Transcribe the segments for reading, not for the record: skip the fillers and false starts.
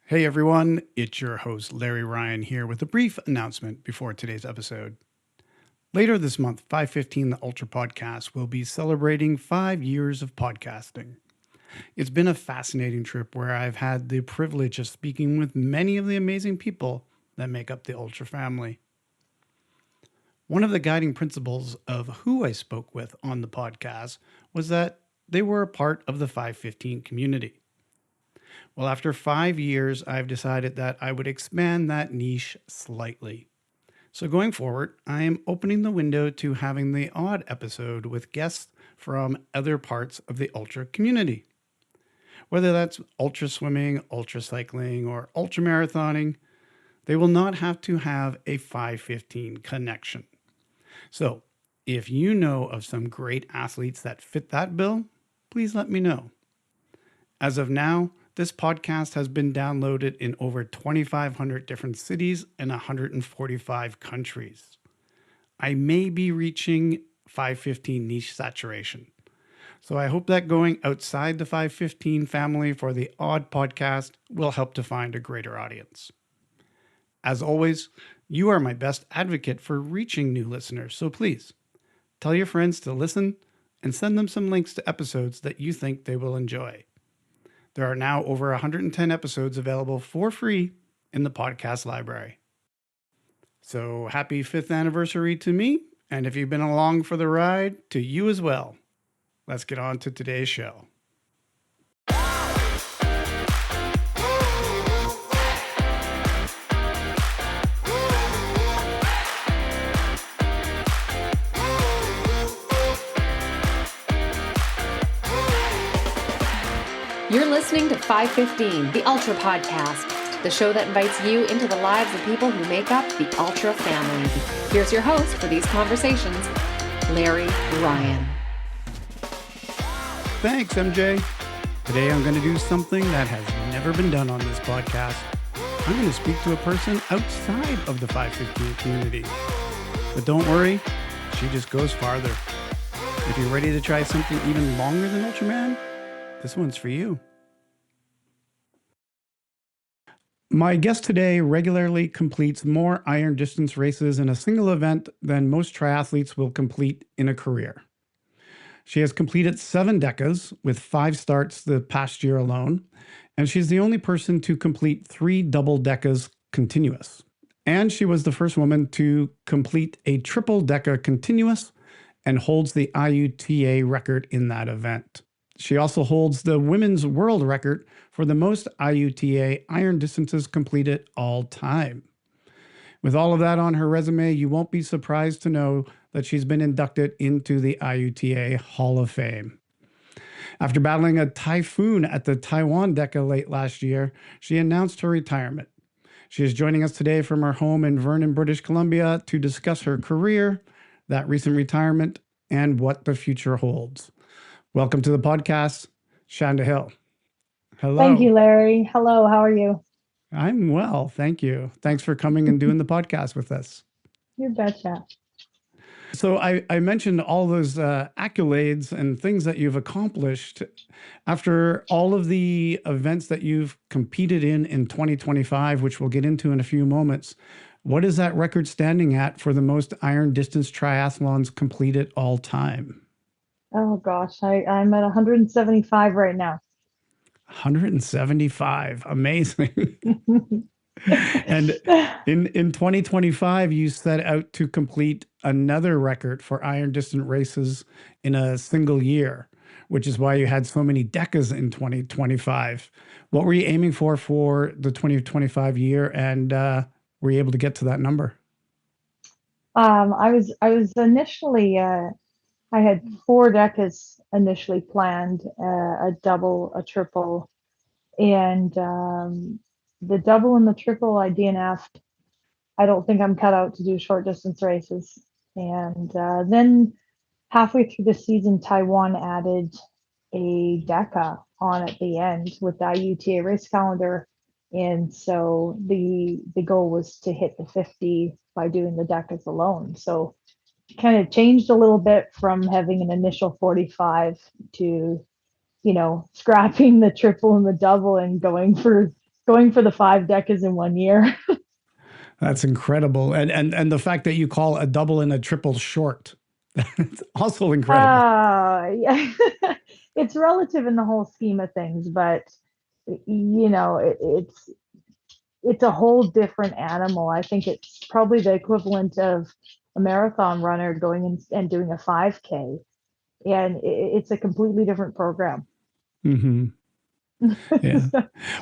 Hey everyone, it's your host Larry Ryan here with a brief announcement before today's episode. Later this month, 515 The Ultra Podcast will be celebrating 5 years of podcasting. It's been a fascinating trip where I've had the privilege of speaking with many of the amazing people that make up the Ultra family. One of the guiding principles of who I spoke with on the podcast was that they were a part of the 515 community. Well, after 5 years, I've decided that I would expand that niche slightly. So going forward, I am opening the window to having the odd episode with guests from other parts of the ultra community. Whether that's ultra swimming, ultra cycling, or ultra marathoning, they will not have to have a 515 connection. So if you know of some great athletes that fit that bill, please let me know. As of now, this podcast has been downloaded in over 2,500 different cities and 145 countries. I may be reaching 515 niche saturation. So I hope that going outside the 515 family for the odd podcast will help to find a greater audience. As always, you are my best advocate for reaching new listeners, so please tell your friends to listen and send them some links to episodes that you think they will enjoy. There are now over 110 episodes available for free in the podcast library. So happy 5th anniversary to me, and if you've been along for the ride, to you as well. Let's get on to today's show. You're listening to 515, the Ultra Podcast, the show that invites you into the lives of people who make up the Ultra family. Here's your host for these conversations, Larry Ryan. Thanks, MJ. Today I'm going to do something that has never been done on this podcast. I'm going to speak to a person outside of the 515 community. But don't worry, she just goes farther. If you're ready to try something even longer than Ultraman, this one's for you. My guest today regularly completes more iron distance races in a single event than most triathletes will complete in a career. She has completed 7 DECAs with 5 starts the past year alone, and she's the only person to complete 3 double DECAs continuous. And she was the first woman to complete a triple DECA continuous and holds the IUTA record in that event. She also holds the women's world record for the most IUTA iron distances completed all time. With all of that on her resume, you won't be surprised to know that she's been inducted into the IUTA Hall of Fame. After battling a typhoon at the Taiwan DECA late last year, she announced her retirement. She is joining us today from her home in Vernon, British Columbia to discuss her career, that recent retirement, and what the future holds. Welcome to the podcast, Shanda Hill. Hello. Thank you, Larry. Hello, how are you? I'm well, thank you. Thanks for coming and doing the podcast with us. You betcha. So I mentioned all those accolades and things that you've accomplished. After all of the events that you've competed in 2025, which we'll get into in a few moments, what is that record standing at for the most iron distance triathlons completed all time? Oh gosh, I'm at 175 right now. 175. Amazing. And in 2025, you set out to complete another record for iron distance races in a single year, which is why you had so many DECAs in 2025. What were you aiming for the 2025 year, and were you able to get to that number? I was initially I had 4 DECAs initially planned, a double, a triple, and the double and the triple I DNF'd. I don't think I'm cut out to do short distance races. And then halfway through the season, Taiwan added a DECA on at the end with the IUTA race calendar. And so the goal was to hit the 50 by doing the DECAs alone. So kind of changed a little bit from having an initial 45 to, scrapping the triple and the double and going for going for the 5 decas in 1 year. That's incredible. And the fact that you call a double and a triple short, that's also incredible. Yeah. It's relative in the whole scheme of things, but it's a whole different animal. I think it's probably the equivalent of a marathon runner going in and doing a 5K, and it's a completely different program. Mm-hmm. Yeah.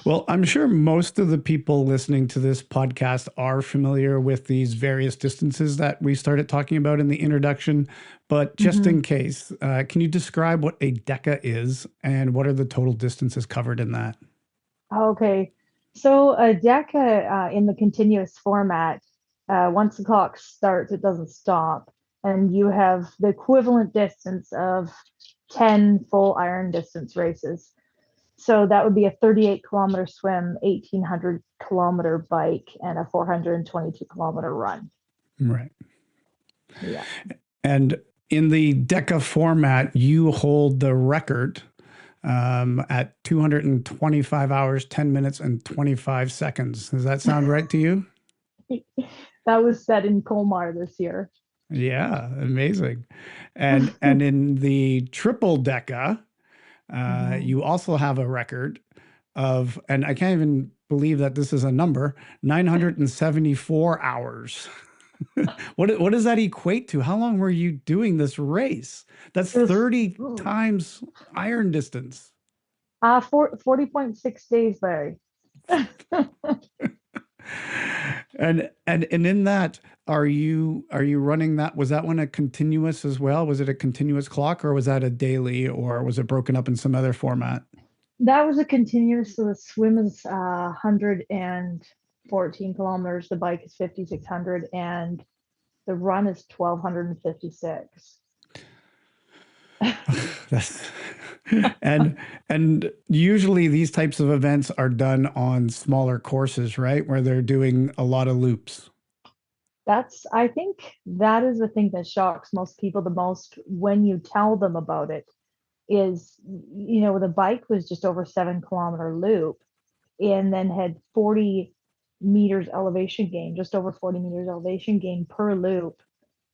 Well, I'm sure most of the people listening to this podcast are familiar with these various distances that we started talking about in the introduction. But just in case, can you describe what a DECA is and what are the total distances covered in that? Okay. So a DECA in the continuous format, once the clock starts, it doesn't stop. And you have the equivalent distance of 10 full iron distance races. So that would be a 38-kilometer swim, 1,800-kilometer bike, and a 422-kilometer run. Right. Yeah. And in the DECA format, you hold the record at 225 hours, 10 minutes, and 25 seconds. Does that sound right to you? That was set in Colmar this year. Yeah, amazing. And in the triple DECA, you also have a record of, and I can't even believe that this is a number, 974 hours. What does that equate to? How long were you doing this race? That's 30 times iron distance. 40.6 days, Larry. And in that, are you running that? Was that one a continuous as well? Was it a continuous clock, or was that a daily, or was it broken up in some other format? That was a continuous. So the swim is 114 kilometers. The bike is 5,600, and the run is 1,256. and usually these types of events are done on smaller courses, right? Where they're doing a lot of loops. I think that is the thing that shocks most people the most when you tell them about it is, the bike was just over 7-kilometer loop and then had 40 meters elevation gain, just over 40 meters elevation gain per loop.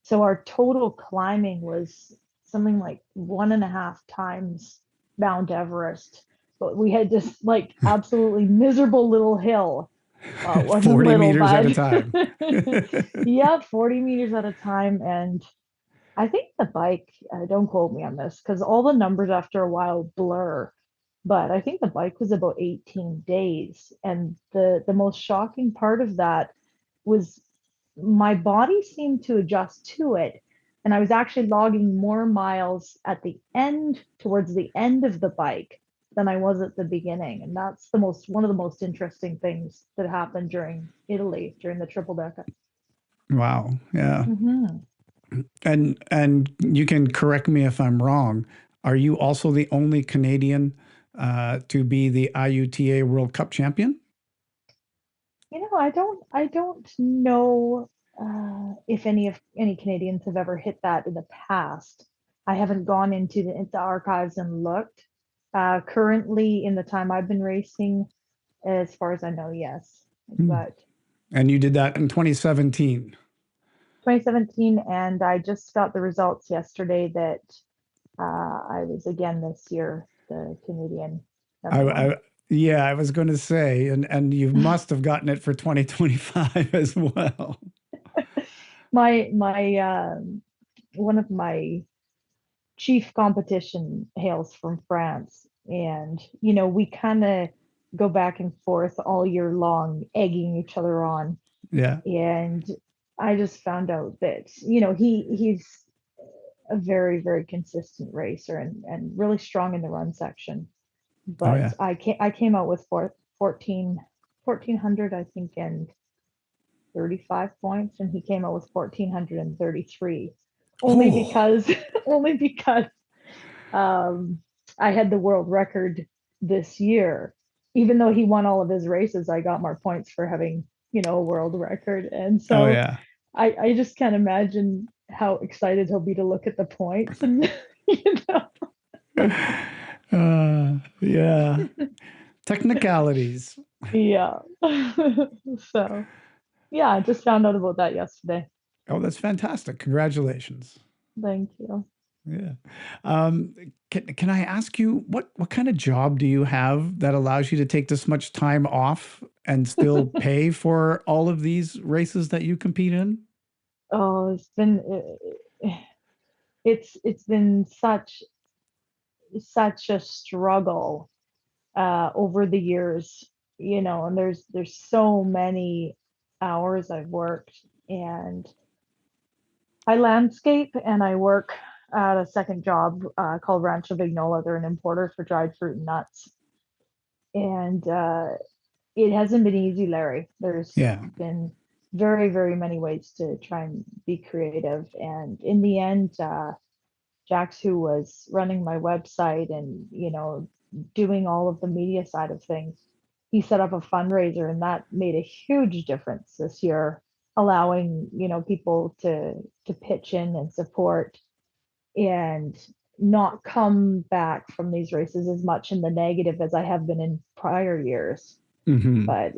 So our total climbing was something like 1.5 times Mount Everest, but we had this like absolutely miserable little hill. 40 little, meters at a time. Yeah, 40 meters at a time. And I think the bike, don't quote me on this because all the numbers after a while blur, but I think the bike was about 18 days. And the most shocking part of that was my body seemed to adjust to it. And I was actually logging more miles at the end, towards the end of the bike, than I was at the beginning. And that's one of the most interesting things that happened during Italy, during the triple DECA. Wow. Yeah. And you can correct me if I'm wrong. Are you also the only Canadian to be the IUTA World Cup champion? I don't know if any Canadians have ever hit that in the past. I haven't gone into the archives and looked. Currently, in the time I've been racing, as far as I know, yes. But And you did that in 2017. 2017, and I just got the results yesterday that I was again this year the Canadian. Yeah, I was going to say, and you must have gotten it for 2025 as well. My one of my chief competition hails from France, and we kind of go back and forth all year long, egging each other on. Yeah. And I just found out that he's a very, very consistent racer and really strong in the run section. But I came out with 1,400, I think, and 35 points, and he came out with 1,433. Only because I had the world record this year. Even though he won all of his races, I got more points for having a world record. And so I just can't imagine how excited he'll be to look at the points and yeah. Technicalities. Yeah. So, yeah, I just found out about that yesterday. Oh, that's fantastic. Congratulations. Thank you. Yeah. Um, can I ask you what kind of job do you have that allows you to take this much time off and still pay for all of these races that you compete in? Oh, it's been such a struggle over the years, and there's so many hours I've worked, and I landscape and I work at a second job called Rancho Vignola. They're an importer for dried fruit and nuts, and it hasn't been easy, Larry. There's Yeah. been very, very many ways to try and be creative, and in the end, Jax, who was running my website and doing all of the media side of things, he set up a fundraiser, and that made a huge difference this year, allowing people to pitch in and support and not come back from these races as much in the negative as I have been in prior years. Hmm. But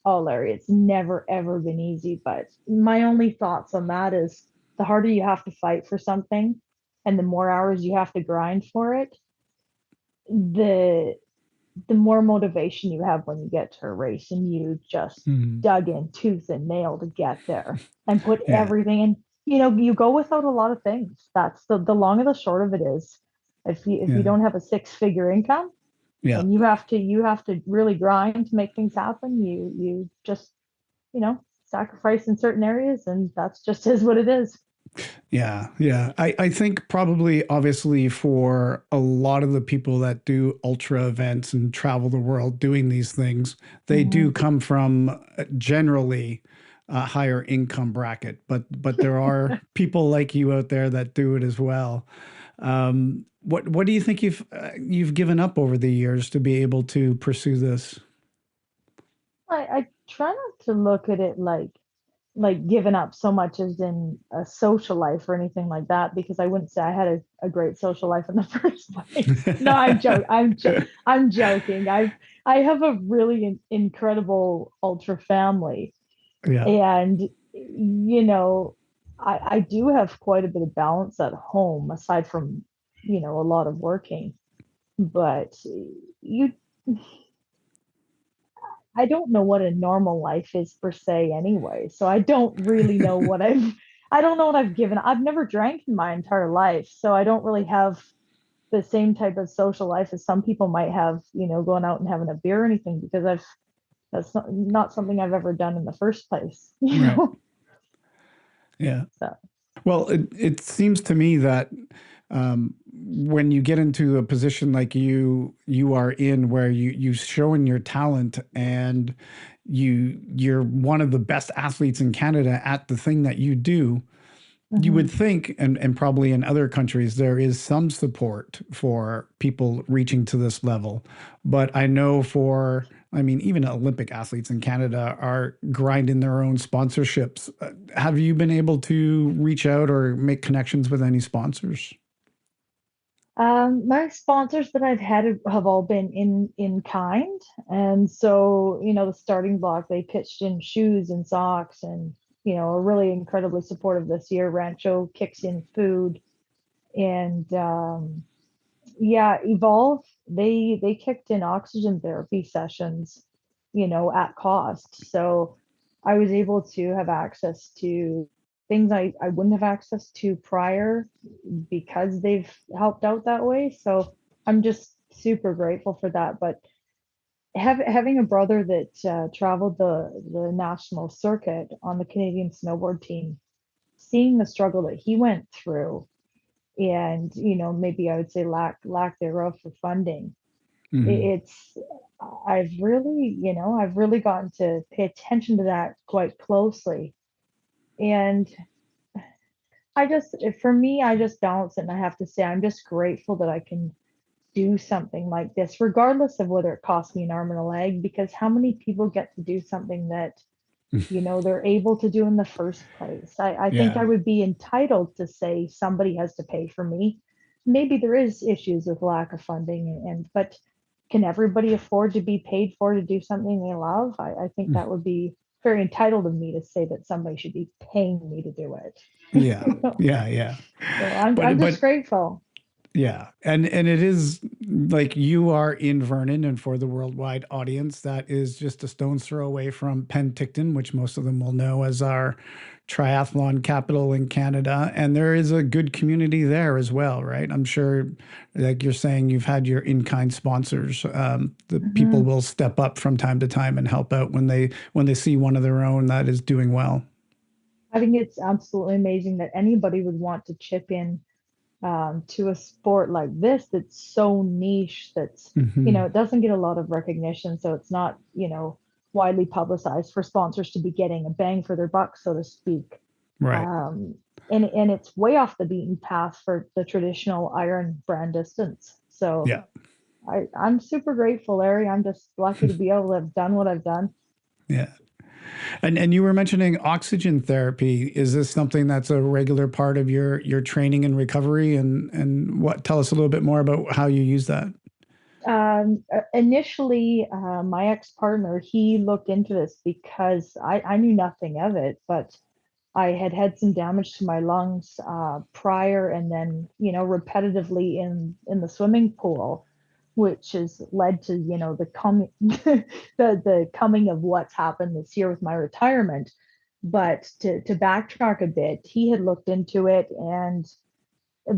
oh, Larry, it's never ever been easy. But my only thoughts on that is the harder you have to fight for something and the more hours you have to grind for it, the the more motivation you have when you get to a race and you just Hmm. dug in tooth and nail to get there and put Yeah. everything in. You go without a lot of things. That's the long and the short of it is, if you Yeah. don't have a six-figure income Yeah. and you have to really grind to make things happen, you just sacrifice in certain areas, and that's just is what it is. Yeah, yeah. I think probably obviously for a lot of the people that do ultra events and travel the world doing these things, they do Mhm. come from generally a higher income bracket, but there are people like you out there that do it as well. What do you think you've given up over the years to be able to pursue this? I try not to look at it like given up so much as in a social life or anything like that, because I wouldn't say I had a great social life in the first place. No, I'm joking. I have a really incredible ultra family, Yeah. and I do have quite a bit of balance at home aside from a lot of working, but you I don't know what a normal life is per se anyway. So I don't really know I don't know what I've given. I've never drank in my entire life. So I don't really have the same type of social life as some people might have, going out and having a beer or anything, because that's not something I've ever done in the first place, Right. Yeah. So Well, it seems to me that when you get into a position like you are in, where you showing your talent and you're one of the best athletes in Canada at the thing that you do, you would mhm. think, and probably in other countries, there is some support for people reaching to this level. But I know I mean, even Olympic athletes in Canada are grinding their own sponsorships. Have you been able to reach out or make connections with any sponsors? My sponsors that I've had have all been in kind, and so the starting block, they pitched in shoes and socks, and are really incredibly supportive this year. Rancho kicks in food, and yeah, Evolve, they kicked in oxygen therapy sessions, at cost. So I was able to have access to things I wouldn't have access to prior because they've helped out that way. So I'm just super grateful for that. But having a brother that traveled the national circuit on the Canadian snowboard team, seeing the struggle that he went through, and maybe I would say lack thereof for funding, Hmm. it's I've really gotten to pay attention to that quite closely. And for me, I just balance it, and I have to say I'm just grateful that I can do something like this, regardless of whether it costs me an arm and a leg, because how many people get to do something that they're able to do in the first place? I think I Yeah. would be entitled to say somebody has to pay for me. Maybe there is issues with lack of funding, but can everybody afford to be paid for to do something they love? I think that would be very entitled of me to say that somebody should be paying me to do it. Yeah, yeah. So I'm just But grateful. yeah, and it is like you are in Vernon, and for the worldwide audience, that is just a stone's throw away from Penticton, which most of them will know as our triathlon capital in Canada. And there is a good community there as well, right? I'm sure, like you're saying, you've had your in-kind sponsors. The people Mm-hmm. will step up from time to time and help out when they see one of their own that is doing well. I think it's absolutely amazing that anybody would want to chip in to a sport like this that's so niche, that's, Hmm. it doesn't get a lot of recognition. So it's not, widely publicized for sponsors to be getting a bang for their buck, so to speak. Right. Um, and it's way off the beaten path for the traditional Iron brand distance. So Yeah. I'm super grateful, Larry. I'm just lucky to be able to have done what I've done. Yeah. And you were mentioning oxygen therapy. Is this something that's a regular part of your training and recovery? And what, tell us a little bit more about how you use that. Initially, my ex-partner, he looked into this because I knew nothing of it, but I had had some damage to my lungs prior, and then repetitively in the swimming pool, which has led to the coming the coming of what's happened this year with my retirement. But to backtrack a bit, he had looked into it and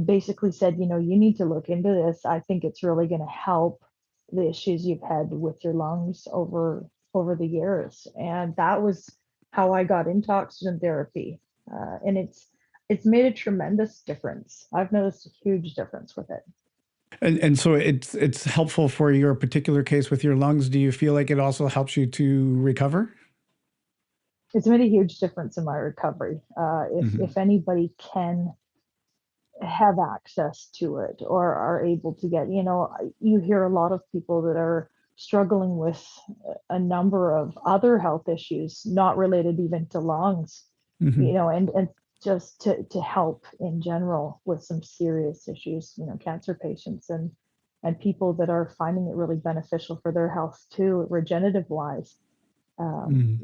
basically said, you need to look into this. I think it's really going to help the issues you've had with your lungs over the years. And that was how I got into oxygen therapy. And it's made a tremendous difference. I've noticed a huge difference with it. And so it's helpful for your particular case with your lungs. Do you feel like it also helps you to recover? It's made a huge difference in my recovery. Hmm. If anybody can have access to it or are able to get, you hear a lot of people that are struggling with a number of other health issues, not related even to lungs, Hmm. and just to help in general with some serious issues, cancer patients and people that are finding it really beneficial for their health too, regenerative wise. Hmm.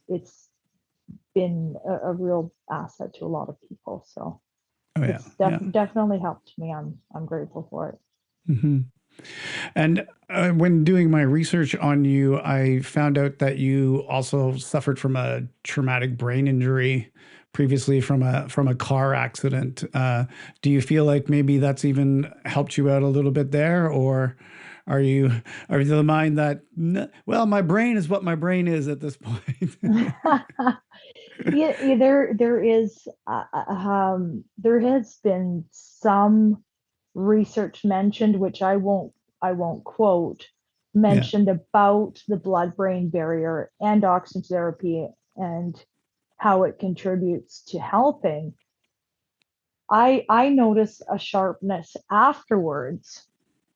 It's been a real asset to a lot of people. So Oh yeah, it's yeah. definitely helped me. I'm grateful for it. Hmm. And when doing my research on you, I found out that you also suffered from a traumatic brain injury previously from a car accident. Do you feel like maybe that's even helped you out a little bit there, or are you of the mind that well, my brain is what my brain is at this point? Yeah, there is there has been some research mentioned, which I won't quote, Yeah. mentioned about the blood-brain barrier and oxygen therapy and how it contributes to helping. I notice a sharpness afterwards,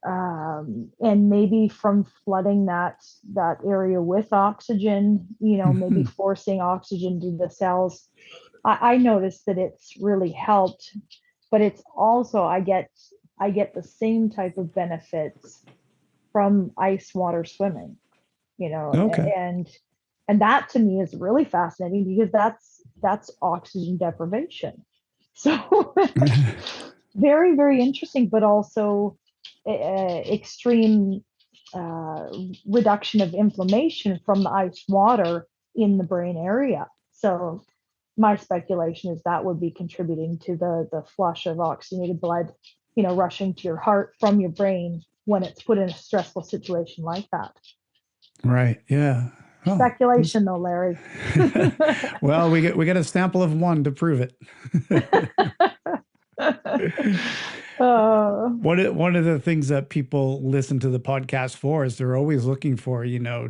and maybe from flooding that area with oxygen, maybe Hmm. forcing oxygen to the cells. I noticed that it's really helped, but it's also I get the same type of benefits from ice water swimming, Okay. and that to me is really fascinating because that's oxygen deprivation. So very, very interesting, but also extreme uh, reduction of inflammation from the ice water in the brain area. So my speculation is that would be contributing to the flush of oxygenated blood, rushing to your heart from your brain when it's put in a stressful situation like that. Right. Yeah. Oh. Speculation though, Larry. Well, we get a sample of one to prove it. uh, One of the things that people listen to the podcast for is they're always looking for,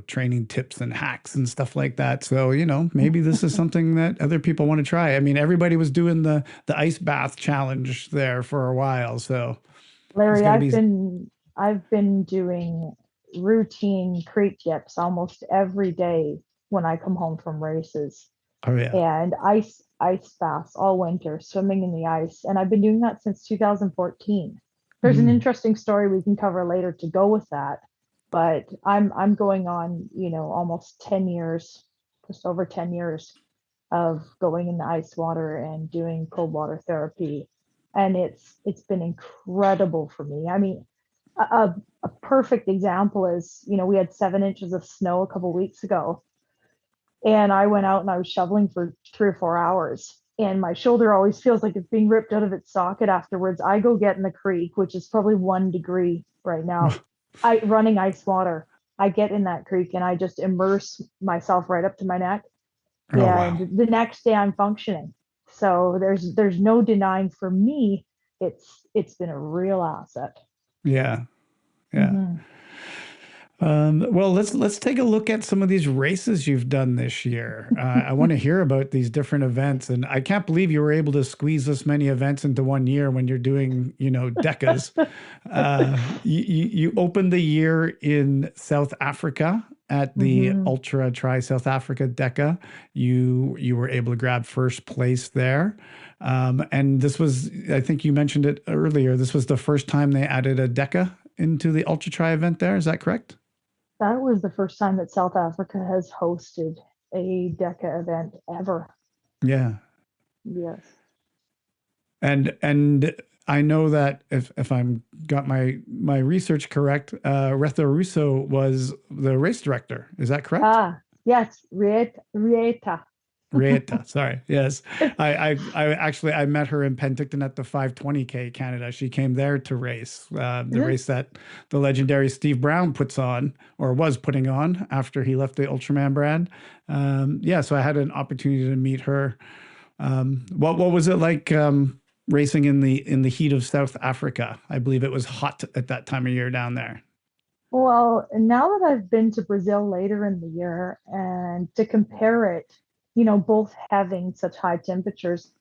training tips and hacks and stuff like that. So, maybe this is something that other people want to try. I mean, everybody was doing the ice bath challenge there for a while. So there's Larry, got to I've be, been I've been doing routine creek dips almost every day when I come home from races, oh yeah. and ice baths all winter, swimming in the ice, and I've been doing that since 2014. There's an Mm, interesting story we can cover later to go with that. but I'm going on, almost 10 years, just over 10 years of going in the ice water and doing cold water therapy. And it's been incredible for me. I mean, a perfect example is, we had 7 inches of snow a couple weeks ago, and I went out and I was shoveling for 3 or 4 hours. And my shoulder always feels like it's being ripped out of its socket afterwards. I go get in the creek, which is probably 1 degree right now. I running ice water. I get in that creek and I just immerse myself right up to my neck. Oh, wow. And the next day I'm functioning. So there's no denying, for me, it's been a real asset. Yeah. Yeah. Mm-hmm. Well, let's take a look at some of these races you've done this year. I want to hear about these different events, and I can't believe you were able to squeeze this many events into one year when you're doing, DECAs. You opened the year in South Africa at the Mm-hmm. Ultra Tri South Africa DECA. You were able to grab first place there. And this was, I think you mentioned it earlier, this was the first time they added a DECA into the Ultra Tri event there. Is that correct? That was the first time that South Africa has hosted a DECA event ever. Yeah. Yes. And I know that if I'm got my research correct, Retha Russo was the race director. Is that correct? Yes, Rieta. Rieta, sorry. Yes. I actually I met her in Penticton at the 520K Canada. She came there to race, the race that the legendary Steve Brown puts on, or was putting on, after he left the Ultraman brand. Yeah, so I had an opportunity to meet her. What was it like, racing in the heat of South Africa? I believe it was hot at that time of year down there. Well, now that I've been to Brazil later in the year, and to compare it, both having such high temperatures,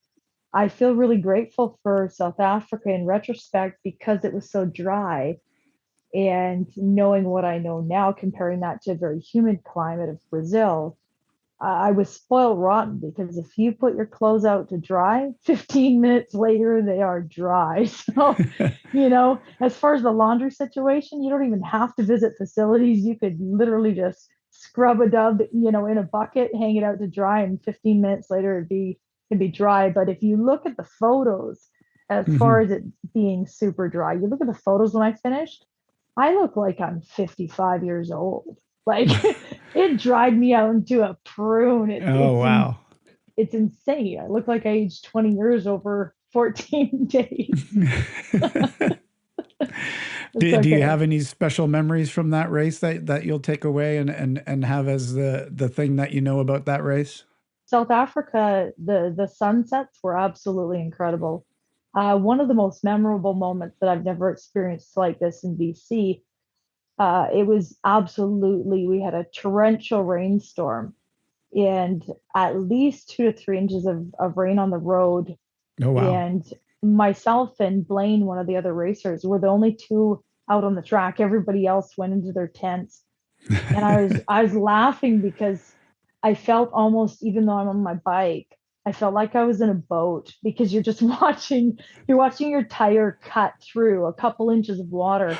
I feel really grateful for South Africa in retrospect, because it was so dry. And knowing what I know now, comparing that to a very humid climate of Brazil, I was spoiled rotten, because if you put your clothes out to dry, 15 minutes later, they are dry. So, as far as the laundry situation, you don't even have to visit facilities. You could literally just scrub a dub, in a bucket, hang it out to dry, and 15 minutes later it'd be dry. But if you look at the photos, as far Mhm. as it being super dry, you look at the photos when I finished, I look like I'm 55 years old. Like, it dried me out into a prune. Oh, wow. It's insane. I look like I aged 20 years over 14 days. It's Do you okay. have any special memories from that race that you'll take away and have as the thing that you know about that race? South Africa, the sunsets were absolutely incredible. One of the most memorable moments that I've never experienced like this in BC. It was absolutely, we had a torrential rainstorm, and at least 2 to 3 inches of rain on the road. Oh, wow. And myself and Blaine, one of the other racers, were the only two out on the track. Everybody else went into their tents. And I was laughing, because I felt almost, even though I'm on my bike, I felt like I was in a boat, because you're just watching your tire cut through a couple inches of water,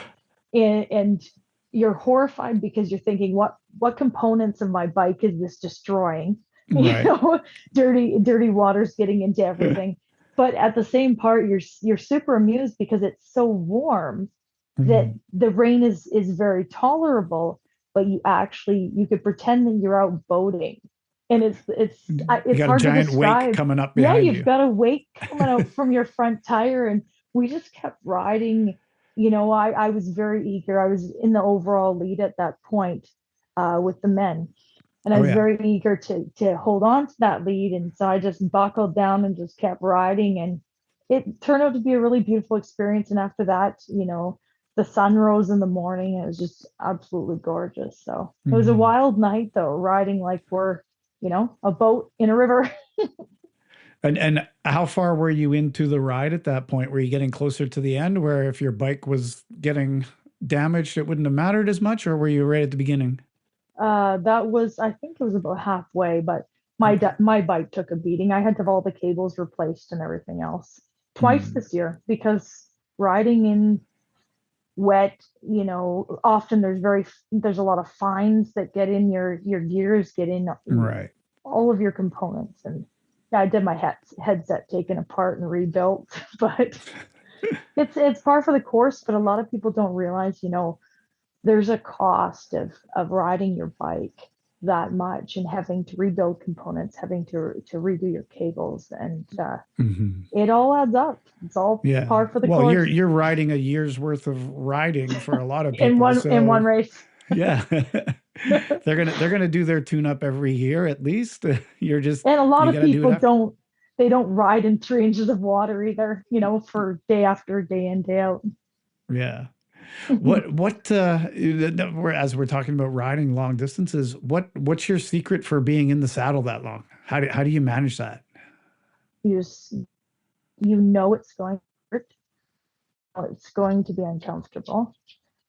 and you're horrified, because you're thinking, what components of my bike is this destroying? you Right. know dirty water's getting into everything. But at the same part, you're super amused, because it's so warm that Mhm. the rain is very tolerable. But you could pretend that you're out boating, and You it's got a hard to giant wake describe. coming up Yeah, behind you've you. got a wake coming out from your front tire, and we just kept riding. I was very eager. I was in the overall lead at that point, with the men, and I Oh, was yeah. very eager to hold on to that lead. And so I just buckled down and just kept riding, and it turned out to be a really beautiful experience. And after that, the sun rose in the morning, and it was just absolutely gorgeous. So it was a Mhm. wild night, though, riding like we're, a boat in a river. And how far were you into the ride at that point? Were you getting closer to the end, where if your bike was getting damaged, it wouldn't have mattered as much, or were you right at the beginning? That was, I think it was about halfway, but Okay. my bike took a beating. I had to have all the cables replaced and everything else twice Mm. this year, because riding in wet, often there's a lot of fines that get in your gears, get in Right. all of your components. And yeah, I did my headset taken apart and rebuilt, but it's par for the course. But a lot of people don't realize, there's a cost of riding your bike that much and having to rebuild components, having to redo your cables, and Hmm. it all adds up. It's all Yeah. par for the Well, course you're riding a year's worth of riding for a lot of in people. one So race. yeah. They're gonna do their tune up every year at least. And a lot You of gotta do it people after. don't ride in 3 inches of water either, for day after day in, day out. Yeah. As we're talking about riding long distances, what's your secret for being in the saddle that long? How do you manage that? You just, it's going to hurt. It's going to be uncomfortable.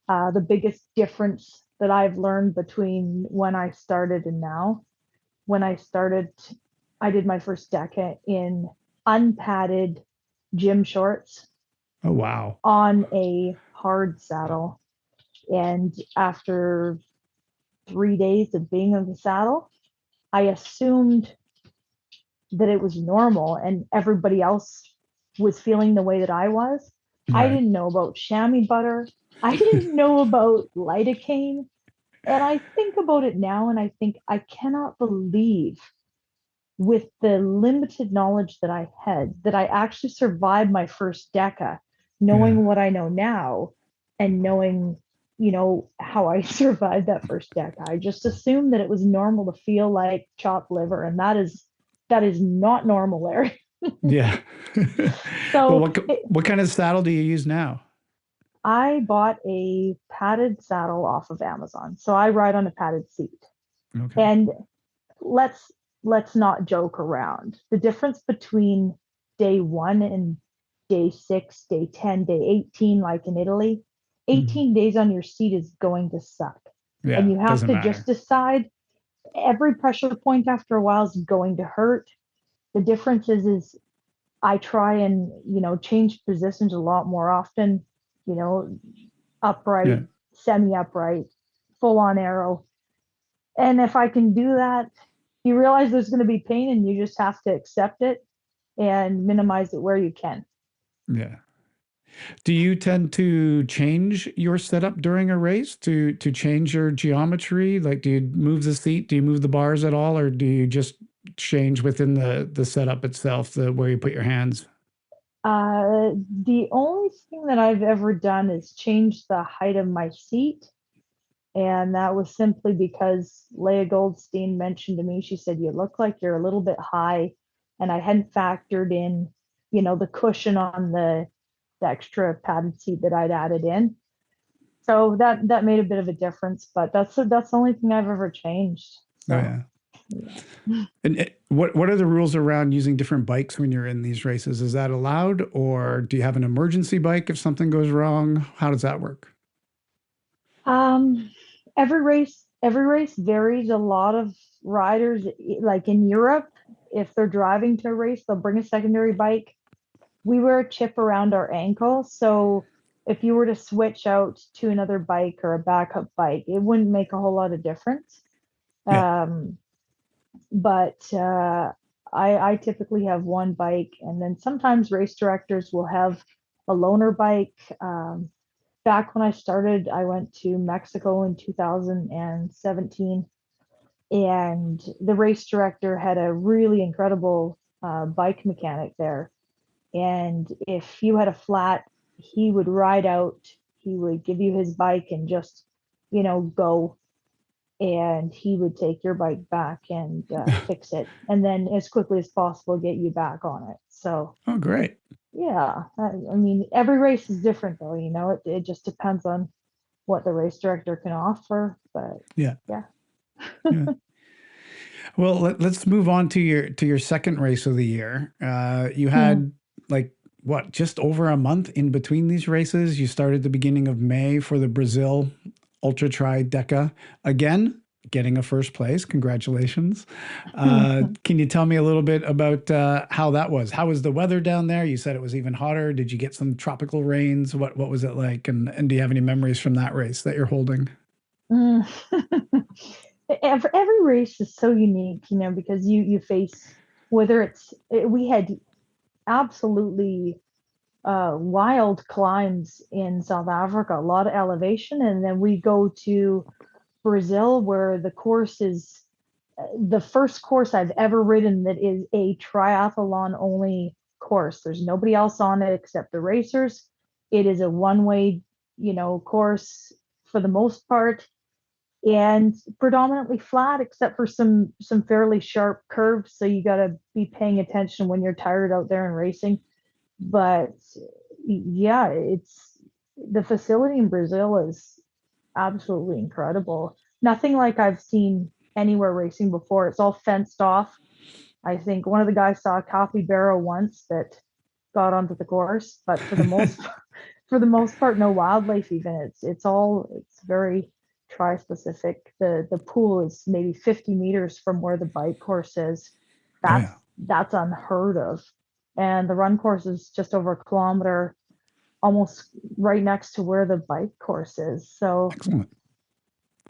The biggest difference that I've learned between when I started and now, when I started, I did my first DECA in unpadded gym shorts Oh, wow. on a hard saddle. And after 3 days of being in the saddle, I assumed that it was normal and everybody else was feeling the way that I was. I Right. didn't know about chamois butter. I didn't know about lidocaine. And I think about it now and I think I cannot believe, with the limited knowledge that I had, that I actually survived my first DECA, Yeah. knowing what I know now and knowing, how I survived that first DECA. I just assumed that it was normal to feel like chopped liver, and that is not normal, Larry. Yeah. Well, So what kind of saddle do you use now? I bought a padded saddle off of Amazon. So I ride on a padded seat. Okay. And let's let's not joke around. The difference between day 1 and day 6, day 10, day 18, like in Italy, Mhm. 18 days on your seat is going to suck. And Yeah. you have Doesn't to just matter. decide, every pressure point after a while is going to hurt. The difference is I try and, change positions a lot more often, you know, Yeah. upright, semi upright, full on arrow. And if I can do that, you realize there's going to be pain and you just have to accept it and minimize it where you can. Yeah. Do you tend to change your setup during a race to change your geometry? Like, do you move the seat? Do you move the bars at all, or do you just change within the setup itself, the where you put your hands? The only thing that I've ever done is change the height of my seat. And that was simply because Leah Goldstein mentioned to me, she said, "You look like you're a little bit high." And I hadn't factored in, the cushion on the extra padded seat that I'd added in. So that made a bit of a difference, but that's the only thing I've ever changed. Oh So yeah. yeah. And what are the rules around using different bikes when you're in these races? Is that allowed, or do you have an emergency bike if something goes wrong? How does that work? Um, every race varies. A lot of riders, like in Europe, if they're driving to a race, they'll bring a secondary bike. We wear a chip around our ankle, so if you were to switch out to another bike or a backup bike, it wouldn't make a whole lot of difference. Yeah. Um, but I typically have one bike, and then sometimes race directors will have a loaner bike. Back when I started, I went to Mexico in 2017, and the race director had a really incredible bike mechanic there. And if you had a flat, he would ride out, he would give you his bike and just, go. And he would take your bike back and fix it. And then as quickly as possible, get you back on it. So, Oh, great. yeah, I mean, every race is different though, it just depends on what the race director can offer. But Yeah. yeah. Yeah. Well, let's move on to your second race of the year. You Hmm. had like what, just over a month in between these races. You started the beginning of May for the Brazil Ultra Tri DECA again. getting a first place. Congratulations. Can you tell me a little bit about how that was? How was the weather down there? You said it was even hotter. Did you get some tropical rains? What was it like? And do you have any memories from that race that you're holding? Mm. Every race is so unique, because you face, whether we had absolutely wild climbs in South Africa, a lot of elevation, and then we go to Brazil where the course is the first course I've ever ridden that is a triathlon only course. There's nobody else on it except the racers. It is a one-way, course for the most part, and predominantly flat except for some fairly sharp curves. So you got to be paying attention when you're tired out there and racing. But yeah, it's the facility in Brazil is absolutely incredible. Nothing like I've seen anywhere racing before. It's all fenced off. I think one of the guys saw a capybara once that got onto the course, but for the most part, no wildlife even. It's very tri-specific. The pool is maybe 50 meters from where the bike course is. Oh That's yeah. that's unheard of. And the run course is just over a kilometer, almost right next to where the bike course is. So Excellent.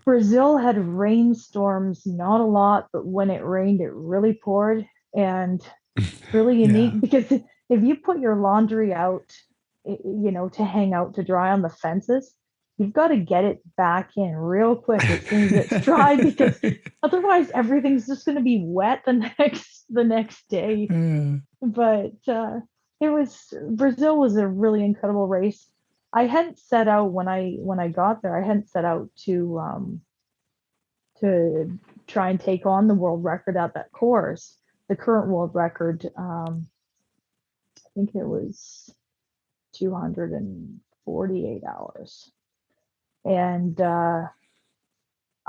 Brazil had rainstorms, not a lot, but when it rained, it really poured. And it's really Yeah. unique because if you put your laundry out, to hang out to dry on the fences, you've got to get it back in real quick as soon as it's dry because otherwise everything's just going to be wet the next day. Yeah. But it was Brazil was a really incredible race. I hadn't set out when I got there. I hadn't set out to try and take on the world record at that course. The current world record, I think it was 248 hours, and I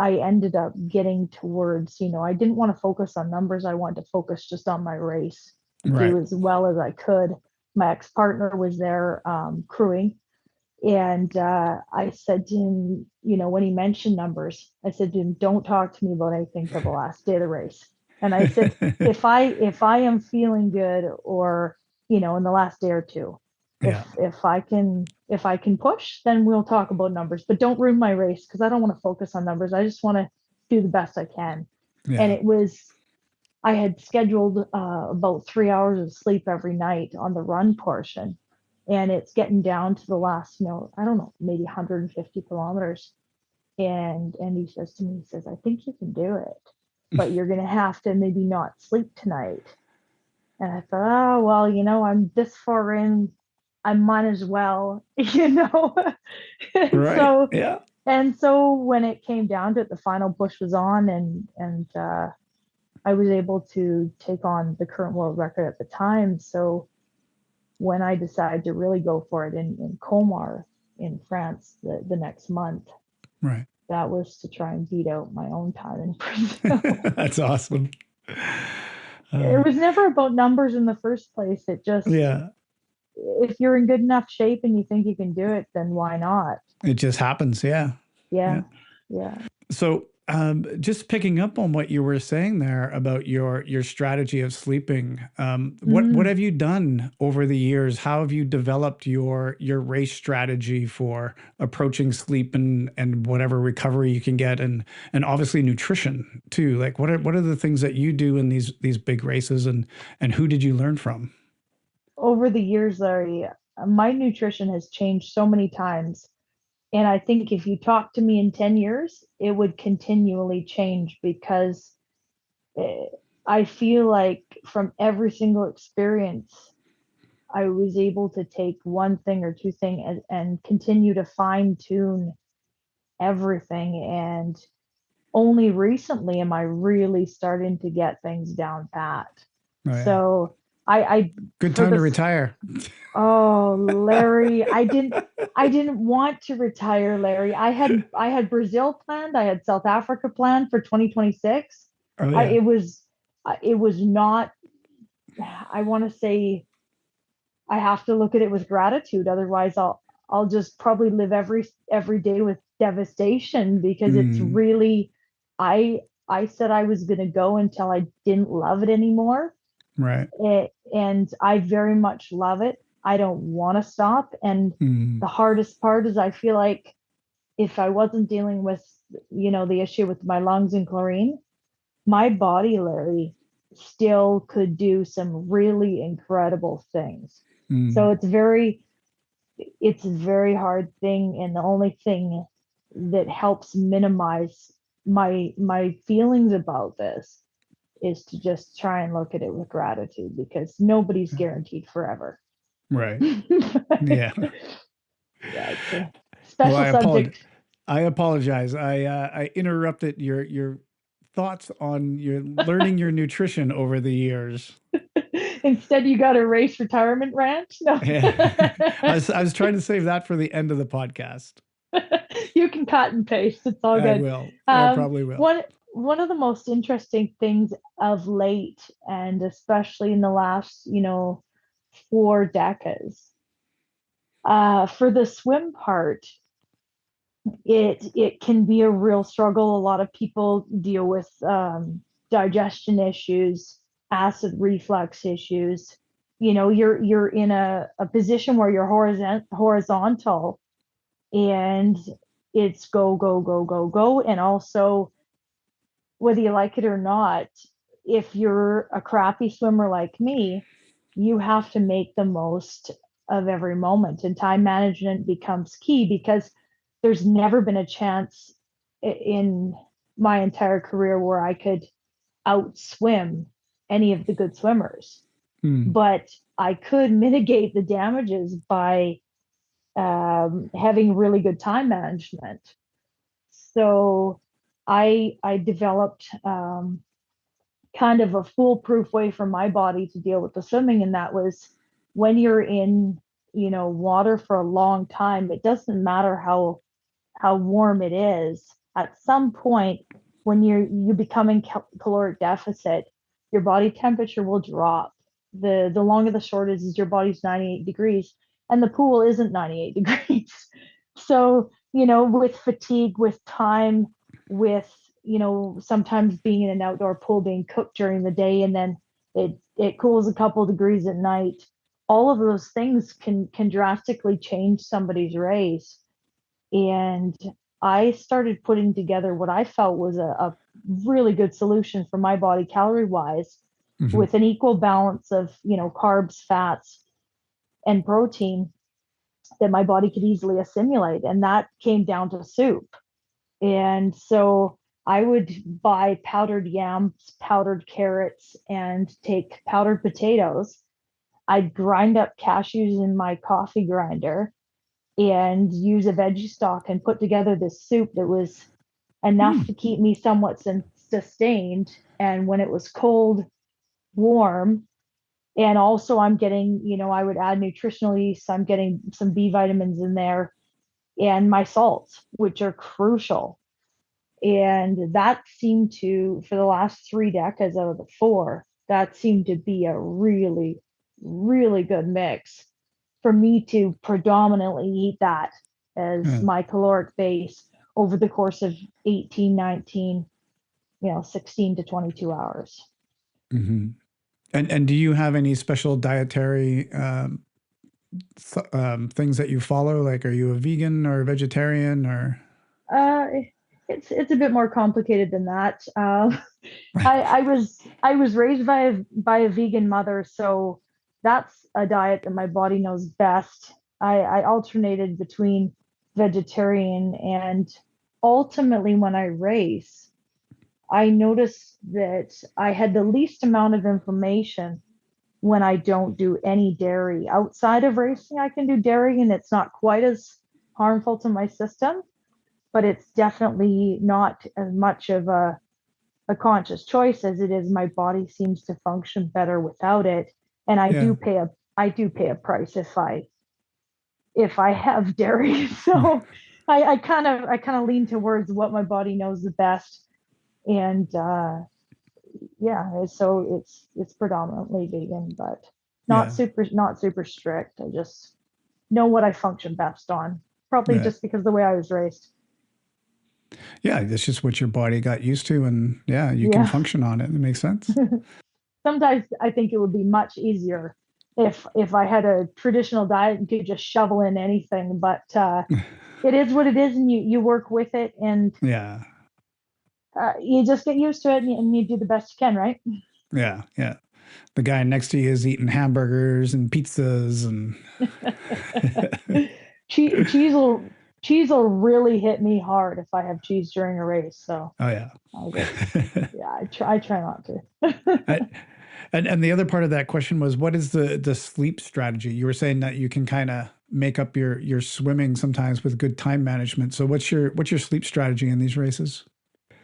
ended up getting towards. I didn't want to focus on numbers. I wanted to focus just on my race, Right. do as well as I could. My ex-partner was there crewing. And I said to him, when he mentioned numbers, I said to him, "Don't talk to me about anything till the last day of the race." And I said, if I am feeling good, or in the last day or two, if Yeah. if I can push, then we'll talk about numbers. But don't ruin my race because I don't want to focus on numbers. I just want to do the best I can. And Yeah. I had scheduled about 3 hours of sleep every night on the run portion, and it's getting down to the last, I don't know, maybe 150 kilometers. And he says to me, he says, "I think you can do it, but you're gonna have to maybe not sleep tonight." And I thought, oh well, I'm this far in, I might as well, and Right. so Yeah. and so when it came down to it, the final push was on, and I was able to take on the current world record at the time. So when I decided to really go for it in Colmar in France the next month, Right. that was to try and beat out my own time in Brazil. That's awesome. It was never about numbers in the first place. It just, Yeah. if you're in good enough shape and you think you can do it, then why not? It just happens. Yeah. Yeah. Yeah. Yeah. So, just picking up on what you were saying there about your strategy of sleeping, what Mm. have you done over the years? How have you developed your race strategy for approaching sleep and whatever recovery you can get, and obviously nutrition too? Like, what are the things that you do in these big races, and who did you learn from? Over the years, Larry, my nutrition has changed so many times. And I think if you talk to me in 10 years, it would continually change because eh, I feel like from every single experience, I was able to take one thing or two things and continue to fine tune everything. And only recently am I really starting to get things down pat. Oh yeah, So I good for time to this retire. Oh, Larry, I didn't want to retire, Larry. I had Brazil planned, I had South Africa planned for 2026. Oh I yeah. it was not, I want to say, I have to look at it with gratitude. Otherwise, I'll just probably live every day with devastation because it's Mm, really I said I was going to go until I didn't love it anymore. Right. And I very much love it. I don't want to stop. And Mm. the hardest part is I feel like if I wasn't dealing with, the issue with my lungs and chlorine, my body, Larry, still could do some really incredible things. Mm. So it's a very hard thing. And the only thing that helps minimize my feelings about this is to just try and look at it with gratitude because nobody's guaranteed forever. Right. Yeah, Yeah. it's a Well, special subject. I apologize. I interrupted your thoughts on your learning your nutrition over the years. Instead, you got a race retirement ranch. No, Yeah. I was trying to save that for the end of the podcast. you can cut and paste. It's all I good. will. I Um, probably will. one of the most interesting things of late, and especially in the last, 4 decades, for the swim part, it can be a real struggle. A lot of people deal with digestion issues, acid reflux issues. You're in a position where you're horizontal, and it's go go go go go, and also whether you like it or not, if you're a crappy swimmer like me, you have to make the most of every moment. And time management becomes key because there's never been a chance in my entire career where I could outswim any of the good swimmers. Mm. But I could mitigate the damages by having really good time management. So I developed kind of a foolproof way for my body to deal with the swimming, and that was when you're in water for a long time, it doesn't matter how warm it is. At some point, when you become in caloric deficit, your body temperature will drop. The long of the short is your body's 98 degrees, and the pool isn't 98 degrees. So with fatigue, with time, with sometimes being in an outdoor pool being cooked during the day, and then it cools a couple degrees at night. All of those things can drastically change somebody's race. And I started putting together what I felt was a really good solution for my body, calorie wise, Hmm. with an equal balance of carbs, fats, and protein that my body could easily assimilate. And that came down to soup. And so I would buy powdered yams, powdered carrots, and take powdered potatoes. I'd grind up cashews in my coffee grinder and use a veggie stock and put together this soup that was enough Mm. to keep me somewhat sustained. And when it was cold, warm, and also I'm getting, I would add nutritional yeast, I'm getting some B vitamins in there, and my salts, which are crucial. And that seemed to, for the last 3 decades out of the four, that seemed to be a really, really good mix for me to predominantly eat that as Yeah. my caloric base over the course of 18, 19, 16 to 22 hours. Hmm. And do you have any special dietary things that you follow? Like, are you a vegan or a vegetarian or? Uh, it's a bit more complicated than that. I was raised by a vegan mother, so that's a diet that my body knows best. I alternated between vegetarian, and ultimately when I race, I noticed that I had the least amount of inflammation when I don't do any dairy. Outside of racing, I can do dairy and it's not quite as harmful to my system, but it's definitely not as much of a conscious choice as it is. My body seems to function better without it. And Yeah. I do pay a price if I have dairy. So I kind of lean towards what my body knows the best. And yeah, so it's predominantly vegan, but Yeah. not super strict. I just know what I function best on. Probably Yeah. just because of the way I was raised. Yeah, that's just what your body got used to, and yeah, you can Yeah. function on it. It makes sense. Sometimes I think it would be much easier if I had a traditional diet and could just shovel in anything. But it is what it is, and you work with it, and Yeah, you just get used to it, and you do the best you can, right? yeah, yeah. The guy next to you is eating hamburgers and pizzas and Cheese will really hit me hard if I have cheese during a race. So oh yeah. I just yeah, I try not to. I, and the other part of that question was, what is the sleep strategy? You were saying that you can kind of make up your swimming sometimes with good time management. So what's your sleep strategy in these races?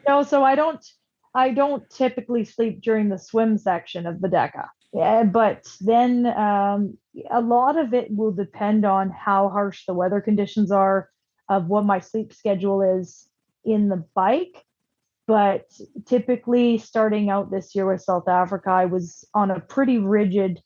No, so I don't typically sleep during the swim section of the DECA. Yeah, but then a lot of it will depend on how harsh the weather conditions are, of what my sleep schedule is in the bike. But typically, starting out this year with South Africa, I was on a pretty rigid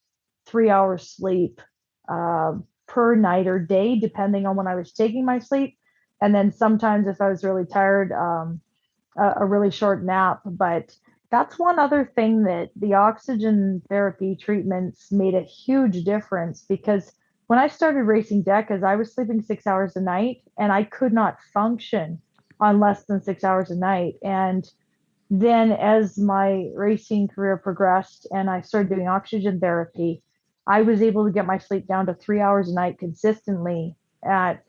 3 hour sleep uh, per night or day, depending on when I was taking my sleep. And then sometimes, if I was really tired, a really short nap. But that's one other thing that the oxygen therapy treatments made a huge difference, because when I started racing Decas, I was sleeping 6 hours a night and I could not function on less than 6 hours a night. And then as my racing career progressed and I started doing oxygen therapy, I was able to get my sleep down to 3 hours a night consistently at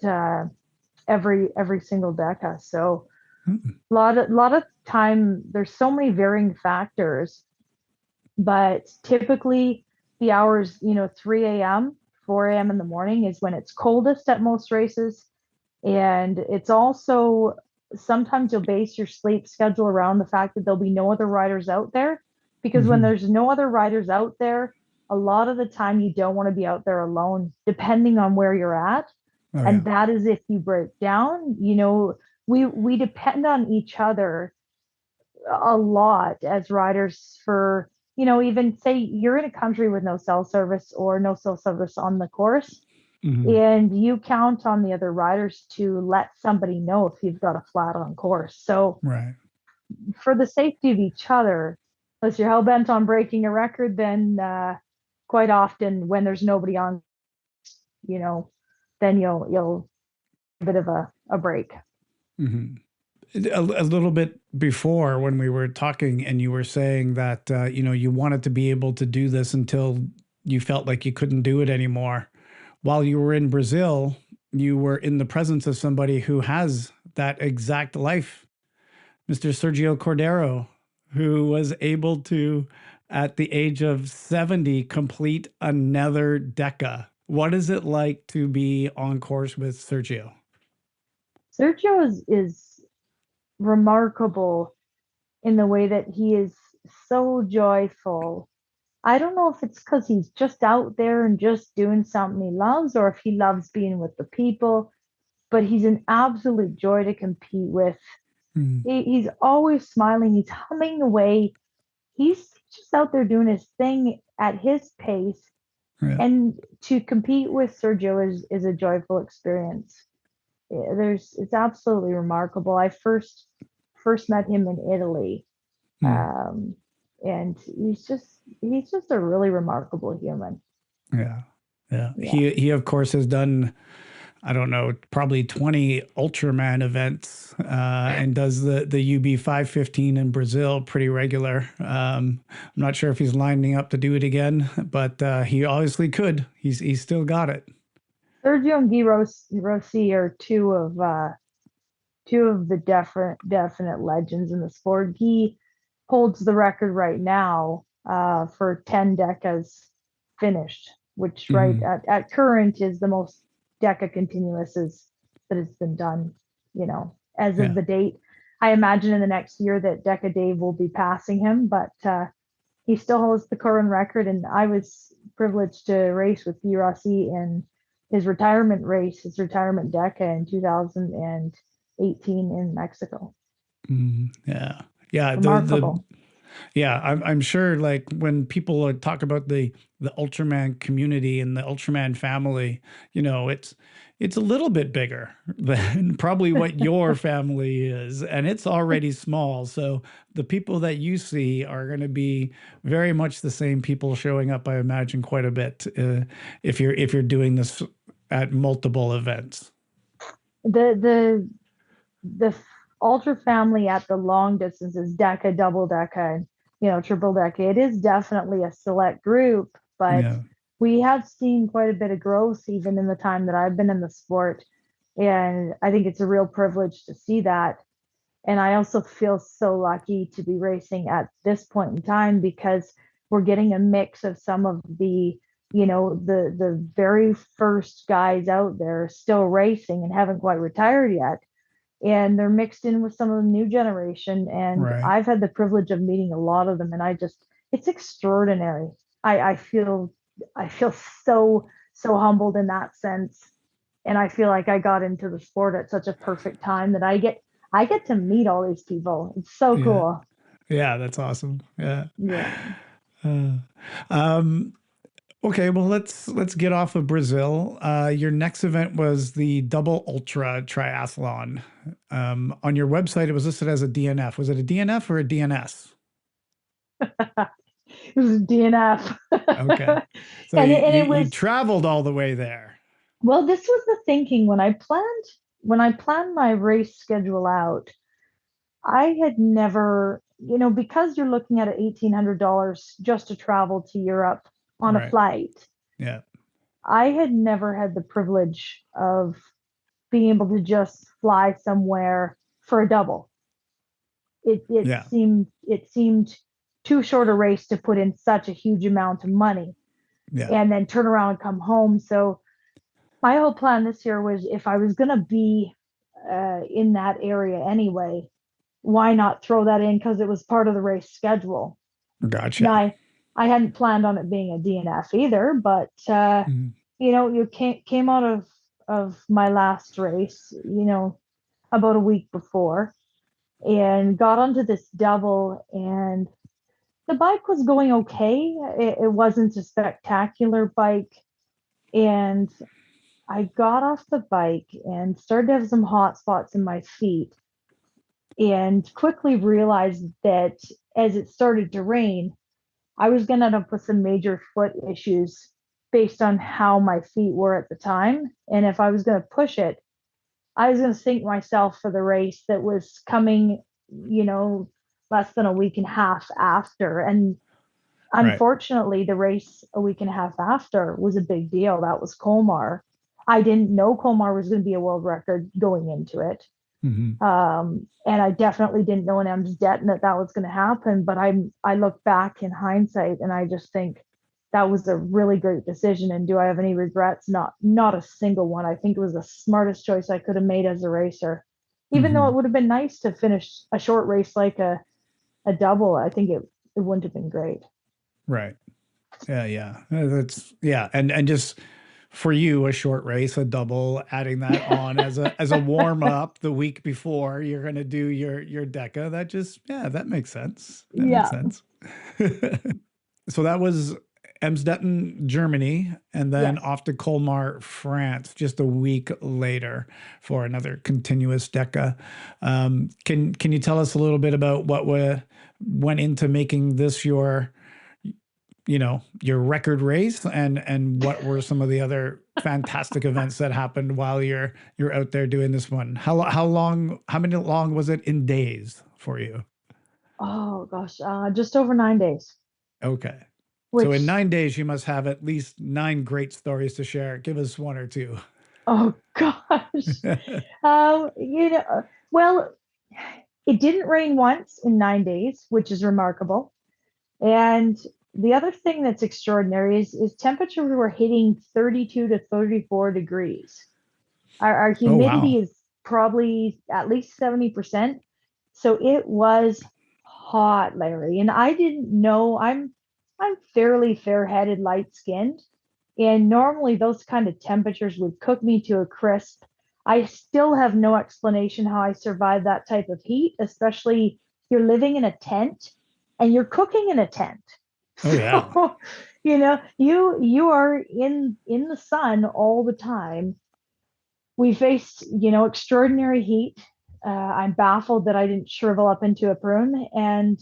every single DECA. So Mm, a lot of time there's so many varying factors, but typically the hours, 3 a.m., 4 a.m. in the morning is when it's coldest at most races. And it's also sometimes you'll base your sleep schedule around the fact that there'll be no other riders out there. Because when mhm. there's no other riders out there, a lot of the time you don't want to be out there alone, depending on where you're at. Oh yeah. And that is if you break down, we depend on each other a lot as riders for, even say you're in a country with no cell service or no cell service on the course, Mhm. and you count on the other riders to let somebody know if you've got a flat on course. So Right. for the safety of each other, unless you're hell bent on breaking a record, then quite often when there's nobody on, you know, then you'll a bit of a break. Mhm. A little bit before when we were talking and you were saying that you wanted to be able to do this until you felt like you couldn't do it anymore. While you were in Brazil, you were in the presence of somebody who has that exact life, Mr. Sergio Cordero, who was able to, at the age of 70, complete another DECA. What is it like to be on course with Sergio? Sergio is remarkable in the way that he is so joyful. I don't know if it's because he's just out there and just doing something he loves, or if he loves being with the people, but he's an absolute joy to compete with. Mm, He's always smiling, he's humming away, he's just out there doing his thing at his pace. yeah. And to compete with Sergio is a joyful experience. It's absolutely remarkable. I first met him in Italy, Mm, um, and he's just a really remarkable human. yeah. Yeah. Yeah. He of course has done, I don't know, probably 20 Ultraman events, and does the UB 515 in Brazil pretty regular. I'm not sure if he's lining up to do it again, but he obviously could. He's still got it. Sergio and Rossi are two of the definite legends in the sport. He holds the record right now for 10 decas finished, which right Mhm. at current is the most deca continuouses that has been done, as of Yeah. the date. I imagine in the next year that Deca Dave will be passing him, but he still holds the current record. And I was privileged to race with Guy Rossi in his retirement race, his retirement Deca in 2018 in Mexico. Yeah. Yeah. The Remarkable. Yeah, I'm sure like when people talk about the Ultraman community and the Ultraman family, it's It's a little bit bigger than probably what your family is, and it's already small. So the people that you see are going to be very much the same people showing up, I imagine, quite a bit if you're doing this at multiple events. The ultra family at the long distances, DECA, double DECA, and triple DECA, it is definitely a select group, but Yeah. we have seen quite a bit of growth even in the time that I've been in the sport. And I think it's a real privilege to see that. And I also feel so lucky to be racing at this point in time because we're getting a mix of some of the very first guys out there still racing and haven't quite retired yet. And they're mixed in with some of the new generation. And Right. I've had the privilege of meeting a lot of them, and it's extraordinary. I feel so humbled in that sense, and I feel like I got into the sport at such a perfect time that I get to meet all these people. It's so Yeah. cool. Yeah, that's awesome. Yeah. Yeah. Uh, um, okay, well let's get off of Brazil. Your next event was the Double Ultra Triathlon. On your website, it was listed as a DNF. Was it a DNF or a DNS? It was DNF. Okay, so and you it, and you, it you was traveled all the way there. well, this was the thinking when I planned my race schedule out. I had never, because you're looking at $1,800 just to travel to Europe on a Right. flight. Yeah. I had never had the privilege of being able to just fly somewhere for a double. It Yeah. seemed it seemed too short a race to put in such a huge amount of money Yeah. and then turn around and come home. So my whole plan this year was if I was going to be in that area anyway, why not throw that in because it was part of the race schedule. Now, Gotcha. I hadn't planned on it being a DNF either, but Mhm. you came out of my last race, about a week before, and got onto this double, and the bike was going okay. It wasn't a spectacular bike, and I got off the bike and started to have some hot spots in my feet, and quickly realized that as it started to rain, I was going to end up with some major foot issues based on how my feet were at the time. And if I was going to push it, I was going to sink myself for the race that was coming, you know, less than a week and a half after. And Right. unfortunately, the race a week and a half after was a big deal. That was Colmar. I didn't know Colmar was going to be a world record going into it. Hmm. And I definitely didn't know in Emsdetten that was going to happen. But I look back in hindsight and I just think that was a really great decision. And do I have any regrets? Not a single one. I think it was the smartest choice I could have made as a racer. Even though it Hmm. would have been nice to finish a short race like a double, I think it wouldn't have been great. Right. Yeah. Yeah. That's yeah. And just for you, a short race, a double, adding that on as a warm up the week before you're going to do your DECA. That just yeah, that makes sense. That makes Yeah. sense. So that was Emsdetten, Germany, and then Yes. off to Colmar, France, just a week later for another continuous DECA. Can you tell us a little bit about what went into making this your record race, and what were some of the other fantastic events that happened while you're out there doing this one? How many long was it in days for you? Oh gosh, just over 9 days, Okay. So in which 9 days, you must have at least nine great stories to share. Give us one or two. oh gosh. Well, it didn't rain once in 9 days, which is remarkable. And the other thing that's extraordinary is temperatures were hitting 32 to 34 degrees. Our Oh, humidity wow. is probably at least 70%. So it was hot, Larry. And I didn't know I'm fairly fair-headed, light-skinned. And normally those kind of temperatures would cook me to a crisp. I still have no explanation how I survived that type of heat, especially you're living in a tent and you're cooking in a tent. Oh, yeah. So, you are in the sun all the time. we faced, extraordinary heat. I'm baffled that I didn't shrivel up into a prune. And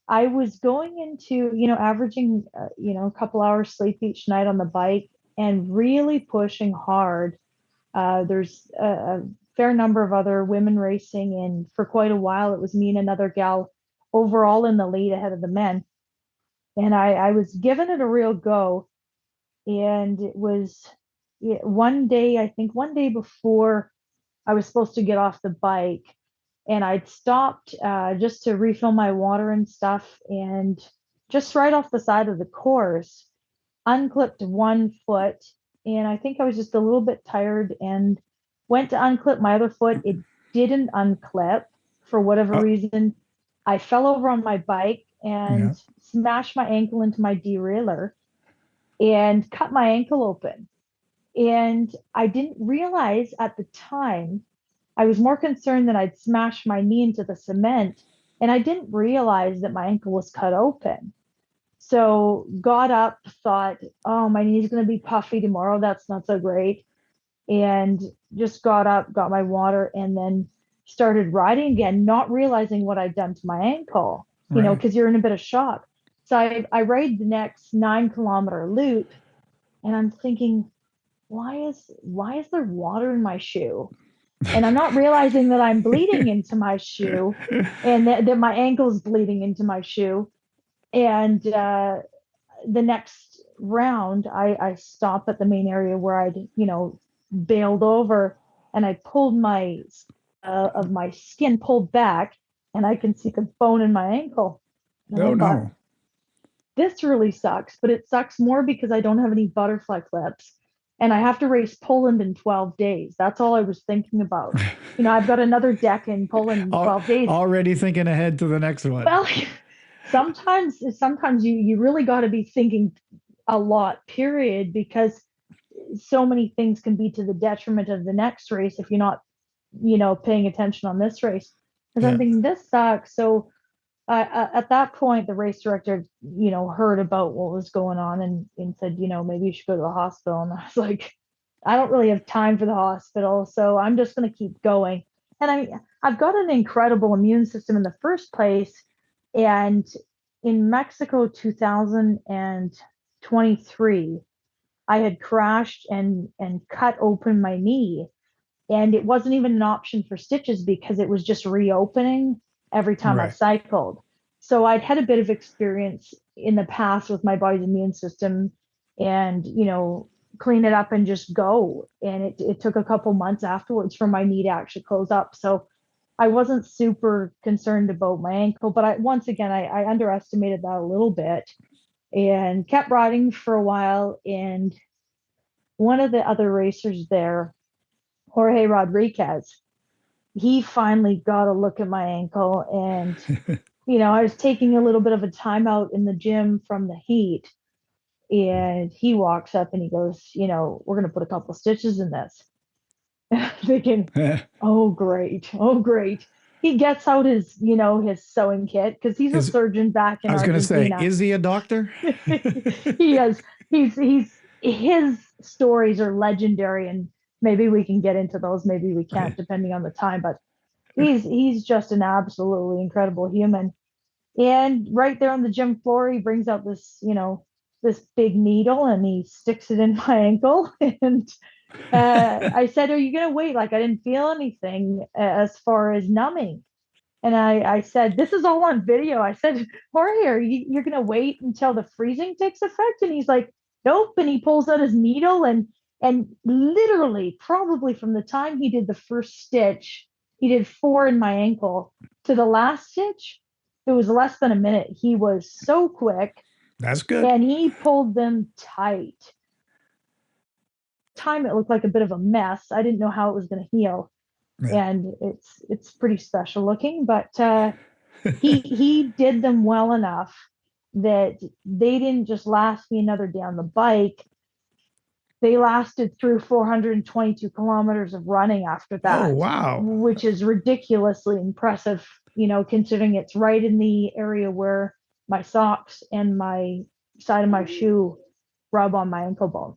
I was going into, averaging, a couple hours sleep each night on the bike and really pushing hard. There's a fair number of other women racing, and for quite a while, it was me and another gal overall in the lead ahead of the men. And I was giving it a real go. And it was one day, I think one day before I was supposed to get off the bike, and I'd stopped just to refill my water and stuff. And just right off the side of the course, unclipped one foot. And I think I was just a little bit tired and went to unclip my other foot. It didn't unclip for whatever Oh, reason. I fell over on my bike yeah. and smashed my ankle into my derailleur and cut my ankle open. And I didn't realize at the time, I was more concerned that I'd smashed my knee into the cement. And I didn't realize that my ankle was cut open. So got up, thought, oh, my knee's going to be puffy tomorrow. That's not so great. And just got up, got my water, and then started riding again, not realizing what I'd done to my ankle, Right. because you're in a bit of shock. So I rode the next 9 kilometer loop, and I'm thinking, why is there water in my shoe? And I'm not realizing that I'm bleeding into my shoe, and that my ankle's bleeding into my shoe. And the next round, I stopped at the main area where I'd, bailed over, and I pulled my of my skin pulled back, and I can see the bone in my ankle. And I Oh thought, no. this really sucks, but it sucks more because I don't have any butterfly clips and I have to race Poland in 12 days. That's all I was thinking about. I've got another deck in Poland in 12 days. Already thinking ahead to the next one. Well, sometimes you really got to be thinking a lot, period, because so many things can be to the detriment of the next race if you're not, paying attention on this race. Because I'm Yeah. thinking this sucks. So at that point, the race director, heard about what was going on, and said, maybe you should go to the hospital. And I was like, I don't really have time for the hospital, so I'm just going to keep going. And I've got an incredible immune system in the first place. And in Mexico 2023, I had crashed and cut open my knee, and it wasn't even an option for stitches because it was just reopening every time I Right. cycled. So I'd had a bit of experience in the past with my body's immune system, and, clean it up and just go. And it took a couple months afterwards for my knee to actually close up. So I wasn't super concerned about my ankle, but once again, I underestimated that a little bit and kept riding for a while. And one of the other racers there, Jorge Rodriguez, he finally got a look at my ankle. And, I was taking a little bit of a timeout in the gym from the heat. And he walks up and he goes, we're going to put a couple stitches in this. Thinking, oh, great. Oh, great. He gets out his sewing kit because he's a Is surgeon back I in was going to say, Argentina. is he a doctor? He is. His stories are legendary, and maybe we can get into those. Maybe we can't, depending on the time. But he's just an absolutely incredible human. And right there on the gym floor, he brings out this big needle and he sticks it in my ankle. And I said, "Are you gonna wait?" Like I didn't feel anything as far as numbing. And I said, "This is all on video." I said, "Jorge, you're gonna wait until the freezing takes effect?" And he's like, "Nope." And he pulls out his needle, and literally, probably from the time he did the first stitch, he did 4 in my ankle, to the last stitch, it was less than a minute. He was so quick, That's good. and he pulled them tight. Time it looked like a bit of a mess. I didn't know how it was going to heal, Yeah. and it's pretty special looking. But he did them well enough that they didn't just last me another day on the bike. They lasted through 422 kilometers of running after Oh, that, wow. which is ridiculously impressive, considering it's right in the area where my socks and my side of my shoe rub on my ankle bone.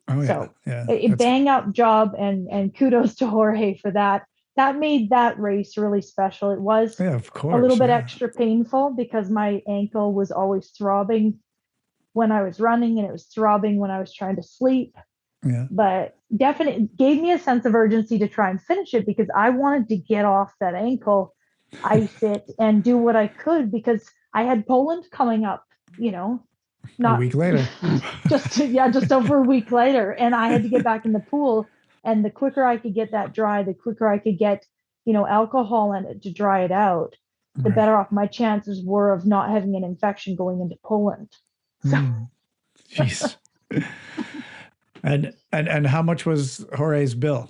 Oh yeah, So yeah. a That's bang up job, and kudos to Jorge for that. That made that race really special. It was yeah, of a little course, bit yeah, extra painful because my ankle was always throbbing when I was running, and it was throbbing when I was trying to sleep. yeah. But definitely gave me a sense of urgency to try and finish it because I wanted to get off that ankle, ice it, and do what I could because I had Poland coming up, you know, A not week later. just over a week later, and I had to get back in the pool. And the quicker I could get that dry, the quicker I could get, alcohol in it to dry it out, the Right. better off my chances were of not having an infection going into Poland. So Mm, jeez. And how much was Jorge's bill?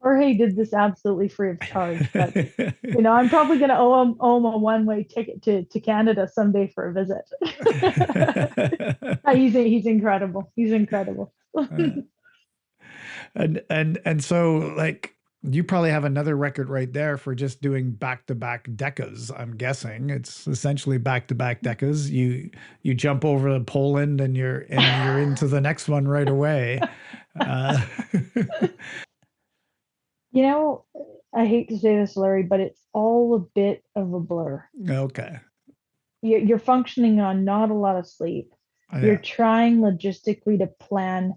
Jorge did this absolutely free of charge, but I'm probably going to owe him a one-way ticket to Canada someday for a visit. He's incredible. He's incredible. And so like you probably have another record right there for just doing back-to-back decas. I'm guessing it's essentially back-to-back decas. You jump over to Poland and you're into the next one right away. Uh, You know, I hate to say this, Larry, but it's all a bit of a blur. okay. You're functioning on not a lot of sleep. You're Yeah. trying logistically to plan.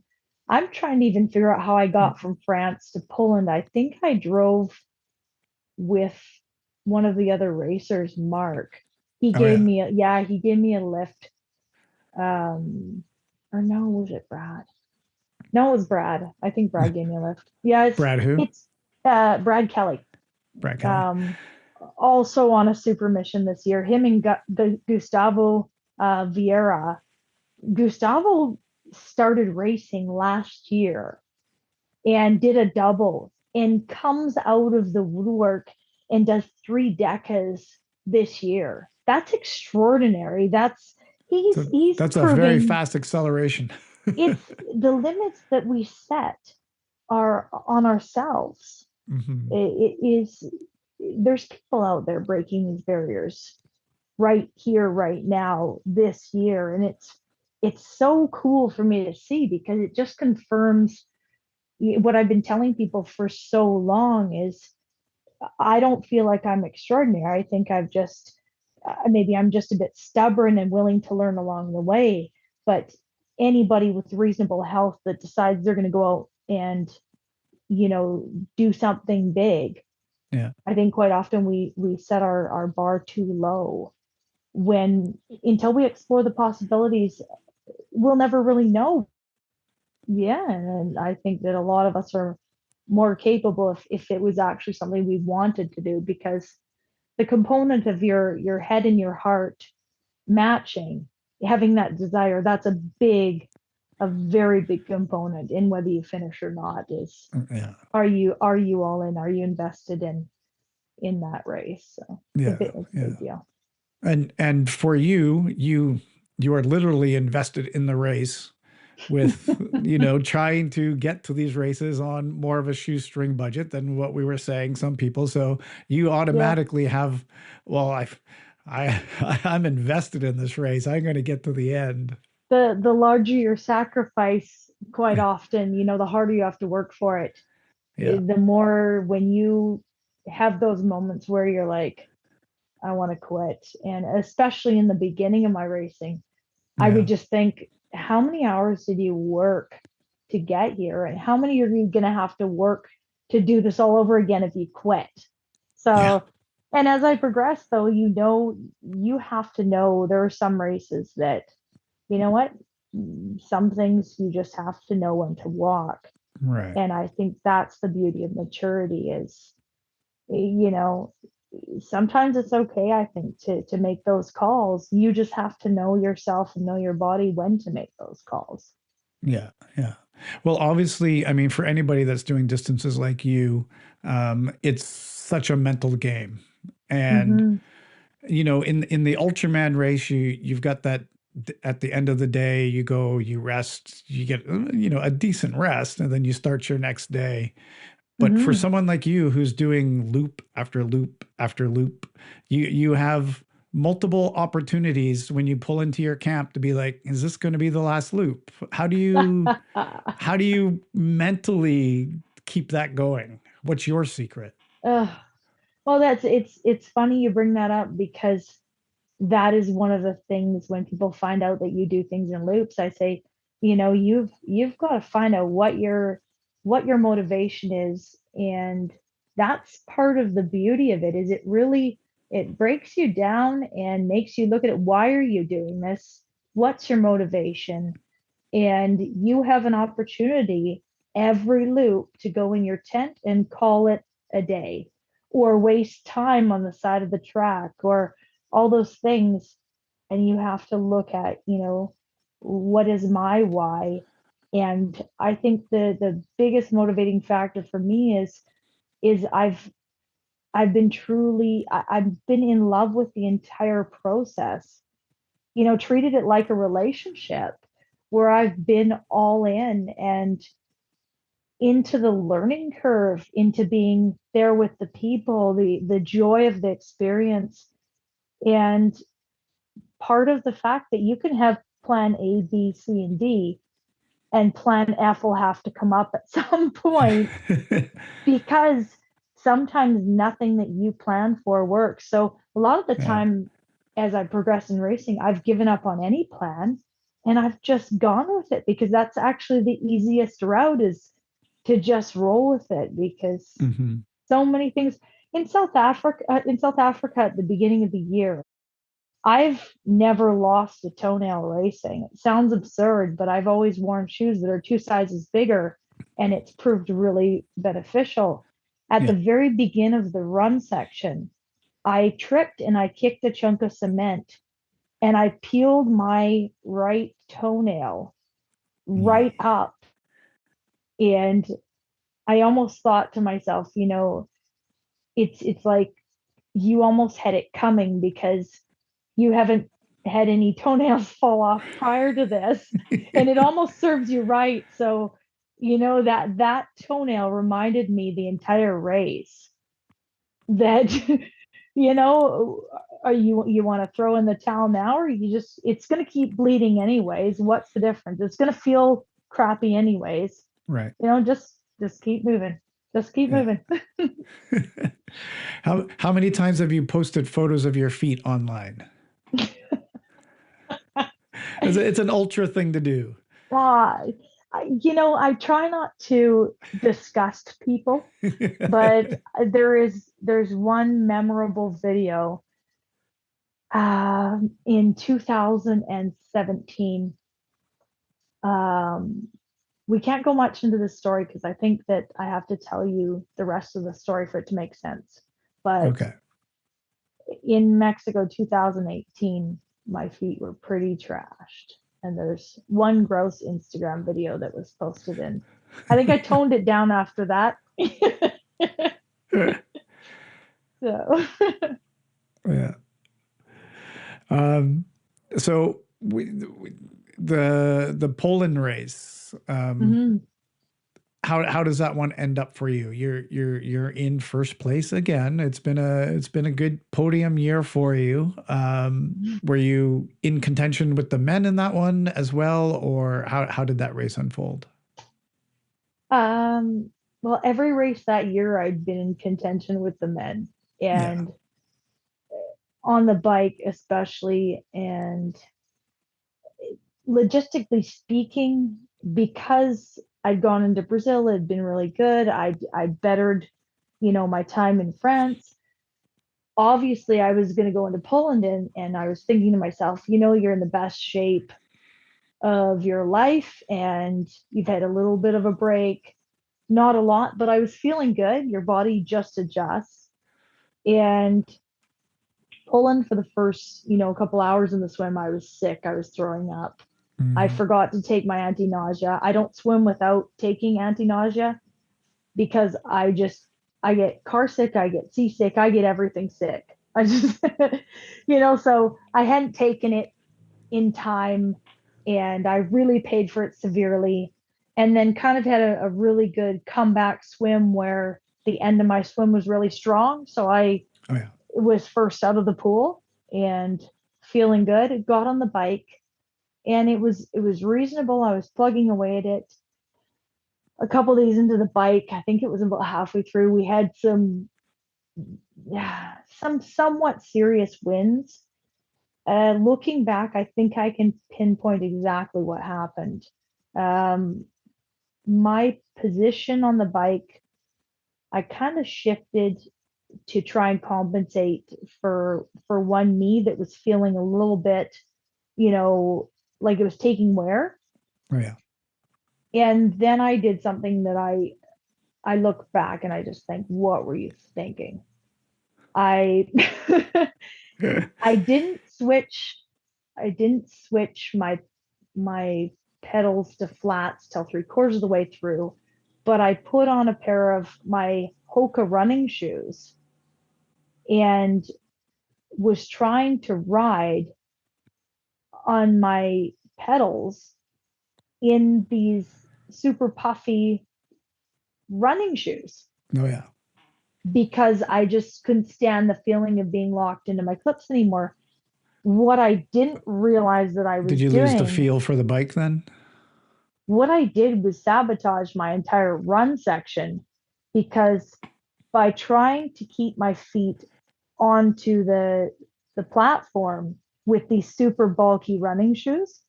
I'm trying to even figure out how I got from France to Poland. I think I drove with one of the other racers, Mark. He Oh gave yeah. me he gave me a lift. Or no, was it Brad? No, it was Brad. I think Brad gave me a lift. Yeah, Brad who? it's Brad Kelly. Brad Kelly. Um, Also on a super mission this year. Him and Gustavo Vieira. Gustavo started racing last year and did a double and comes out of the woodwork and does 3 decas this year. That's extraordinary. So He's that's a very proven fast acceleration. it's the limits that we set are on ourselves. Hmm. It is there's people out there breaking these barriers right here, right now, this year, and it's so cool for me to see because it just confirms what I've been telling people for so long is I don't feel like I'm extraordinary. I think I've just maybe I'm just a bit stubborn and willing to learn along the way. But anybody with reasonable health that decides they're going to go out and you know do something big, Yeah. I think quite often we set our bar too low when until we explore the possibilities, we'll never really know. Yeah, and I think that a lot of us are more capable if it was actually something we wanted to do because the component of your head and your heart matching, having that desire, that's a very big component in whether you finish or not is Yeah. are you all in? Are you invested in that race? So Yeah. it's a Yeah. big deal. And for you are literally invested in the race with trying to get to these races on more of a shoestring budget than what we were saying some people. So you Yeah. automatically have, well, I I'm invested in this race. I'm going to get to the end. The larger your sacrifice, quite often, the harder you have to work for it. Yeah. The more when you have those moments where you're like, I want to quit. And especially in the beginning of my racing, I Yeah. would just think, how many hours did you work to get here? And how many are you going to have to work to do this all over again if you quit? Yeah. So, and as I progress, though, you have to know there are some races that, you know what, some things you just have to know when to walk. Right. And I think that's the beauty of maturity is, you know, sometimes it's okay, I think, to make those calls. You just have to know yourself and know your body when to make those calls. Yeah. Yeah. Well, obviously, I mean, for anybody that's doing distances like you, it's such a mental game. And Mm-hmm. in the Ultraman race, you've got that at the end of the day, you go, you rest, you get a decent rest, and then you start your next day. But for Mm-hmm. someone like you who's doing loop after loop after loop, you have multiple opportunities when you pull into your camp to be like, is this going to be the last loop? How do you mentally keep that going? What's your secret? Ugh. Well, it's funny you bring that up because that is one of the things when people find out that you do things in loops. I say, you've got to find out what your motivation is, and that's part of the beauty of it. Is it breaks you down and makes you look at it. Why are you doing this? What's your motivation? And you have an opportunity every loop to go in your tent and call it a day, or waste time on the side of the track, or all those things. And you have to look at, what is my why? And I think the biggest motivating factor for me is I've been I've been in love with the entire process, treated it like a relationship where I've been all in and into the learning curve, into being there with the people, the joy of the experience. And part of the fact that you can have plan A, B, C, and D, and plan F will have to come up at some point because sometimes nothing that you plan for works. So a lot of the Yeah. time, as I progress in racing, I've given up on any plan and I've just gone with it because that's actually the easiest route, is to just roll with it, because Mhm. so many things in South Africa at the beginning of the year, I've never lost a toenail racing. It sounds absurd, but I've always worn shoes that are 2 sizes bigger, and it's proved really beneficial. At Yeah. the very beginning of the run section, I tripped and I kicked a chunk of cement, and I peeled my right toenail Mm. right up. And I almost thought to myself, it's like you almost had it coming because you haven't had any toenails fall off prior to this, and it almost serves you right. So that toenail reminded me the entire race that you know are you want to throw in the towel now, or you just, it's going to keep bleeding anyways. What's the difference? It's going to feel crappy anyways. Right. Just keep moving, just keep Yeah. moving. How many times have you posted photos of your feet online? It's an ultra thing to do. Ah, I try not to disgust people, but there's one memorable video in 2017. Um, we can't go much into the story because I think that I have to tell you the rest of the story for it to make sense. But Okay. in Mexico 2018, my feet were pretty trashed. And there's one gross Instagram video that was posted in. I think I toned it down after that. So Yeah. Um, so the Poland race. mhm. How does that one end up for you? You're in first place again. It's been a good podium year for you. Were you in contention with the men in that one as well, or how did that race unfold? um, well, every race that year I'd been in contention with the men, Yeah. and on the bike especially. And logistically speaking, because I'd gone into Brazil, it had been really good. I bettered, my time in France. Obviously, I was going to go into Poland, and I was thinking to myself, you're in the best shape of your life, and you've had a little bit of a break, not a lot, but I was feeling good. Your body just adjusts. And Poland, for the first, couple hours in the swim, I was sick. I was throwing up. I Mm. forgot to take my anti-nausea. I don't swim without taking anti-nausea because I get car sick, I get seasick, I get everything sick. I just so I hadn't taken it in time, and I really paid for it severely. And then kind of had a really good comeback swim where the end of my swim was really strong. So I Oh yeah. was first out of the pool. and feeling good. Got on the bike, and it was reasonable. I was plugging away at it. A couple days into the bike, I think it was about halfway through, we had some, yeah, some somewhat serious winds. Looking back, I think I can pinpoint exactly what happened. Um, my position on the bike, I kind of shifted to try and compensate for one knee that was feeling a little bit, you know, like it was taking wear. Oh yeah. And then I did something that I look back and I just think, what were you thinking? I I didn't switch my pedals to flats till 3/4 of the way through, but I put on a pair of my Hoka running shoes and was trying to ride on my pedals in these super puffy running shoes Oh yeah. because I just couldn't stand the feeling of being locked into my clips anymore. What I didn't realize that I Did was you lose the doing, feel for the bike then? what I did was sabotage my entire run section because by trying to keep my feet onto the platform with these super bulky running shoes,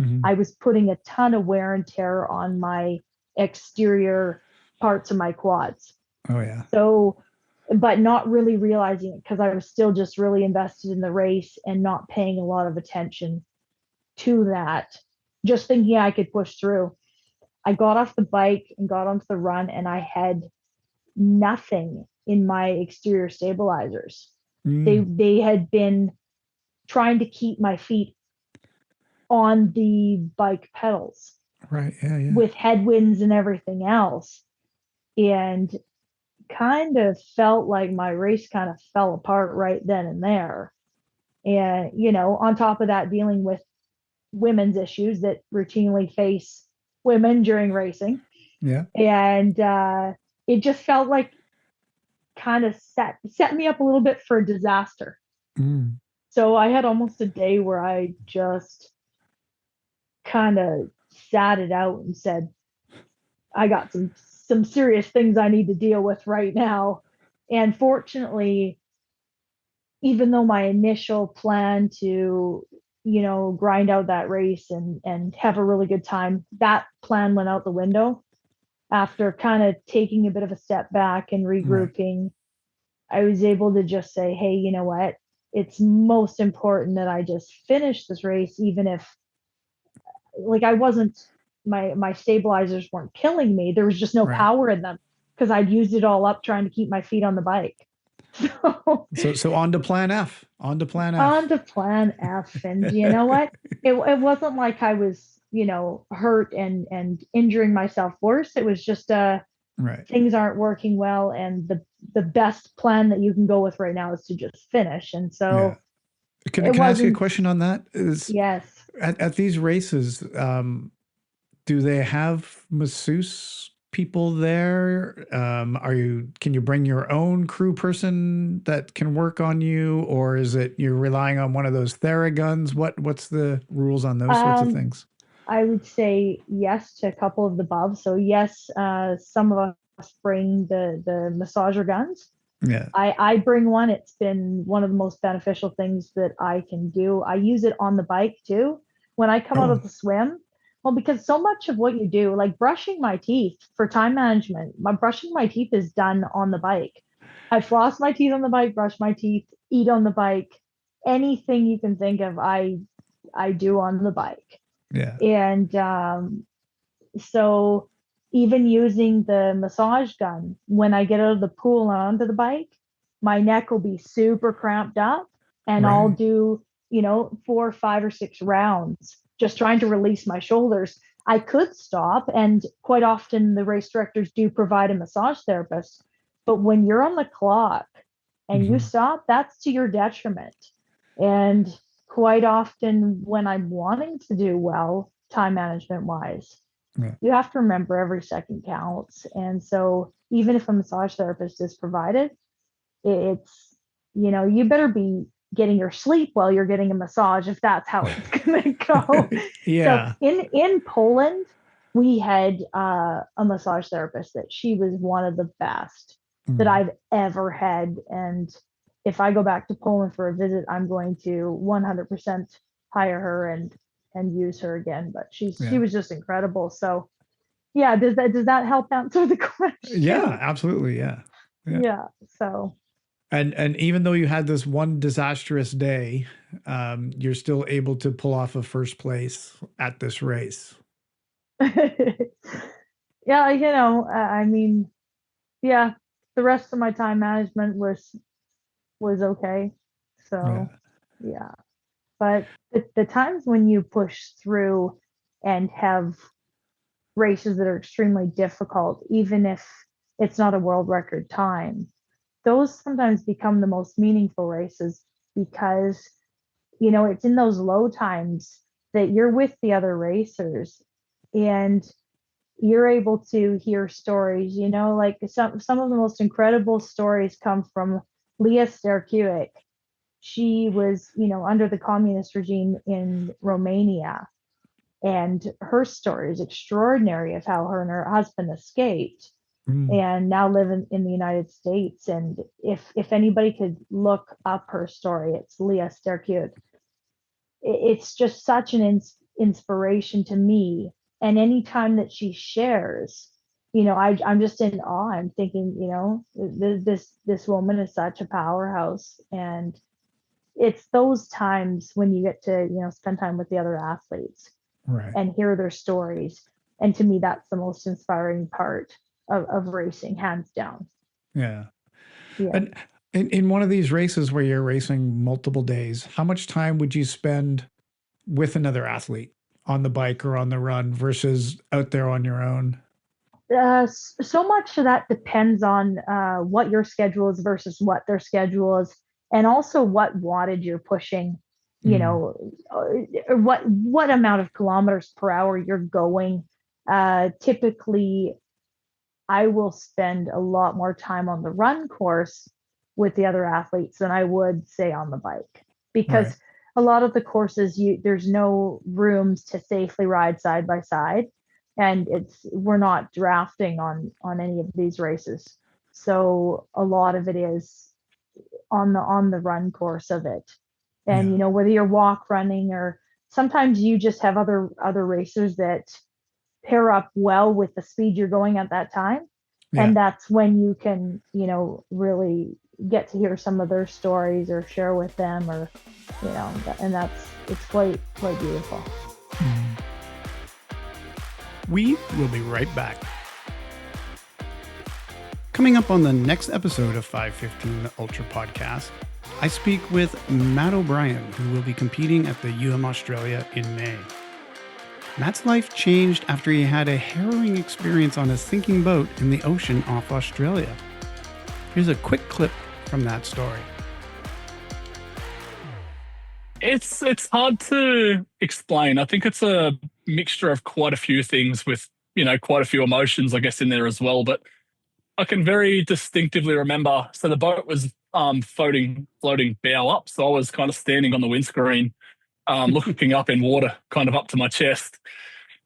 Mm-hmm. I was putting a ton of wear and tear on my exterior parts of my quads. Oh yeah. So, but not really realizing it because I was still just really invested in the race and not paying a lot of attention to that, just thinking I could push through. I got off the bike and got onto the run, and I had nothing in my exterior stabilizers. Mm. They had been trying to keep my feet on the bike pedals Right. Yeah. Yeah. with headwinds and everything else. And kind of felt like my race kind of fell apart right then and there. And, on top of that, dealing with women's issues that routinely face women during racing. Yeah. And it just felt like kind of set me up a little bit for a disaster. Mm. So I had almost a day where I just kind of sat it out and said, I got some serious things I need to deal with right now. And fortunately, even though my initial plan to, grind out that race and have a really good time, that plan went out the window after kind of taking a bit of a step back and Right. regrouping. I was able to just say, hey, you know what? It's most important that I just finish this race, even if like I wasn't my stabilizers weren't killing me. There was just no Right. power in them because I'd used it all up trying to keep my feet on the bike. So on to plan F. On to plan On F. to plan F. And you know what? It wasn't like I was, hurt and injuring myself worse. It was just Right. things aren't working well, and the best plan that you can go with right now is to just finish. And Yeah. so it Can I ask you a wasn't. question on that? Is Yes. at these races, do they have masseuse people there? Can you bring your own crew person that can work on you, or is it you're relying on one of those Theraguns? What's the rules on those sorts of Um, things? I would say yes to a couple of the above. So yes, some of us bring the massager guns. Yeah. I bring one. It's been one of the most beneficial things that I can do. I use it on the bike too. When I come out Oh, of the swim, well, because so much of what you do, like brushing my teeth for time management, my brushing my teeth is done on the bike. I floss my teeth on the bike, brush my teeth, eat on the bike. Anything you can think of, I do on the bike. yeah. And so even using the massage gun, when I get out of the pool and onto the bike, my neck will be super cramped up and I'll Right. do, 4, 5, or 6 rounds just trying to release my shoulders. I could stop, and quite often the race directors do provide a massage therapist. But when you're on the clock and you Hmm. stop, that's to your detriment. And quite often, when I'm wanting to do well, time management wise, Yeah. you have to remember every second counts. And so even if a massage therapist is provided, it's, you better be getting your sleep while you're getting a massage, if that's how it's going to go. So Yeah. in Poland, we had a massage therapist that she was one of the best that Mm. I've ever had. And if I go back to Poland for a visit, I'm going to 100% hire her and use her again. But she Yeah. was just incredible. So yeah, does that help answer the Yeah, question? absolutely. Yeah. Yeah. Yeah. So And even though you had this one disastrous day, you're still able to pull off a first place at this race. yeah, I mean, yeah, the rest of my time management was okay. Yeah. So yeah, but the times when you push through and have races that are extremely difficult, even if it's not a world record time, those sometimes become the most meaningful races because it's in those low times that you're with the other racers and you're able to hear stories, like some of the most incredible stories come from Leah Sterkuic. She was, under the communist regime in Romania, and her story is extraordinary of how her and her husband escaped Mm. and now live in the United States. And if anybody could look up her story, it's Leah Sterkuic. It's just such an inspiration to me. And anytime that she shares, I'm just in awe. I'm thinking, this woman is such a powerhouse. And it's those times when you get to, spend time with the other athletes Right. and hear their stories. And to me, that's the most inspiring part of racing, hands down. Yeah. Yeah. And in one of these races where you're racing multiple days, how much time would you spend with another athlete on the bike or on the run versus out there on your own? So much of that depends on what your schedule is versus what their schedule is, and also what wattage you're pushing. Mm. What amount of kilometers per hour you're going. Typically, I will spend a lot more time on the run course with the other athletes than I would say on the bike Right. because a lot of the courses there's no rooms to safely ride side by side, and we're not drafting on any of these races. So a lot of it is on the run course of it. And Yeah. whether you're walk running or sometimes you just have other racers that pair up well with the speed you're going at that time. Yeah. And that's when you can, really get to hear some of their stories or share with them or, and it's quite beautiful. Mm. We will be right back. Coming up on the next episode of 515, the Ultra Podcast, I speak with Matt O'Brien, who will be competing at the Australia in May. Matt's life changed after he had a harrowing experience on a sinking boat in the ocean off Australia. Here's a quick clip from that story. It's hard to explain. I think it's a mixture of quite a few things with, quite a few emotions, I guess, in there as well. But I can very distinctively remember, so the boat was floating bow up. So I was kind of standing on the windscreen, looking up in water, kind of up to my chest.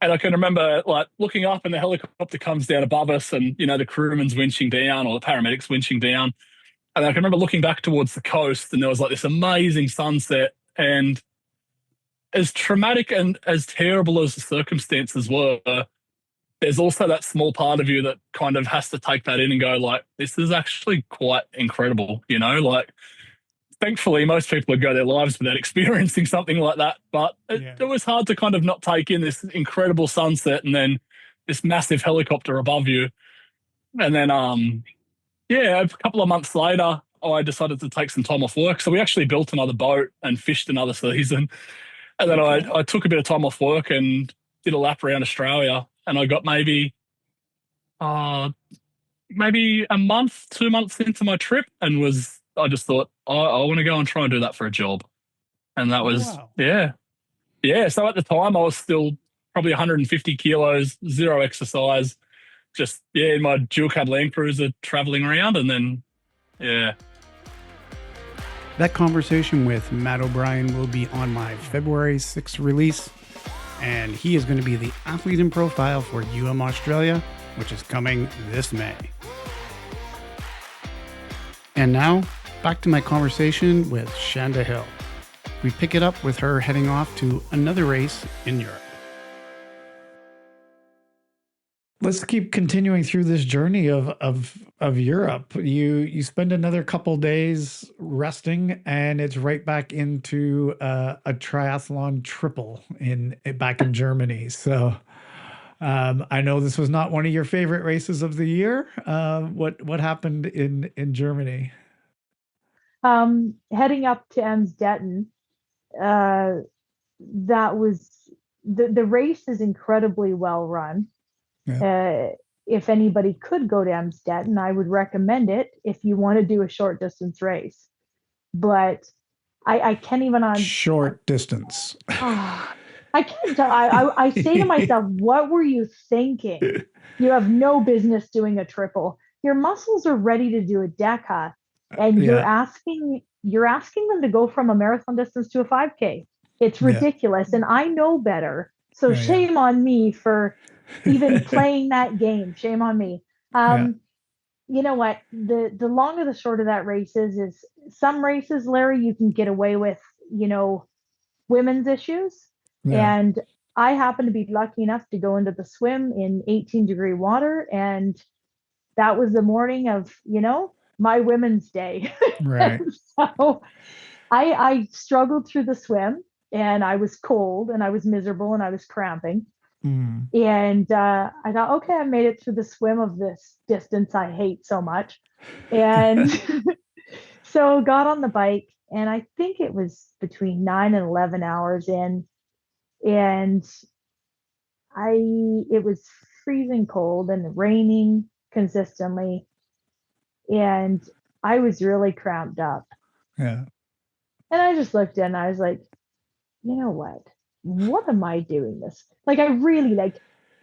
And I can remember like looking up and the helicopter comes down above us and, the crewman's winching down or the paramedics winching down. And I can remember looking back towards the coast and there was like this amazing sunset. And as traumatic and as terrible as the circumstances were, there's also that small part of you that kind of has to take that in and go like, this is actually quite incredible, like thankfully most people would go their lives without experiencing something like that. But it was hard to kind of not take in this incredible sunset and then this massive helicopter above you. And then, a couple of months later, I decided to take some time off work. So we actually built another boat and fished another season. And then I took a bit of time off work and did a lap around Australia. And I got maybe a month, 2 months into my trip and I just thought, I want to go and try and do that for a job. And that was, wow. Yeah. So at the time I was still probably 150 kilos, zero exercise, just, in my dual cab Land Cruiser traveling around. And then, That conversation with Matt O'Brien will be on my February 6th release, and he is going to be the athlete in profile for Australia, which is coming this May. And now, back to my conversation with Shanda Hill. We pick it up with her heading off to another race in Europe. Let's keep continuing through this journey of Europe. You spend another couple days resting, and it's right back into a triathlon triple back in Germany. So I know this was not one of your favorite races of the year. What happened in Germany? Heading up to Emsdetten, that was the race is incredibly well run. Yeah. If anybody could go to Emsdetten, I would recommend it if you want to do a short distance race. But I can't even on short distance. I can't tell. I say to myself, what were you thinking? You have no business doing a triple. Your muscles are ready to do a DECA, and you're asking them to go from a marathon distance to a 5K. It's ridiculous, and I know better. So shame on me for even playing that game. Shame on me. You know what? The long of the short of that race is some races, Larry, you can get away with, women's issues. Yeah. And I happen to be lucky enough to go into the swim in 18-degree water. And that was the morning of, my women's day. Right. So I struggled through the swim, and I was cold and I was miserable and I was cramping. And I thought, okay, I made it through the swim of this distance I hate so much. And so got on the bike, and I think it was between 9 and 11 hours in, and it was freezing cold and raining consistently, and I was really cramped up. Yeah. And I just looked in, and I was like, you know what am I doing this? Like, I really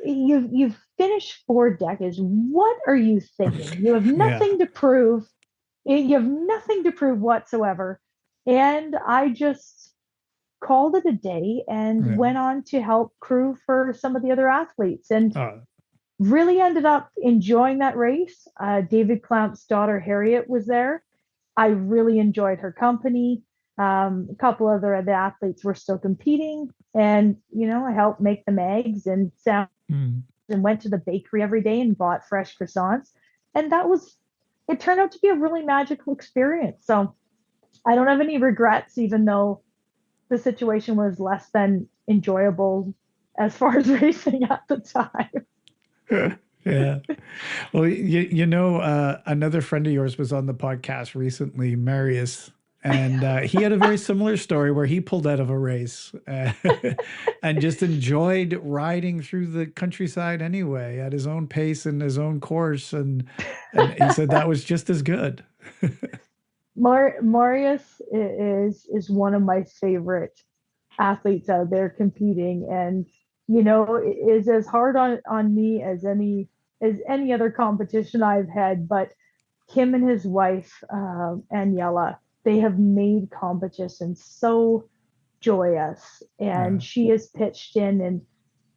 you've finished 4 decades. What are you thinking? You have nothing to prove. You have nothing to prove whatsoever. And I just called it a day and went on to help crew for some of the other athletes, and really ended up enjoying that race. David Clamp's daughter, Harriet, was there. I really enjoyed her company. A couple other of the athletes were still competing, and I helped make the mags and sound and went to the bakery every day and bought fresh croissants, and it turned out to be a really magical experience. So I don't have any regrets, even though the situation was less than enjoyable as far as racing at the time. Yeah. Well, another friend of yours was on the podcast recently, Marius. And he had a very similar story where he pulled out of a race and just enjoyed riding through the countryside anyway at his own pace and his own course. And he said that was just as good. Marius is one of my favorite athletes out there competing, and is as hard on me as any other competition I've had. But him and his wife, Aniela, they have made competition so joyous, and she has pitched in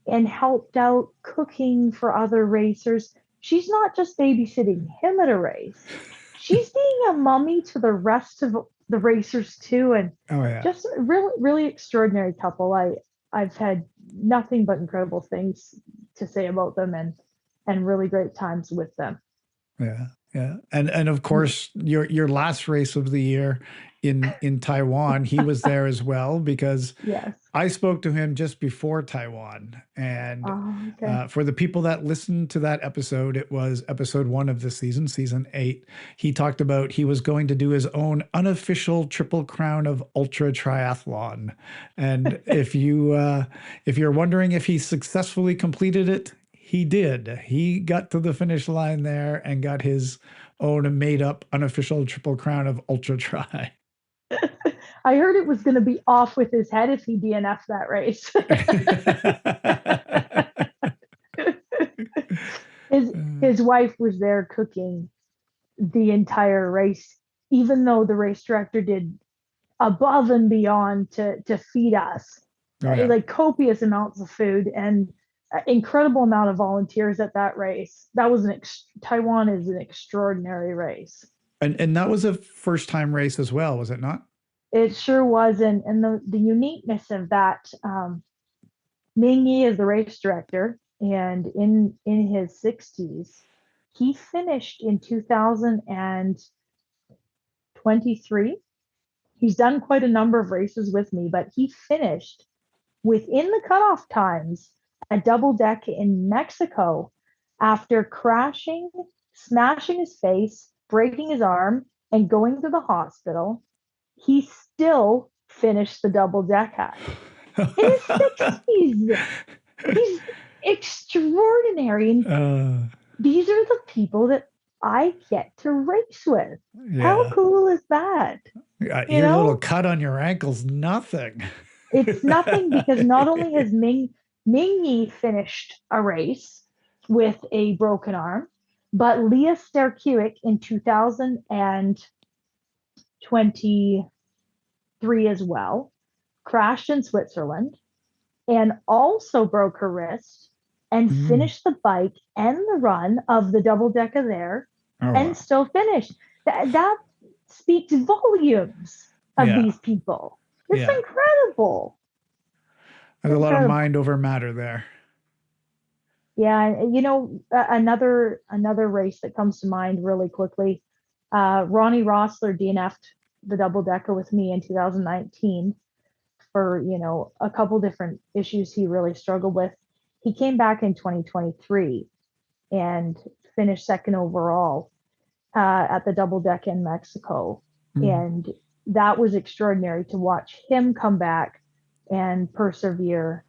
and helped out cooking for other racers. She's not just babysitting him at a race. She's being a mommy to the rest of the racers too. And just a really, really extraordinary couple. I've had nothing but incredible things to say about them, and really great times with them. Yeah. Yeah. And of course, your last race of the year in Taiwan, he was there as well, because I spoke to him just before Taiwan. And for the people that listened to that episode, it was episode 1 of the season 8. He talked about he was going to do his own unofficial Triple Crown of Ultra Triathlon. And if you're wondering if he successfully completed it, he did. He got to the finish line there and got his own made-up unofficial Triple Crown of Ultra Tri. I heard it was going to be off with his head if he DNF'd that race. His wife was there cooking the entire race, even though the race director did above and beyond to feed us, Oh yeah. like copious amounts of food and incredible amount of volunteers at that race. That was Taiwan is an extraordinary race. And that was a first time race as well, was it not? It sure was, and the uniqueness of that. Ming Yi is the race director, and in his 60s, he finished in 2023. He's done quite a number of races with me, but he finished within the cutoff times a double deck in Mexico after crashing, smashing his face, breaking his arm, and going to the hospital. He still finished the double decker in his 60s. He's extraordinary. And these are the people that I get to race with. Yeah. How cool is that? Your little cut on your ankle's nothing. It's nothing, because not only has Ming Yi finished a race with a broken arm, but Leah Sterkiewicz in 2023 as well crashed in Switzerland and also broke her wrist and finished the bike and the run of the double decker there and still finished. That speaks volumes of these people. It's incredible. There's a lot of mind over matter there. Yeah, another race that comes to mind really quickly. Ronnie Rossler DNF'd the double decker with me in 2019 for a couple different issues he really struggled with. He came back in 2023 and finished second overall at the double deck in Mexico. And that was extraordinary to watch him come back and persevere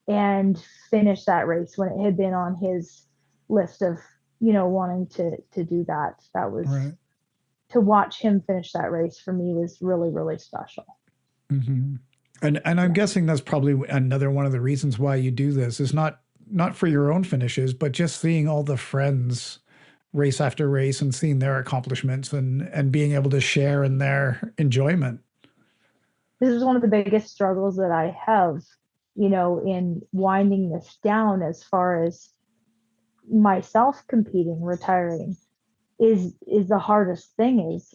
and finish that race when it had been on his list of wanting to do that. That was to watch him finish that race for me was really, really special. And I'm guessing that's probably another one of the reasons why you do this is not for your own finishes, but just seeing all the friends race after race and seeing their accomplishments and being able to share in their enjoyment. This is one of the biggest struggles that I have, in winding this down as far as myself competing, retiring is the hardest thing is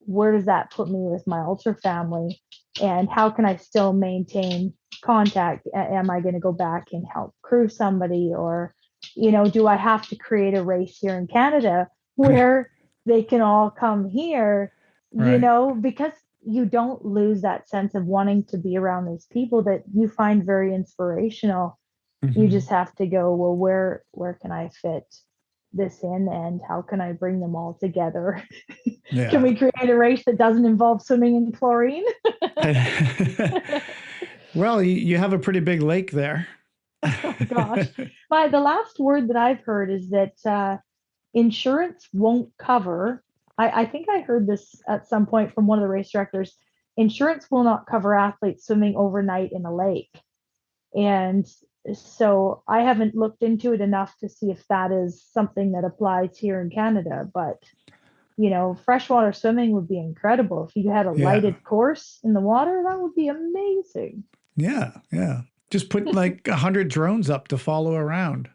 where does that put me with my ultra family, and how can I still maintain contact? Am I going to go back and help crew somebody, or do I have to create a race here in Canada where they can all come here, because you don't lose that sense of wanting to be around these people that you find very inspirational. You just have to go, well, where can I fit this in, and how can I bring them all together? Can we create a race that doesn't involve swimming in chlorine? Well, you have a pretty big lake there. Oh gosh. But the last word that I've heard is that insurance won't cover. I think I heard this at some point from one of the race directors. Insurance will not cover athletes swimming overnight in a lake. And so I haven't looked into it enough to see if that is something that applies here in Canada. But, freshwater swimming would be incredible. If you had a lighted course in the water, that would be amazing. Yeah. Just put like 100 drones up to follow around.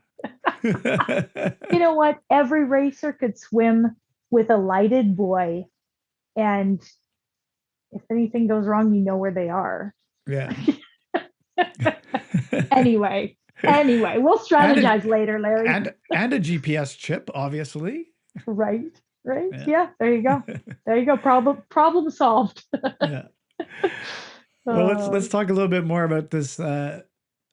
You know what? Every racer could swim with a lighted buoy, and if anything goes wrong, you know where they are. Yeah. Anyway, we'll strategize later, Larry. And a GPS chip, obviously. Right. Yeah, there you go. Problem solved. Yeah. Well, let's talk a little bit more about this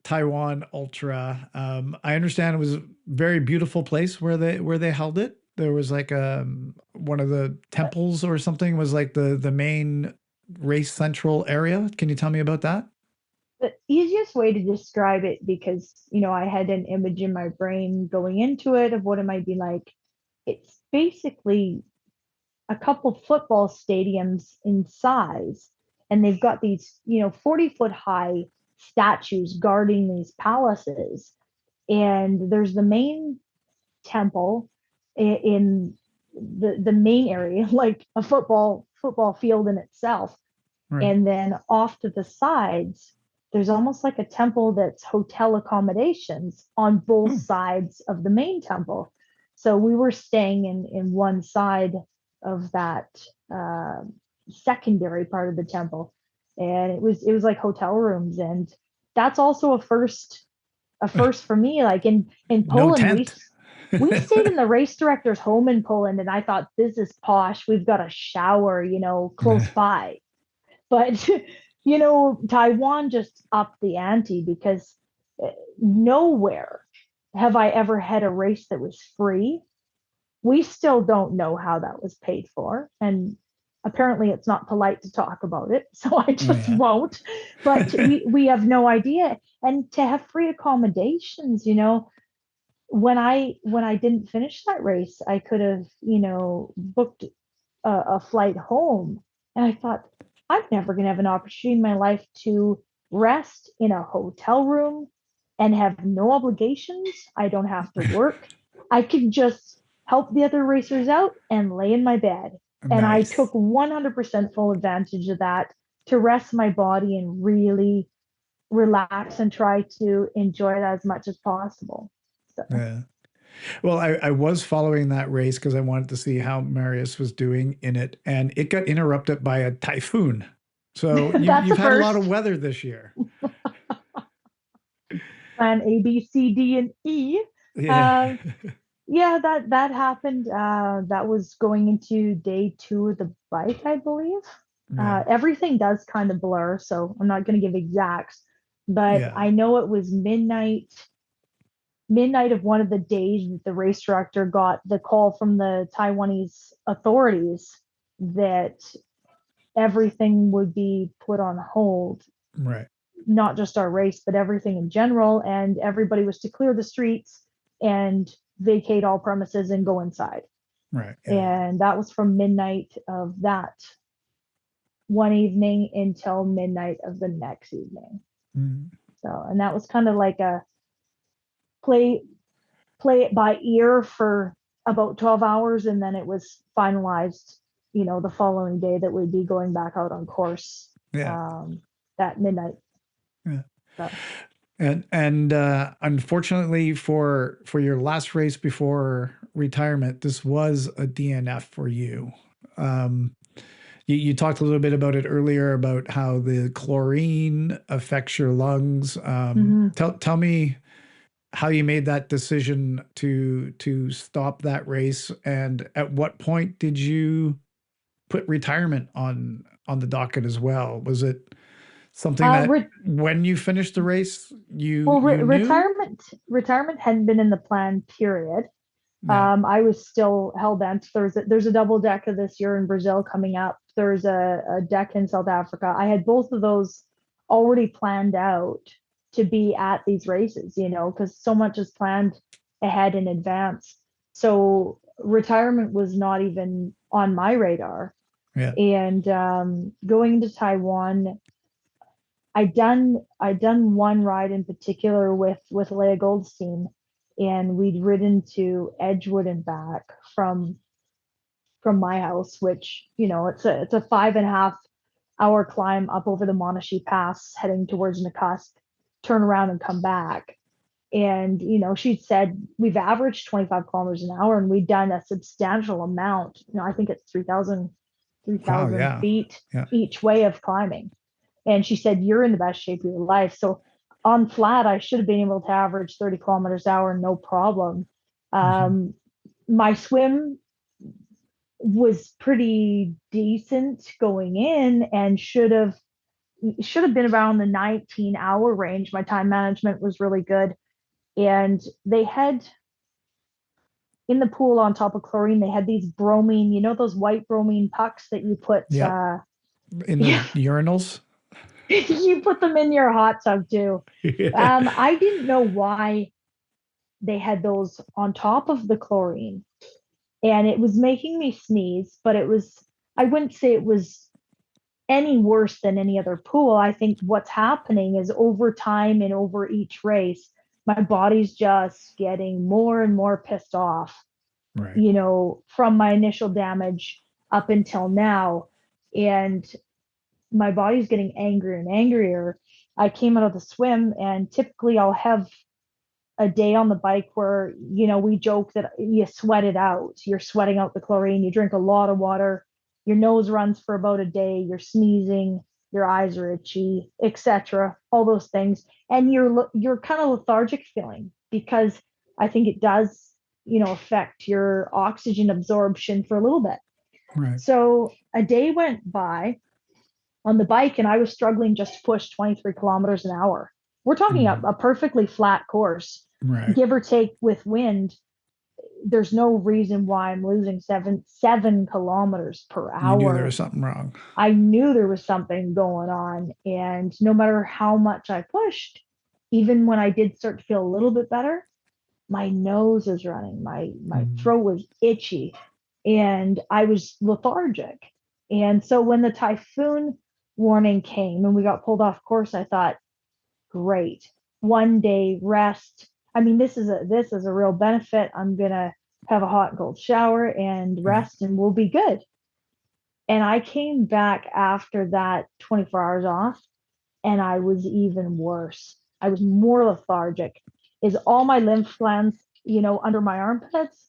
Taiwan Ultra. I understand it was a very beautiful place where they held it. There was like one of the temples or something was like the main race central area. Can you tell me about that? The easiest way to describe it, because I had an image in my brain going into it of what it might be like. It's basically a couple football stadiums in size, and they've got these 40-foot high statues guarding these palaces, and there's the main temple in the main area, like a football field in itself, Right. And then off to the sides, there's almost like a temple that's hotel accommodations on both Oh, sides of the main temple. So we were staying in one side of that uh, secondary part of the temple, and it was like hotel rooms, and that's also a first for me. Like in no Poland, tent. we stayed in the race director's home in Poland, and I thought, this is posh. We've got a shower, close by. But Taiwan just upped the ante because nowhere have I ever had a race that was free. We still don't know how that was paid for, and apparently it's not polite to talk about it, so I Oh, just yeah. won't. But we have no idea. And to have free accommodations, when I didn't finish that race, I could have, booked a flight home. And I thought, I'm never going to have an opportunity in my life to rest in a hotel room and have no obligations. I don't have to work. I can just help the other racers out and lay in my bed. And I Nice. took 100% full advantage of that to rest my body and really relax and try to enjoy it as much as possible. So Yeah. Well, I was following that race because I wanted to see how Marius was doing in it, and it got interrupted by a typhoon. So that's a you've had a lot of first. weather this year. Plan A, B, C, D, and E. Yeah. Uh, yeah, that happened. That was going into day two of the bike, I believe. Yeah. Everything does kind of blur, so I'm not going to give exacts, but Yeah. I know it was midnight of one of the days that the race director got the call from the Taiwanese authorities that everything would be put on hold, Right. not just our race, but everything in general. And everybody was to clear the streets and vacate all premises and go inside. Right. Yeah. And that was from midnight of that one evening until midnight of the next evening. Mm. So, and that was kind of like a play it by ear for about 12 hours, and then it was finalized, the following day that we'd be going back out on course Yeah. at midnight. Yeah. So. And unfortunately for your last race before retirement, this was a DNF for you. Um, you talked a little bit about it earlier about how the chlorine affects your lungs. Mm-hmm. Tell me how you made that decision to stop that race, and at what point did you put retirement on the docket as well? Was it something that Re- when you finished the race well, you knew? retirement hadn't been in the plan, period. Yeah. I was still hell bent. There's a double DECA this year in Brazil coming up. There's a DECA in South Africa. I had both of those already planned out to be at these races, because so much is planned ahead in advance. So retirement was not even on my radar. Yeah. And going to Taiwan, I done one ride in particular with Leah Goldstein, and we'd ridden to Edgewood and back from my house, which it's a 5.5 hour climb up over the Monashi Pass, heading towards Nakusp, turn around and come back. And she'd said we've averaged 25 kilometers an hour, and we'd done a substantial amount. I think it's 3,000 Wow. Yeah. feet Yeah. each way of climbing. And she said, you're in the best shape of your life. So on flat, I should have been able to average 30 kilometers an hour, no problem. Mm-hmm. My swim was pretty decent going in and should have been around the 19-hour range. My time management was really good. And they had in the pool on top of chlorine, they had these bromine, those white bromine pucks that you put Yep. In the yeah, urinals. you put them in your hot tub too. Yeah. I didn't know why they had those on top of the chlorine, and it was making me sneeze, but I wouldn't say it was any worse than any other pool. I think what's happening is over time and over each race, my body's just getting more and more pissed off, Right. from my initial damage up until now. And my body's getting angrier and angrier. I came out of the swim, and typically I'll have a day on the bike where, we joke that you sweat it out. You're sweating out the chlorine. You drink a lot of water. Your nose runs for about a day. You're sneezing. Your eyes are itchy, etc. All those things, and you're kind of lethargic feeling, because I think it does, affect your oxygen absorption for a little bit. Right. So a day went by on the bike, and I was struggling just to push 23 kilometers an hour. We're talking a perfectly flat course, Right. give or take with wind. There's no reason why I'm losing seven kilometers per hour. You knew there was something wrong. I knew there was something going on. And no matter how much I pushed, even when I did start to feel a little bit better, my nose was running, my throat was itchy, and I was lethargic. And so when the typhoon warning came and we got pulled off course, I thought, great, one day rest. I mean, this is a real benefit. I'm gonna have a hot and cold shower and rest, and we'll be good. And I came back after that 24 hours off, and I was even worse. I was more lethargic. Is all my lymph glands, under my armpits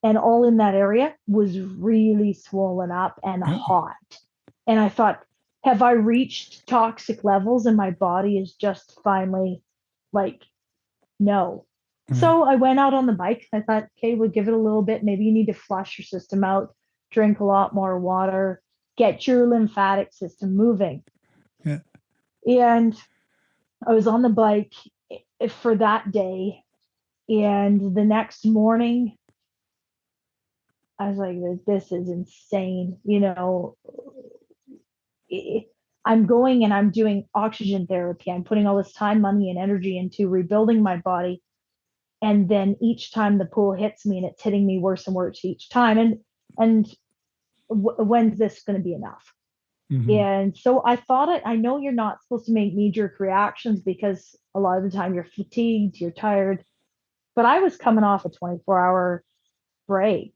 and all in that area was really swollen up and hot. And I thought, have I reached toxic levels and my body is just finally like, no. So I went out on the bike. I thought, okay, we'll give it a little bit. Maybe you need to flush your system out, drink a lot more water, get your lymphatic system moving. Yeah. And I was on the bike for that day. And the next morning, I was like, this is insane. I'm going and I'm doing oxygen therapy. I'm putting all this time, money, and energy into rebuilding my body. And then each time the pool hits me, and it's hitting me worse and worse each time. And when's this going to be enough? And so I thought, I know you're not supposed to make knee-jerk reactions, because a lot of the time you're fatigued, you're tired. But I was coming off a 24-hour break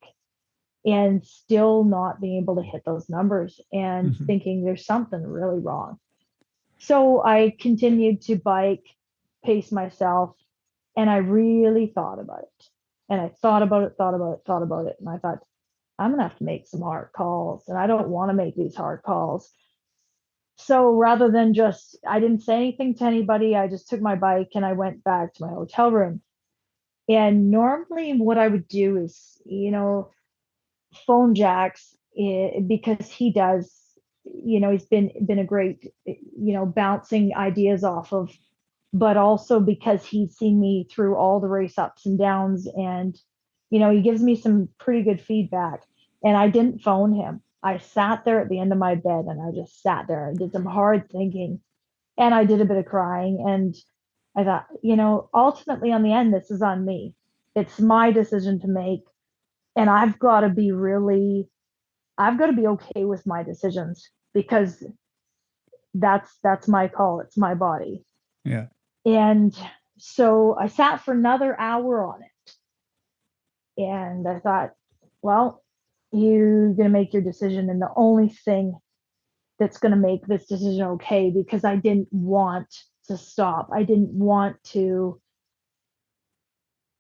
and still not being able to hit those numbers, and thinking there's something really wrong. So I continued to bike, pace myself, and I really thought about it. And I thought about it. And I thought, I'm going to have to make some hard calls, and I don't want to make these hard calls. So rather than I didn't say anything to anybody. I just took my bike and I went back to my hotel room. And normally what I would do is, phone Jax, because he does, he's been a great, bouncing ideas off of, but also because he's seen me through all the race ups and downs, and, he gives me some pretty good feedback. And I didn't phone him. I sat there at the end of my bed, and I just sat there and did some hard thinking, and I did a bit of crying. And I thought, ultimately on the end, this is on me. It's my decision to make. And I've got to be okay with my decisions, because that's my call. It's my body. Yeah. And so I sat for another hour on it, and I thought, well, you're going to make your decision. And the only thing that's going to make this decision okay, because I didn't want to stop. I didn't want to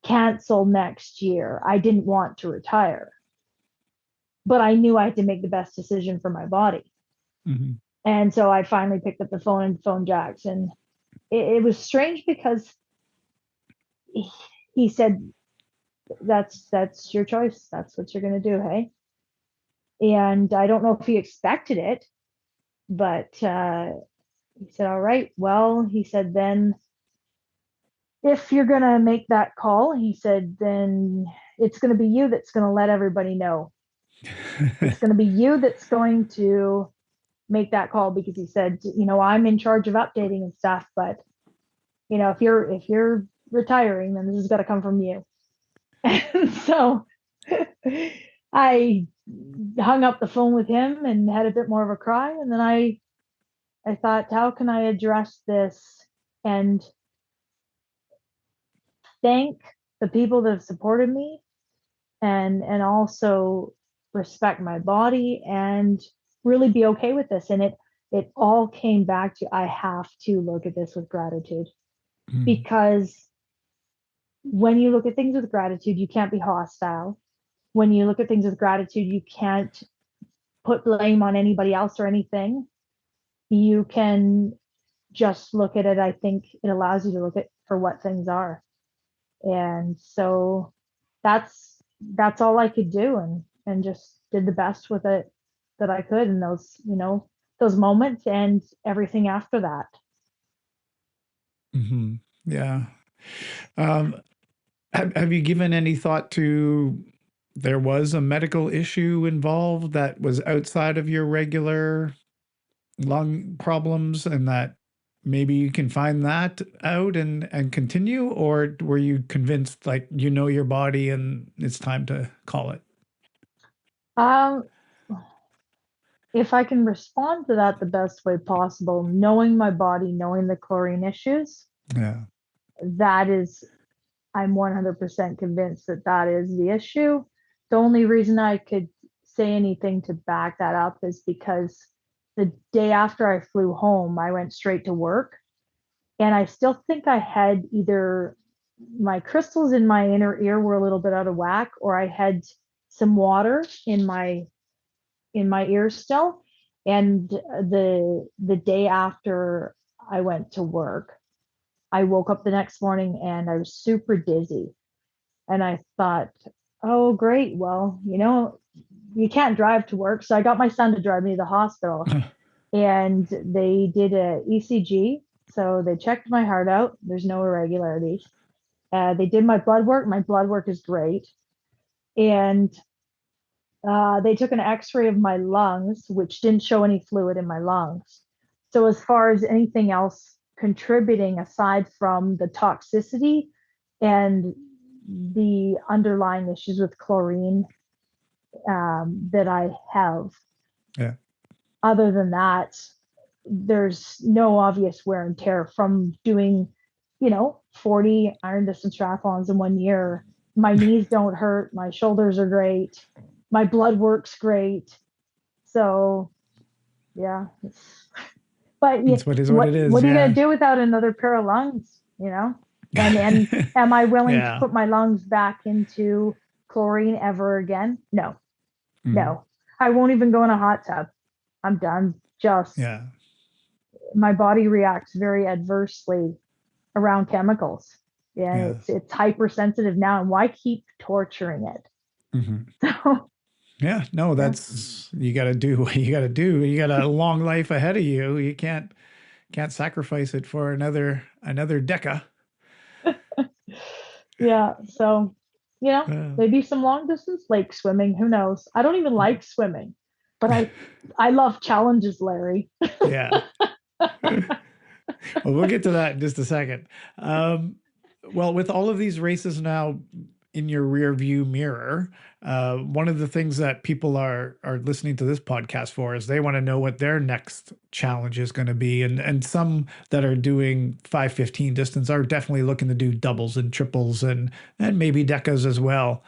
cancel next year. I didn't want to retire. But I knew I had to make the best decision for my body. And so I finally picked up the phone and phoned Jax. And it was strange, because he said, that's your choice. That's what you're going to do. Hey. And I don't know if he expected it, but he said, all right, well, he said, then if you're going to make that call, he said, then it's going to be you that's going to let everybody know. It's going to be you that's going to make that call, because he said, I'm in charge of updating and stuff, but if you're retiring, then this has got to come from you. And so I hung up the phone with him and had a bit more of a cry. And then I thought, how can I address this and thank the people that have supported me, and also respect my body, and really be okay with this. And it all came back to, I have to look at this with gratitude, Mm. because when you look at things with gratitude, you can't be hostile. When you look at things with gratitude, you can't put blame on anybody else or anything. You can just look at it. I think it allows you to look at for what things are. And so that's all I could do, and just did the best with it that I could in those, those moments and everything after that. Hmm. Yeah. Um, have you given any thought to, there was a medical issue involved that was outside of your regular lung problems, and that maybe you can find that out and continue? Or were you convinced, like, your body and it's time to call it? Um, if I can respond to that the best way possible, knowing my body, knowing the chlorine issues, Yeah. that is, I'm 100% convinced that that is the issue. The only reason I could say anything to back that up is because the day after I flew home, I went straight to work, and I still think I had either my crystals in my inner ear were a little bit out of whack, or I had some water in my ears still. And the day after I went to work, I woke up the next morning and I was super dizzy. And I thought, oh, great. Well, you can't drive to work. So I got my son to drive me to the hospital, and they did a ECG. So they checked my heart out. There's no irregularities. They did my blood work. My blood work is great. And they took an x-ray of my lungs, which didn't show any fluid in my lungs. So as far as anything else contributing aside from the toxicity and the underlying issues with chlorine that I have, Yeah. other than that, there's no obvious wear and tear from doing, 40 iron distance triathlons in 1 year. My knees don't hurt. My shoulders are great. My blood works great. So yeah, but It's what is what what it is. what are you gonna Yeah. do without another pair of lungs? And am I willing to Yeah. put my lungs back into chlorine ever again? No, Mm. no. I won't even go in a hot tub. I'm done. Just Yeah. my body reacts very adversely around chemicals. Yeah, Yeah. it's hypersensitive now, and why keep torturing it? Hmm. So Yeah. No, yeah. you got to do what you got to do. You got a long life ahead of you. You can't sacrifice it for another DECA. Yeah. So, Uh, maybe some long distance lake swimming. Who knows? I don't even like swimming, but I love challenges, Larry. yeah. Well, we'll get to that in just a second. Well, with all of these races now in your rear view mirror, one of the things that people are listening to this podcast for is they want to know what their next challenge is going to be, and some that are doing 5:15 distance are definitely looking to do doubles and triples and maybe decas as well.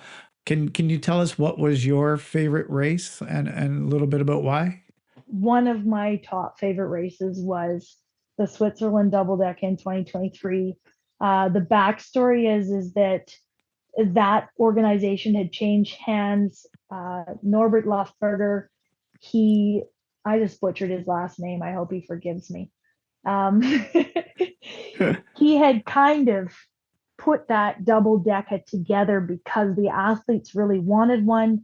Can you tell us what was your favorite race and a little bit about why? One of my top favorite races was the Switzerland double deck in 2023. The backstory is that organization had changed hands. Norbert Lufberger, he, I just butchered his last name. I hope he forgives me. Um, he had kind of put that double deca together because the athletes really wanted one.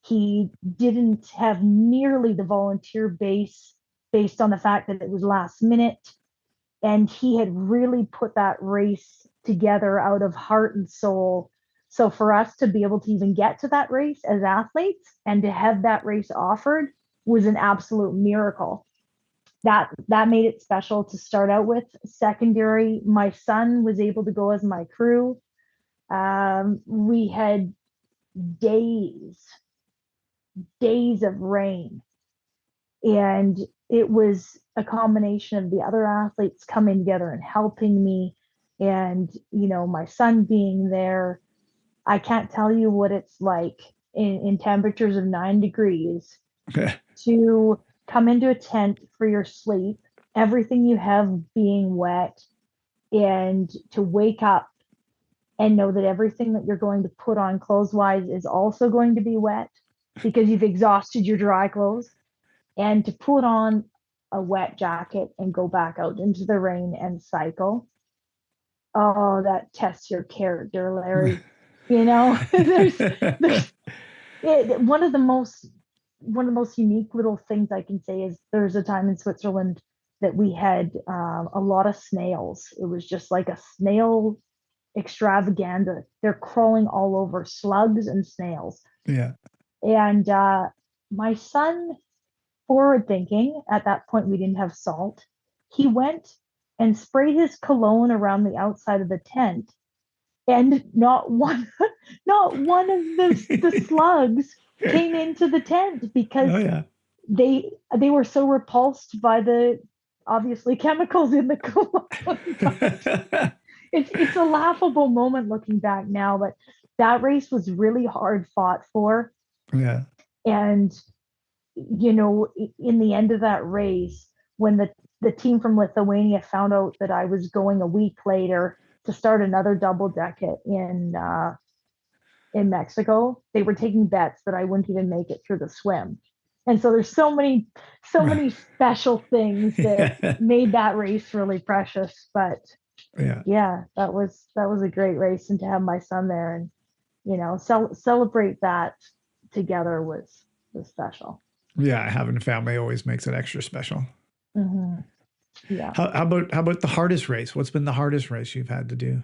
He didn't have nearly the volunteer base based on the fact that it was last minute. And he had really put that race together out of heart and soul. So for us to be able to even get to that race as athletes and to have that race offered was an absolute miracle. That made it special to start out with. Secondary, my son was able to go as my crew. We had days, days of rain, and it was a combination of the other athletes coming together and helping me, and my son being there. I can't tell you what it's like in temperatures of 9 degrees to come into a tent for your sleep, everything you have being wet, and to wake up and know that everything that you're going to put on clothes-wise is also going to be wet because you've exhausted your dry clothes, and to put on a wet jacket and go back out into the rain and cycle. Oh, that tests your character, Larry. You know, there's one of the most unique little things I can say is there's a time in Switzerland that we had a lot of snails. It was just like a snail extravaganza. They're crawling all over, slugs and snails. Yeah. And my son, forward thinking, at that point we didn't have salt. He went and sprayed his cologne around the outside of the tent, and not one of the slugs came into the tent because Oh yeah. they were so repulsed by the obviously chemicals in the cologne. It's a laughable moment looking back now, but that race was really hard fought for. Yeah. And in the end of that race, when the team from Lithuania found out that I was going a week later to start another double decker in Mexico, they were taking bets that I wouldn't even make it through the swim. And so there's so many special things that made that race really precious. But yeah, that was a great race, and to have my son there and celebrate that together was special. Yeah, having a family always makes it extra special. Mm-hmm. Yeah. How about the hardest race? What's been the hardest race you've had to do?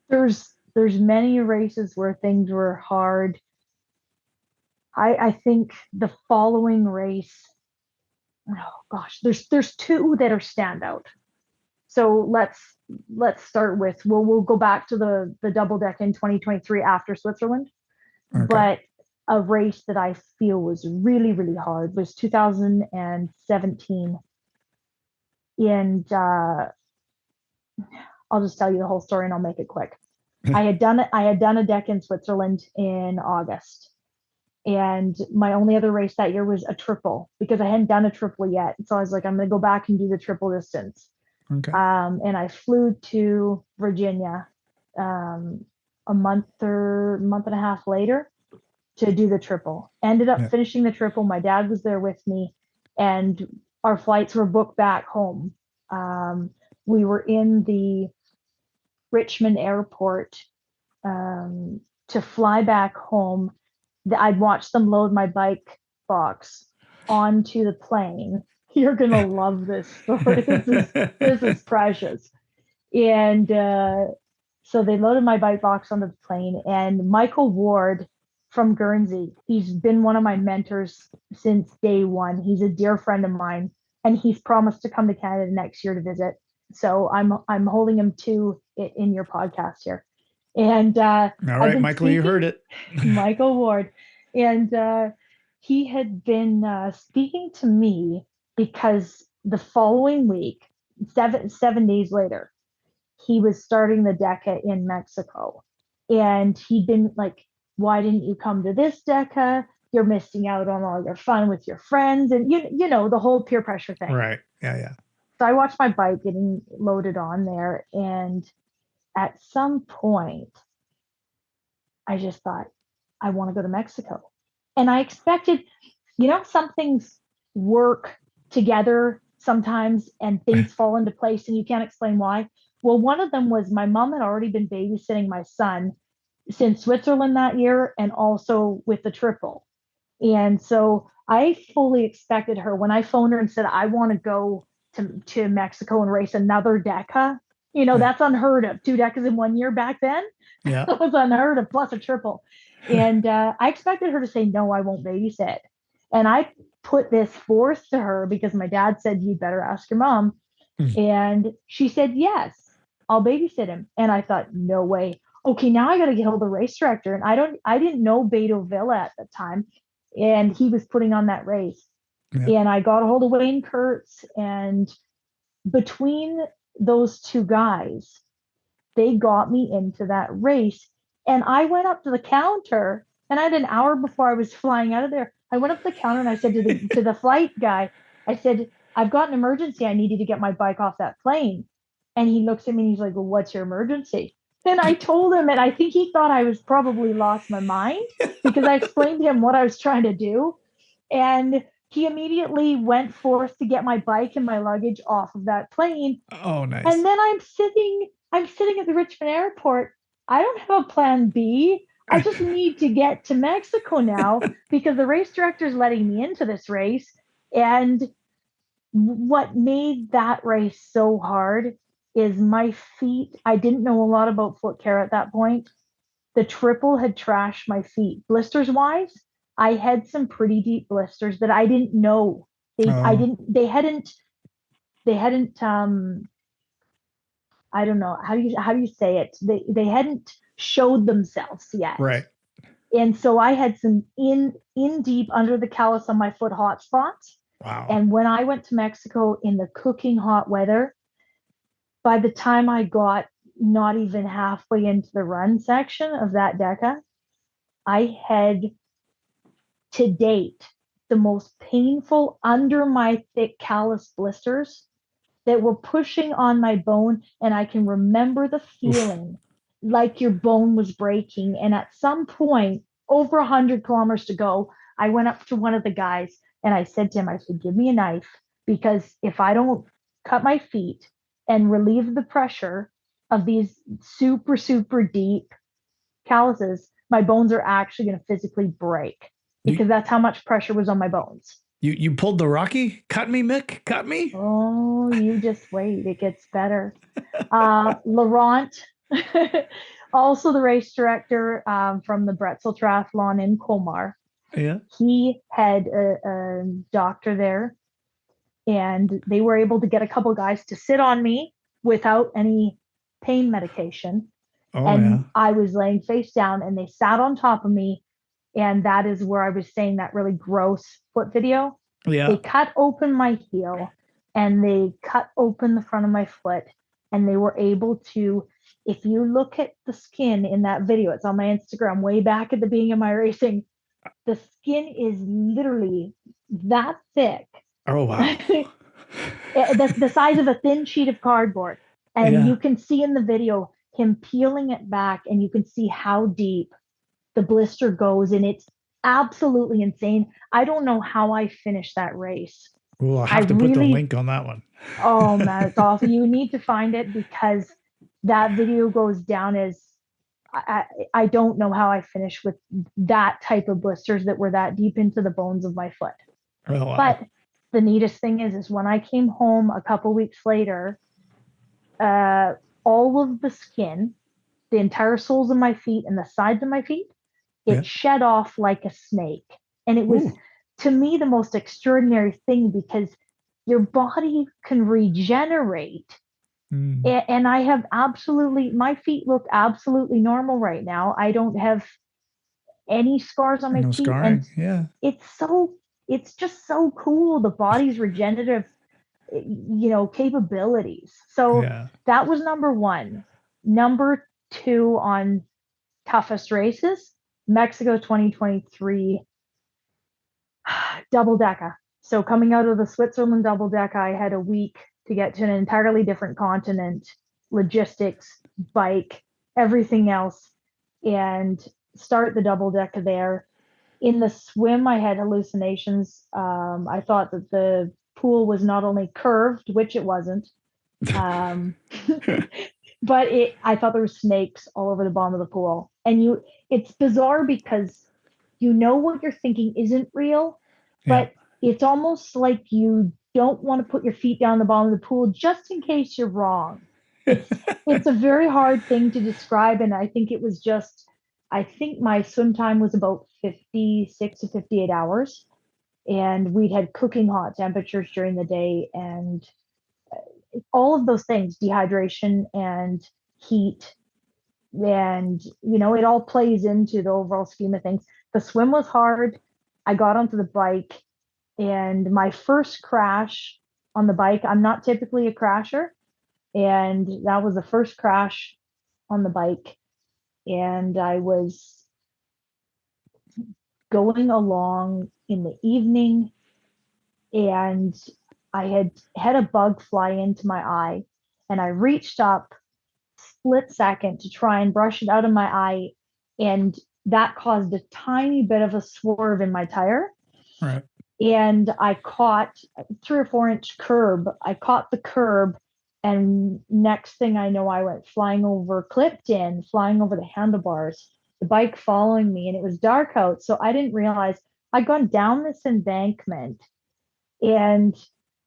There's many races where things were hard. I think the following race, oh gosh, there's two that are standout. So let's start with, we'll go back to the double deck in 2023 after Switzerland. Okay. But a race that I feel was really, really hard was 2017. And I'll just tell you the whole story and I'll make it quick. I had done a deck in Switzerland in August. And my only other race that year was a triple because I hadn't done a triple yet. So I was like, I'm going to go back and do the triple distance. Okay. And I flew to Virginia a month and a half later to do the triple. Ended up finishing the triple. My dad was there with me, and our flights were booked back home. We were in the Richmond airport to fly back home. I'd watched them load my bike box onto the plane. You're gonna love this story. This is precious. And so they loaded my bike box onto the plane, and Michael Ward from Guernsey, he's been one of my mentors since day one. He's a dear friend of mine, and he's promised to come to Canada next year to visit. So I'm holding him to it in your podcast here. And all right, Michael, you heard it. Michael Ward. And he had been speaking to me because the following week, seven days later, he was starting the DECA in Mexico. And he'd been like, why didn't you come to this DECA? You're missing out on all your fun with your friends. And you know, the whole peer pressure thing. Right. Yeah. So I watched my bike getting loaded on there. And at some point, I just thought, I want to go to Mexico. And I expected, some things work together sometimes and things fall into place and you can't explain why. Well, one of them was my mom had already been babysitting my son since Switzerland that year and also with the triple. And so I fully expected her when I phoned her and said, I want to go to Mexico and race another DECA. That's unheard of. 2 DECAs in 1 year back then. Yeah. That was unheard of, plus a triple. And I expected her to say, no, I won't babysit. And I put this forth to her because my dad said, you'd better ask your mom. And she said, yes, I'll babysit him. And I thought, no way. Okay, now I got to get hold of the race director. And I didn't know Beto Villa at the time. And he was putting on that race. Yeah. And I got a hold of Wayne Kurtz. And between those two guys, they got me into that race. And I went up to the counter, and I had an hour before I was flying out of there. I went up to the counter and I said to the flight guy, I said, I've got an emergency. I needed to get my bike off that plane. And he looks at me and he's like, well, what's your emergency? And I told him, and I think he thought I was probably lost my mind because I explained to him what I was trying to do. And he immediately went forth to get my bike and my luggage off of that plane. Oh, nice. And then I'm sitting at the Richmond airport. I don't have a plan B. I just need to get to Mexico now because the race director is letting me into this race. And what made that race so hard is my feet. I didn't know a lot about foot care at that point. The triple had trashed my feet. Blisters wise, I had some pretty deep blisters that I didn't know. They hadn't I don't know how do you say it? They hadn't showed themselves yet. Right. And so I had some in deep under the callus on my foot hot spots. Wow. And when I went to Mexico in the cooking hot weather, by the time I got not even halfway into the run section of that DECA, I had to date the most painful under my thick callus blisters that were pushing on my bone. And I can remember the feeling like your bone was breaking. And at some point, over 100 kilometers to go, I went up to one of the guys and I said to him, I said, give me a knife, because if I don't cut my feet and relieve the pressure of these super, super deep calluses, my bones are actually going to physically break, because that's how much pressure was on my bones. You pulled the Rocky? Cut me, Mick? Cut me? Oh, you just wait. It gets better. Laurent, also the race director from the Bretzel Triathlon in Colmar. Yeah. He had a doctor there, and they were able to get a couple guys to sit on me without any pain medication. Oh, and yeah. I was laying face down, and they sat on top of me. And that is where I was saying that really gross foot video. Yeah. They cut open my heel and they cut open the front of my foot. And they were able to, if you look at the skin in that video, it's on my Instagram way back at the beginning of my racing, the skin is literally that thick. Oh, wow. the size of a thin sheet of cardboard. And you can see in the video him peeling it back, and you can see how deep the blister goes, and it's absolutely insane. I don't know how I finished that race. Well, I'll have to put the link on that one. Oh man, it's awful. You need to find it, because that video goes down as I don't know how I finished with that type of blisters that were that deep into the bones of my foot. Oh, wow. But the neatest thing is when I came home a couple weeks later, all of the skin, the entire soles of my feet and the sides of my feet, it shed off like a snake. And it was, to me, the most extraordinary thing, because your body can regenerate. And I have my feet look absolutely normal right now. I don't have any scars on my feet. Scarring. And it's just so cool. The body's regenerative, capabilities. So that was number one. Number two on toughest races, Mexico 2023 double DECA. So coming out of the Switzerland double DECA, I had a week to get to an entirely different continent, logistics, bike, everything else, and start the double DECA there. In the swim, I had hallucinations. I thought that the pool was not only curved, which it wasn't, but I thought there were snakes all over the bottom of the pool. And it's bizarre, because what you're thinking isn't real, but it's almost like you don't want to put your feet down the bottom of the pool just in case you're wrong. It's a very hard thing to describe. And I think my swim time was about 56 to 58 hours. And we'd had cooking hot temperatures during the day, and all of those things, dehydration and heat, and it all plays into the overall scheme of things. The swim was hard. I got onto the bike, and my first crash on the bike, I'm not typically a crasher, and that was the first crash on the bike. And I was going along in the evening, and I had a bug fly into my eye, and I reached up split second to try and brush it out of my eye, and that caused a tiny bit of a swerve in my tire. Right. And I caught 3 or 4 inch curb. I caught the curb, and next thing I know, I went flying over, clipped in, flying over the handlebars, the bike following me, and it was dark out. So I didn't realize I'd gone down this embankment and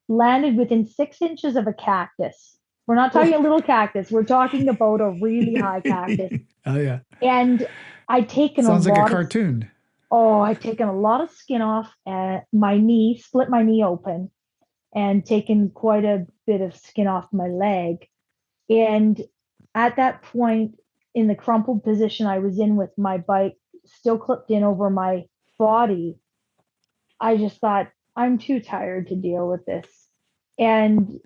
landed within 6 inches of a cactus. We're not talking a little cactus. We're talking about a really high cactus. Oh, yeah. And I'd taken Sounds a like a lot cartoon. I'd taken a lot of skin off my knee, split my knee open, and taken quite a bit of skin off my leg. And at that point, in the crumpled position I was in with my bike still clipped in over my body, I just thought, I'm too tired to deal with this. And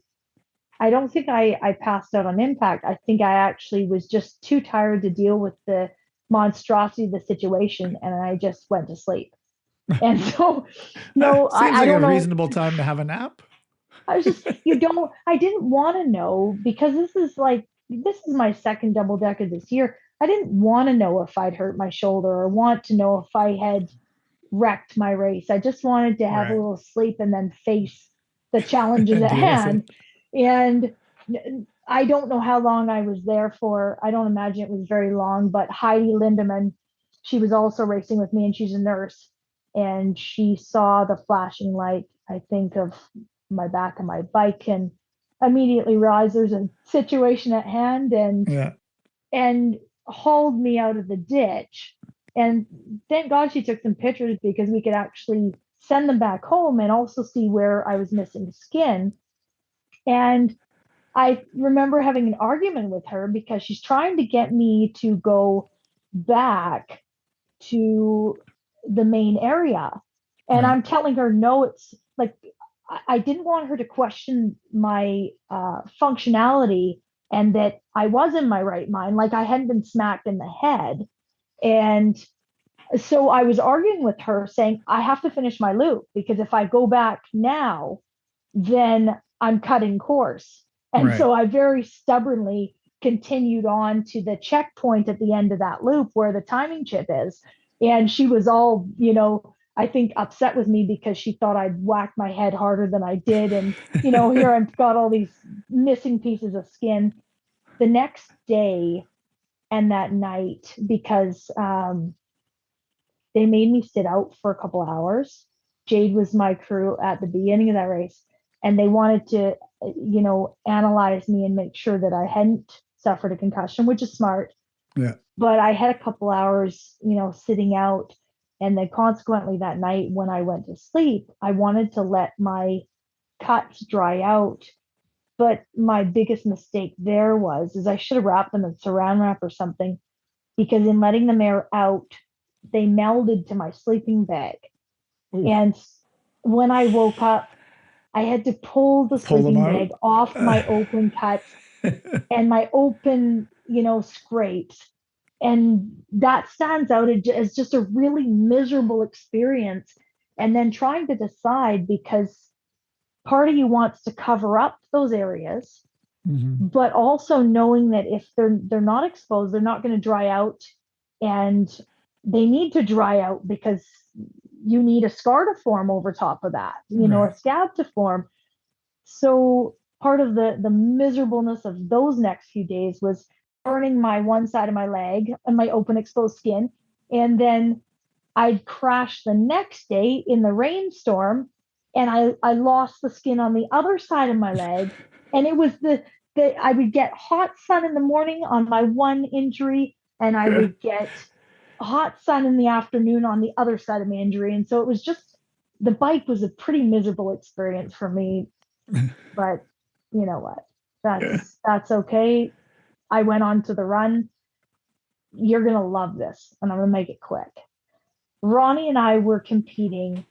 I don't think I passed out on impact. I think I actually was just too tired to deal with the monstrosity of the situation, and I just went to sleep. And so, no, Seems I like don't a know. reasonable time to have a nap. I was just, I didn't want to know, because this is my second double decker this year. I didn't want to know if I'd hurt my shoulder or want to know if I had wrecked my race. I just wanted to have a Right. little sleep and then face the challenges at Deal with hand. And I don't know how long I was there for. I don't imagine it was very long, but Heidi Lindemann, she was also racing with me, and she's a nurse. And she saw the flashing light, I think, of my back of my bike, and immediately realized there's a situation at hand, Yeah. and hauled me out of the ditch. And thank God she took some pictures, because we could actually send them back home and also see where I was missing skin. And I remember having an argument with her because she's trying to get me to go back to the main area. And Right. I'm telling her, no, it's like, I didn't want her to question my functionality, and that I was in my right mind, like I hadn't been smacked in the head. And so I was arguing with her, saying, I have to finish my loop, because if I go back now, then I'm cutting course. And Right. so I very stubbornly continued on to the checkpoint at the end of that loop where the timing chip is. And she was all, I think upset with me, because she thought I'd whacked my head harder than I did. And, here I've got all these missing pieces of skin. The next day and that night, because they made me sit out for a couple hours. Jade was my crew at the beginning of that race, and they wanted to, analyze me and make sure that I hadn't suffered a concussion, which is smart. Yeah. But I had a couple hours, sitting out. And then consequently that night when I went to sleep, I wanted to let my cuts dry out. But my biggest mistake there is I should have wrapped them in saran wrap or something, because in letting them air out, they melded to my sleeping bag. Ooh. And when I woke up, I had to pull the sleeping bag off my open cuts and my open, scrapes. And that stands out as just a really miserable experience. And then trying to decide, because part of you wants to cover up those areas, but also knowing that if they're not exposed, they're not going to dry out, and they need to dry out because you need a scar to form over top of that, a scab to form. So part of the miserableness of those next few days was burning my one side of my leg and my open exposed skin. And then I'd crash the next day in the rainstorm, and I lost the skin on the other side of my leg. And it was I would get hot sun in the morning on my one injury, and I would get hot sun in the afternoon on the other side of my injury. And so it was just, the bike was a pretty miserable experience for me. But you know what? That's okay. I went on to the run. You're going to love this, and I'm going to make it quick. Ronnie and I were competing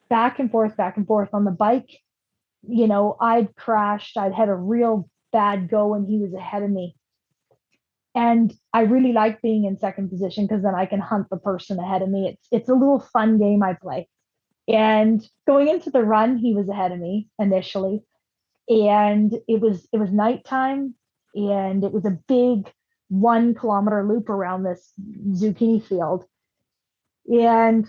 back and forth on the bike. I'd crashed. I'd had a real bad go, and he was ahead of me. And I really like being in second position, because then I can hunt the person ahead of me. It's a little fun game I play. And going into the run, he was ahead of me initially. And it was nighttime, and it was a big 1 kilometer loop around this zucchini field. And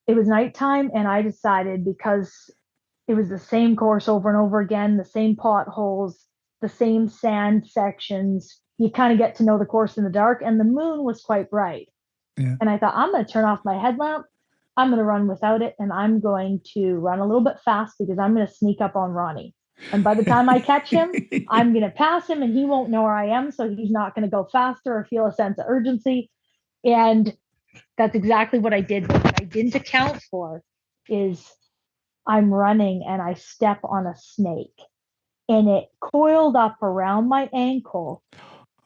it was nighttime, and I decided, because it was the same course over and over again, the same potholes, the same sand sections. You kind of get to know the course in the dark, and the moon was quite bright. Yeah. And I thought, I'm going to turn off my headlamp. I'm going to run without it, and I'm going to run a little bit fast because I'm going to sneak up on Ronnie. And by the time I catch him, I'm going to pass him, and he won't know where I am. So he's not going to go faster or feel a sense of urgency. And that's exactly what I did. But what I didn't account for is I'm running and I step on a snake, and it coiled up around my ankle,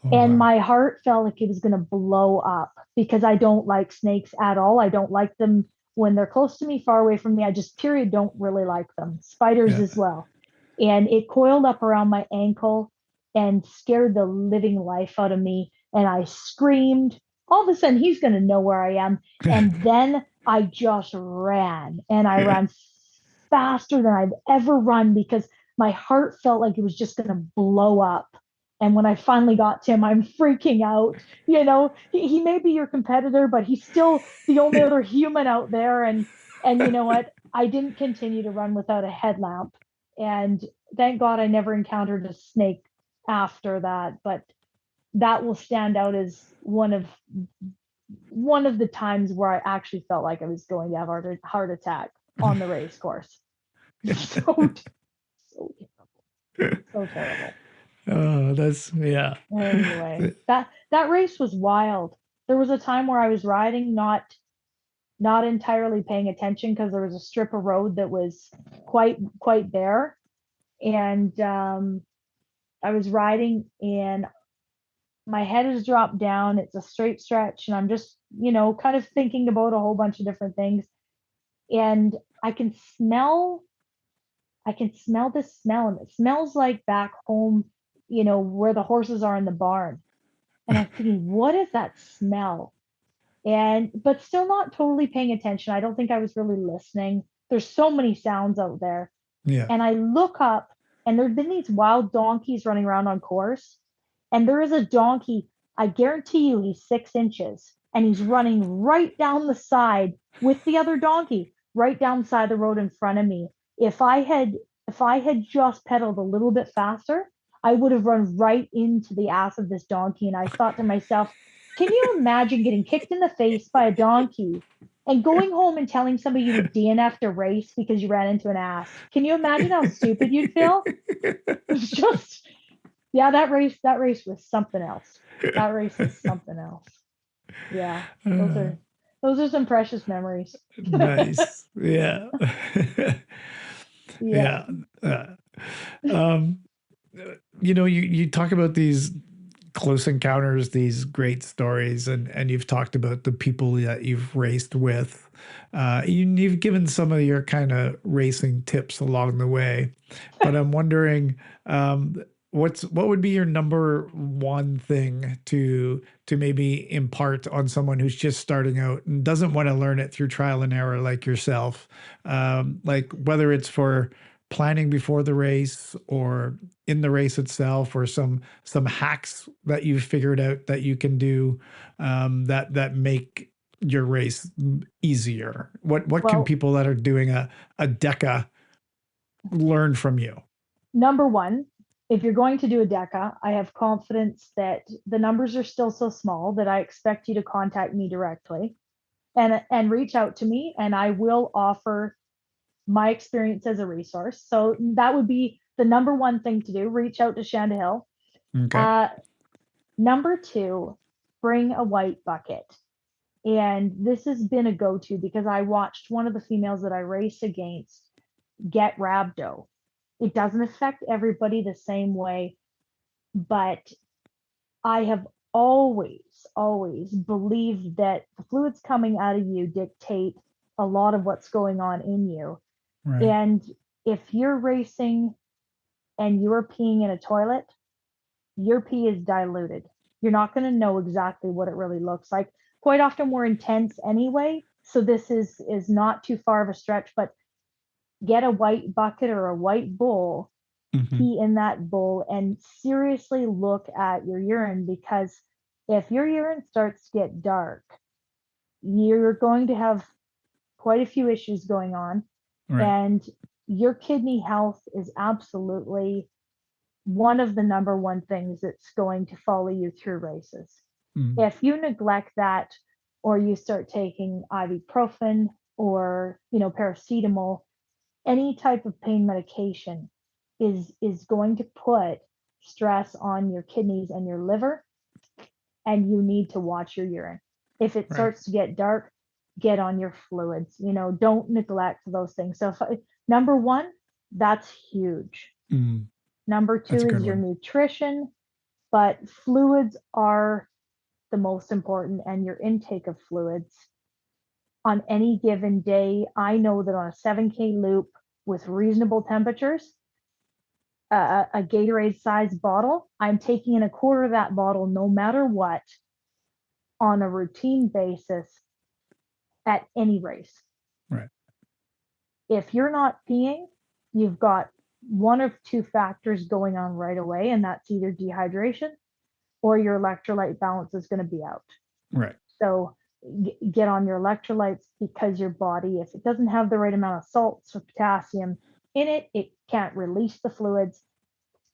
Oh, and wow. my heart felt like it was going to blow up because I don't like snakes at all. I don't like them when they're close to me, far away from me. I just, period, don't really like them. Spiders Yeah. as well. And it coiled up around my ankle and scared the living life out of me. And I screamed. All of a sudden, he's going to know where I am. And then I just ran, and I Yeah. ran faster than I've ever run because my heart felt like it was just going to blow up. And when I finally got to him, I'm freaking out. He may be your competitor, but he's still the only other human out there. And you know what? I didn't continue to run without a headlamp. And thank God I never encountered a snake after that. But that will stand out as one of the times where I actually felt like I was going to have a heart attack on the race course. So so so terrible. Oh, that's, yeah. Anyway, that race was wild. There was a time where I was riding, not entirely paying attention because there was a strip of road that was quite bare, and I was riding, and my head is dropped down. It's a straight stretch, and I'm just kind of thinking about a whole bunch of different things, and I can smell this smell, and it smells like back home, where the horses are in the barn. And I'm thinking, what is that smell? But still not totally paying attention. I don't think I was really listening. There's so many sounds out there. Yeah. And I look up, and there've been these wild donkeys running around on course. And there is a donkey, I guarantee you he's 6 inches, and he's running right down the side with the other donkey, right down the side of the road in front of me. If I had just pedaled a little bit faster, I would have run right into the ass of this donkey. And I thought to myself, can you imagine getting kicked in the face by a donkey and going home and telling somebody you DNF'd a race because you ran into an ass? Can you imagine how stupid you'd feel? It's just, yeah, that race was something else. That race is something else. Yeah, those are some precious memories. Nice. Yeah. Yeah. Yeah. Uh, um, you talk about these close encounters, these great stories, and you've talked about the people that you've raced with. You've given some of your kind of racing tips along the way, but I'm wondering, what would be your number one thing to maybe impart on someone who's just starting out and doesn't want to learn it through trial and error like yourself, like whether it's for planning before the race or in the race itself, or some hacks that you've figured out that you can do, that make your race easier. What can Well, people that are doing a DECA learn from you? number one, if you're going to do a DECA, I have confidence that the numbers are still so small that I expect you to contact me directly and reach out to me, and I will offer my experience as a resource. So that would be the number one thing to do. Reach out to Shanda Hill. Okay. Uh, Number two, bring a white bucket. And this has been a go-to because I watched one of the females that I race against get rhabdo. It doesn't affect everybody the same way, but I have always believed that the fluids coming out of you dictate a lot of what's going on in you. Right. And if you're racing and you're peeing in a toilet, your pee is diluted. You're not going to know exactly what it really looks like. Quite often we're intense anyway, So this is not too far of a stretch, but get a white bucket or a white bowl, pee in that bowl, and seriously look at your urine, because if your urine starts to get dark, you're going to have quite a few issues going on. Right. And your kidney health is absolutely one of the number one things that's going to follow you through races. If you neglect that, or you start taking ibuprofen or paracetamol, any type of pain medication is going to put stress on your kidneys and your liver, and you need to watch your urine. If it starts to get dark, get on your fluids. Don't neglect those things. So number one, that's huge. Number two is your nutrition, but fluids are the most important, and your intake of fluids on any given day. I know that on a 7K loop with reasonable temperatures, a Gatorade size bottle, I'm taking in a quarter of that bottle no matter what, on a routine basis at any race. Right. If you're not peeing, you've got one of two factors going on right away, and that's either dehydration or your electrolyte balance is going to be out. Right. So get on your electrolytes, because your body, if it doesn't have the right amount of salts or potassium in it, it can't release the fluids.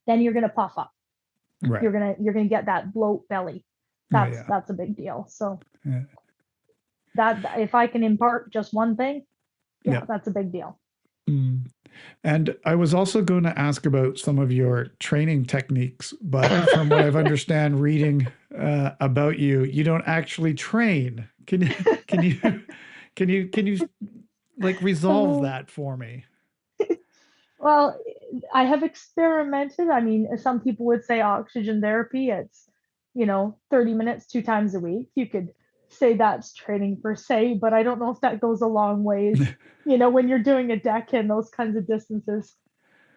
Then you're going to puff up. Right. You're gonna get that bloat belly. That's a big deal. So that, if I can impart just one thing, that's a big deal. And I was also going to ask about some of your training techniques, but from what I've understand reading about you, you don't actually train. Can you like resolve that for me? Well, I have experimented. I mean, some people would say oxygen therapy. It's 30 minutes 2 times a week. You could say that's training per se, but I don't know if that goes a long ways. When you're doing a DECA and those kinds of distances.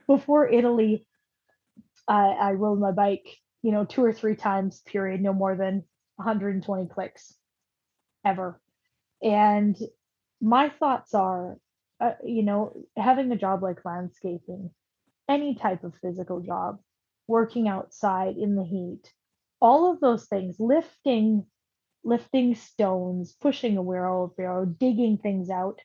Before Italy, I rode my bike, 2 or 3 times period, no more than 120 clicks ever. And my thoughts are, having a job like landscaping, any type of physical job, working outside in the heat, all of those things, lifting stones, pushing a wheelbarrow, digging things out,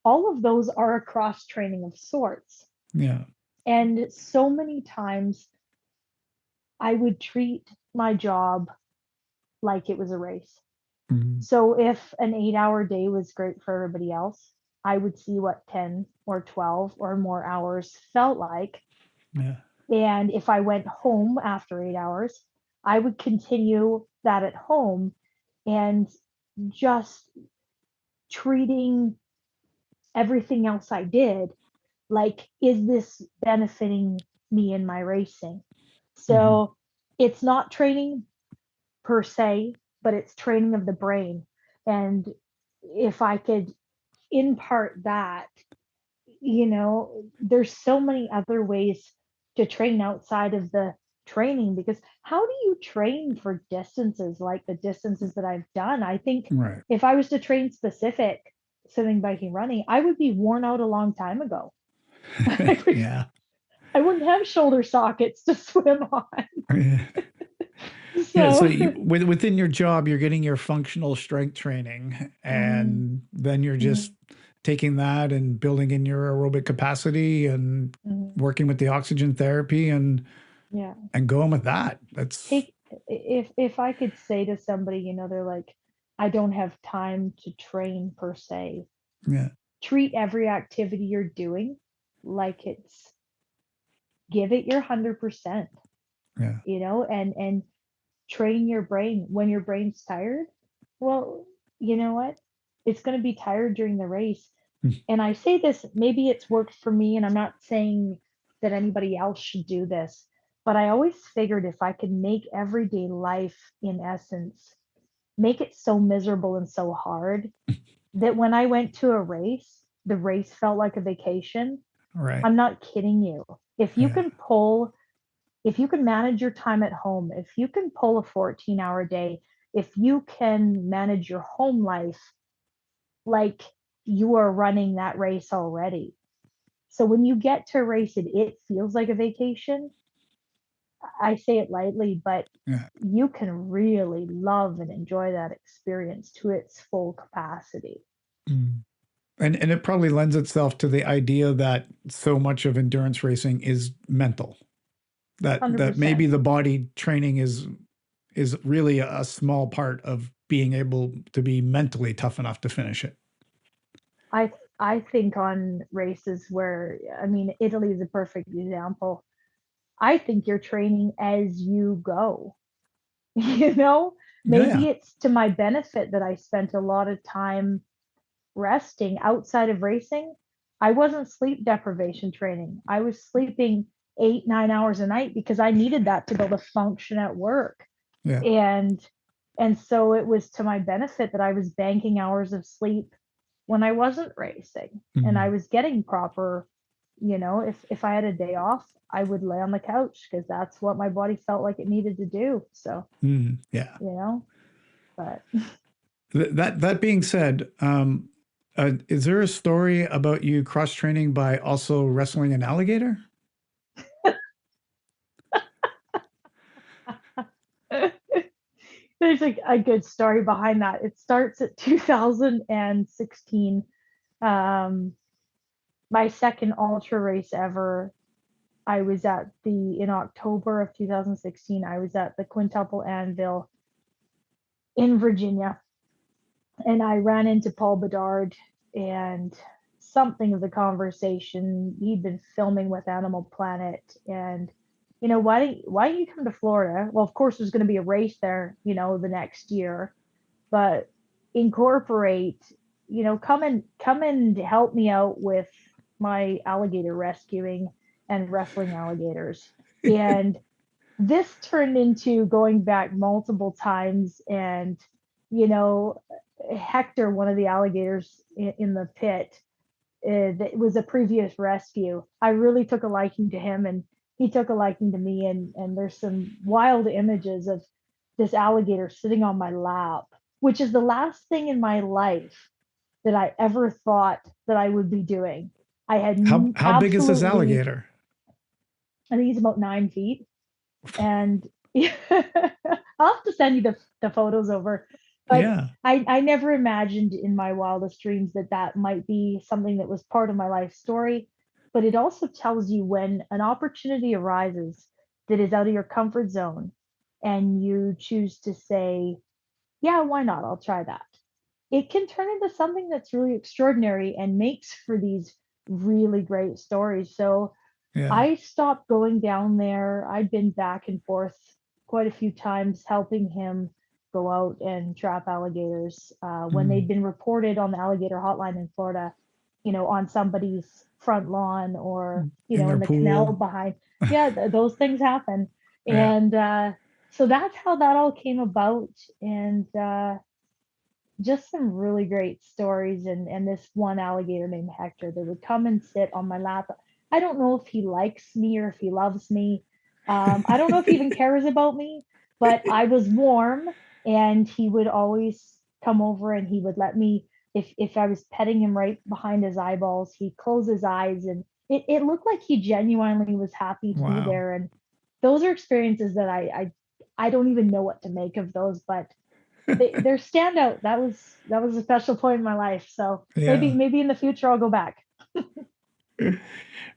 all of those are a cross training of sorts. Yeah. And so many times I would treat my job like it was a race. So if an 8-hour day was great for everybody else, I would see what 10 or 12 or more hours felt like. Yeah. And if I went home after 8 hours, I would continue that at home, and just treating everything else I did like, is this benefiting me in my racing? So it's not training per se, but it's training of the brain. And if I could impart that, there's so many other ways to train outside of the training, because how do you train for distances like the distances that I've done? I think if I was to train specific swimming, biking, running, I would be worn out a long time ago. Yeah. I wouldn't have shoulder sockets to swim on. So within your job, you're getting your functional strength training, and then you're just taking that and building in your aerobic capacity and working with the oxygen therapy and going with that. That's if I could say to somebody, they're like, I don't have time to train per se. Yeah. Treat every activity you're doing like it's, give it your 100%. Yeah. And train your brain. When your brain's tired, well, you know what? It's going to be tired during the race. And I say this, maybe it's worked for me, and I'm not saying that anybody else should do this, but I always figured if I could make everyday life, in essence, make it so miserable and so hard that when I went to a race, the race felt like a vacation. Right. I'm not kidding you. If you can manage your time at home, if you can pull a 14-hour day, if you can manage your home life like you are running that race already. So when you get to race it, it feels like a vacation. I say it lightly, but Yeah. you can really love and enjoy that experience to its full capacity. Mm. And it probably lends itself to the idea that so much of endurance racing is mental. That 100%. maybe the body training is really a small part of being able to be mentally tough enough to finish it. I think on races where, I mean, Italy is a perfect example. I think you're training as you go. You know, Yeah. maybe it's to my benefit that I spent a lot of time resting outside of racing. I wasn't sleep deprivation training. I was sleeping 8, 9 hours a night because I needed that to be able to function at work. Yeah. And so it was to my benefit that I was banking hours of sleep when I wasn't racing, and I was getting proper, if I had a day off, I would lay on the couch because that's what my body felt like it needed to do. So, Yeah. But That being said, is there a story about you cross training by also wrestling an alligator? there's a good story behind that. It starts at 2016. Um, my second ultra race ever. I was in October of 2016. I was at the Quintuple Anvil in Virginia, and I ran into Paul Bedard, and something of the conversation, he'd been filming with Animal Planet, and why don't you come to Florida? Well, of course there's going to be a race there, the next year, but incorporate, come and help me out with my alligator rescuing and wrestling alligators. And this turned into going back multiple times, and Hector, one of the alligators in the pit, that was a previous rescue. I really took a liking to him, and he took a liking to me. And there's some wild images of this alligator sitting on my lap, which is the last thing in my life that I ever thought that I would be doing. I had How big is this absolutely, alligator? I think he's about 9 feet, and I'll have to send you the photos over. But Yeah. I never imagined in my wildest dreams that that might be something that was part of my life story. But it also tells you when an opportunity arises that is out of your comfort zone, and you choose to say, yeah, why not? I'll try that. It can turn into something that's really extraordinary and makes for these really great stories. So Yeah. I stopped going down there. I'd been back and forth quite a few times helping him go out and trap alligators when they'd been reported on the alligator hotline in Florida, on somebody's front lawn, or, In their in the canal pool. behind. Yeah, those things happen. Yeah. And so that's how that all came about. And just some really great stories. And this one alligator named Hector that would come and sit on my lap. I don't know if he likes me or if he loves me. I don't know if he even cares about me, but I was warm, and he would always come over, and he would let me, if I was petting him right behind his eyeballs, he'd close his eyes, and it looked like he genuinely was happy to be Wow. there. And those are experiences that I don't even know what to make of those, but they're standout. That was a special point in my life. So Yeah. maybe in the future I'll go back.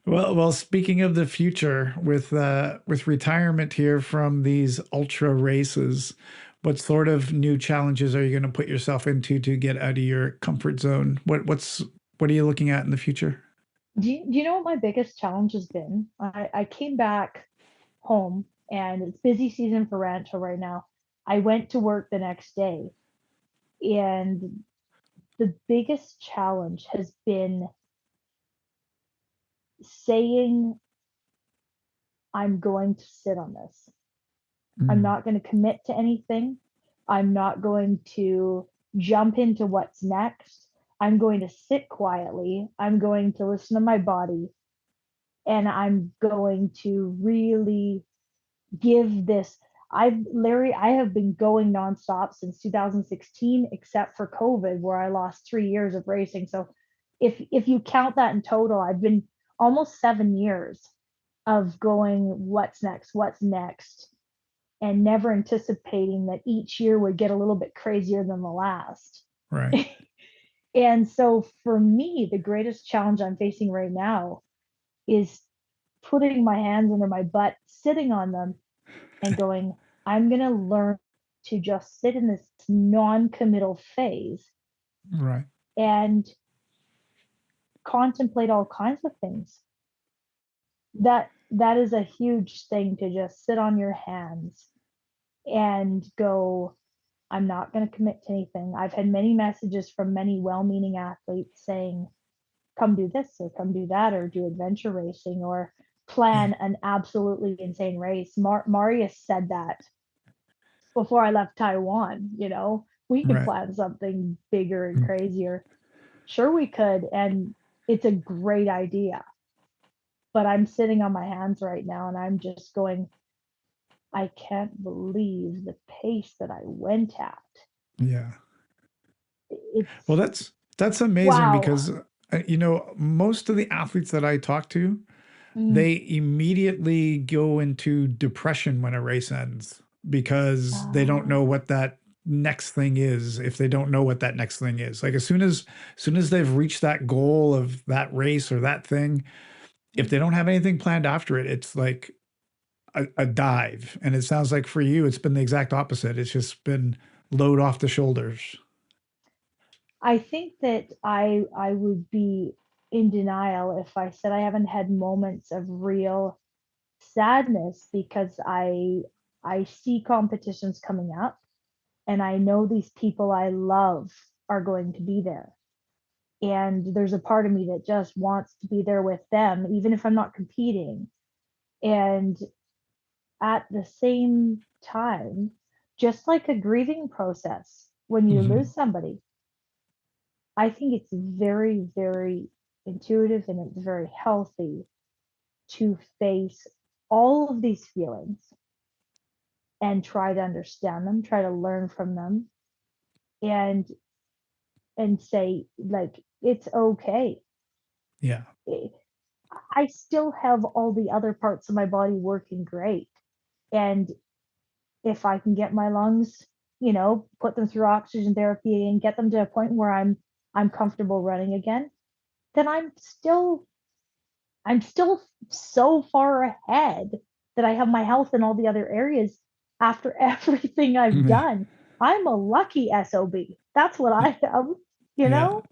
Well, speaking of the future, with retirement here from these ultra races, what sort of new challenges are you going to put yourself into to get out of your comfort zone? What are you looking at in the future? Do you know what my biggest challenge has been? I came back home, and it's busy season for Rancho right now. I went to work the next day, and the biggest challenge has been saying, I'm going to sit on this. I'm not going to commit to anything. I'm not going to jump into what's next. I'm going to sit quietly. I'm going to listen to my body, and I'm going to really give this. Larry, I have been going nonstop since 2016, except for COVID, where I lost 3 years of racing. So if you count that in total, I've been almost 7 years of going, what's next, and never anticipating that each year would get a little bit crazier than the last. Right. And so for me, the greatest challenge I'm facing right now is putting my hands under my butt, sitting on them, and going, I'm going to learn to just sit in this non-committal phase Right. and contemplate all kinds of things. That is a huge thing, to just sit on your hands and go, I'm not going to commit to anything. I've had many messages from many well-meaning athletes saying, come do this or come do that, or do adventure racing, or plan an absolutely insane race. Marius said that before I left Taiwan, we could Right. plan something bigger and crazier. Sure, we could. And it's a great idea. But I'm sitting on my hands right now and I'm just going, I can't believe the pace that I went at. Yeah. It's Well, that's amazing wow. because most of the athletes that I talk to, Mm. they immediately go into depression when a race ends because they don't know what that next thing is. If they don't know what that next thing is, like as soon as they've reached that goal of that race or that thing, if they don't have anything planned after it, it's like a dive. And it sounds like for you, it's been the exact opposite. It's just been load off the shoulders. I think that I would be in denial if I said I haven't had moments of real sadness, because I see competitions coming up and I know these people I love are going to be there. And there's a part of me that just wants to be there with them, even if I'm not competing. And at the same time, just like a grieving process, when you Mhm. lose somebody, I think it's very, very intuitive and it's very healthy to face all of these feelings and try to understand them, try to learn from them, and say, like, it's okay. Yeah. I still have all the other parts of my body working great. And if I can get my lungs, put them through oxygen therapy and get them to a point where I'm comfortable running again, then I'm still so far ahead that I have my health in all the other areas after everything I've done. I'm a lucky SOB. That's what I am, you Yeah. know?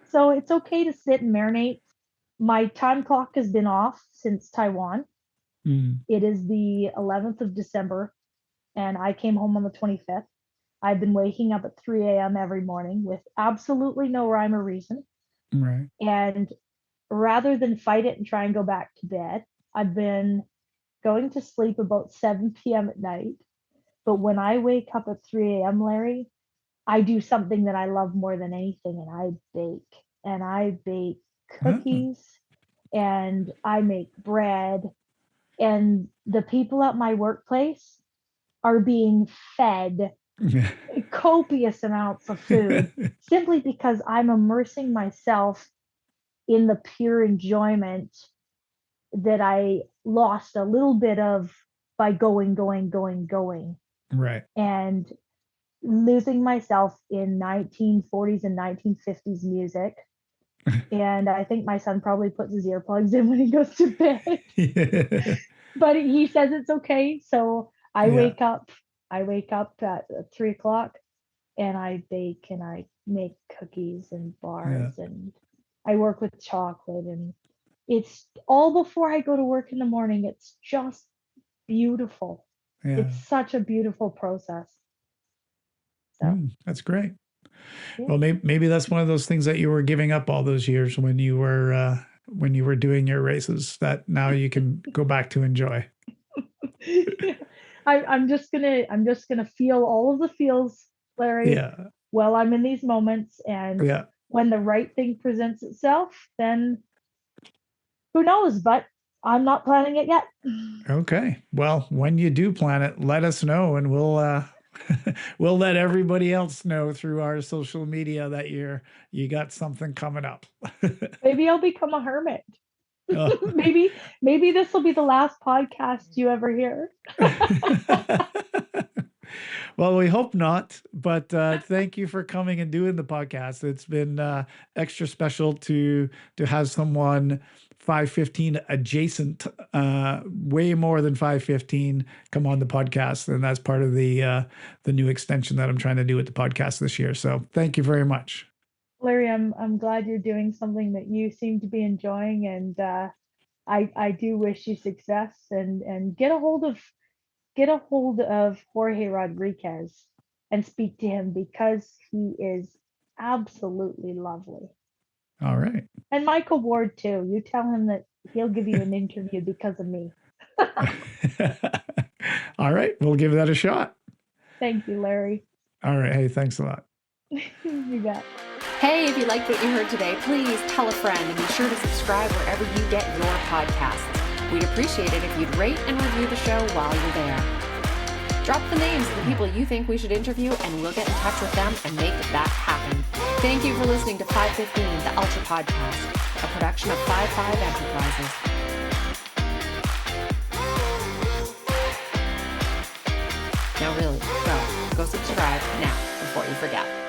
So it's okay to sit and marinate. My time clock has been off since Taiwan. Mm. It is the 11th of December, and I came home on the 25th. I've been waking up at 3 a.m. every morning with absolutely no rhyme or reason. Right. And rather than fight it and try and go back to bed, I've been going to sleep about 7 p.m. at night. But when I wake up at 3 a.m., Larry, I do something that I love more than anything, and I bake. And I bake Ah. cookies and I make bread. And the people at my workplace are being fed copious amounts of food simply because I'm immersing myself in the pure enjoyment that I lost a little bit of by going, Right. and losing myself in 1940s and 1950s music. And I think my son probably puts his earplugs in when he goes to bed, Yeah. but he says it's okay. So I Yeah. wake up. I wake up at 3 o'clock and I bake and I make cookies and Yeah. bars and I work with chocolate, and it's all before I go to work in the morning. It's just beautiful. Yeah. It's such a beautiful process. So, That's great. yeah. Well, maybe that's one of those things that you were giving up all those years when you were doing your races that now you can go back to enjoy. Yeah. I'm just gonna feel all of the feels, Larry, Yeah. while I'm in these moments. And Yeah. when the right thing presents itself, then who knows? But I'm not planning it yet. Okay. Well, when you do plan it, let us know, and we'll we'll let everybody else know through our social media that you got something coming up. Maybe I'll become a hermit. Oh. maybe this will be the last podcast you ever hear. Well, we hope not, but thank you for coming and doing the podcast. It's been extra special to have someone 515 adjacent, way more than 515, come on the podcast, and that's part of the new extension that I'm trying to do with the podcast this year. So thank you very much. Larry, I'm glad you're doing something that you seem to be enjoying, and I do wish you success, and get a hold of Jorge Rodriguez and speak to him, because he is absolutely lovely. All right. And Michael Ward too. You tell him that he'll give you an interview because of me. All right. We'll give that a shot. Thank you, Larry. All right. Hey, thanks a lot. You bet. Hey, if you liked what you heard today, please tell a friend and be sure to subscribe wherever you get your podcasts. We'd appreciate it if you'd rate and review the show while you're there. Drop the names of the people you think we should interview, and we'll get in touch with them and make that happen. Thank you for listening to 515, the Ultra Podcast, a production of 55 Enterprises. Now really, go subscribe now before you forget.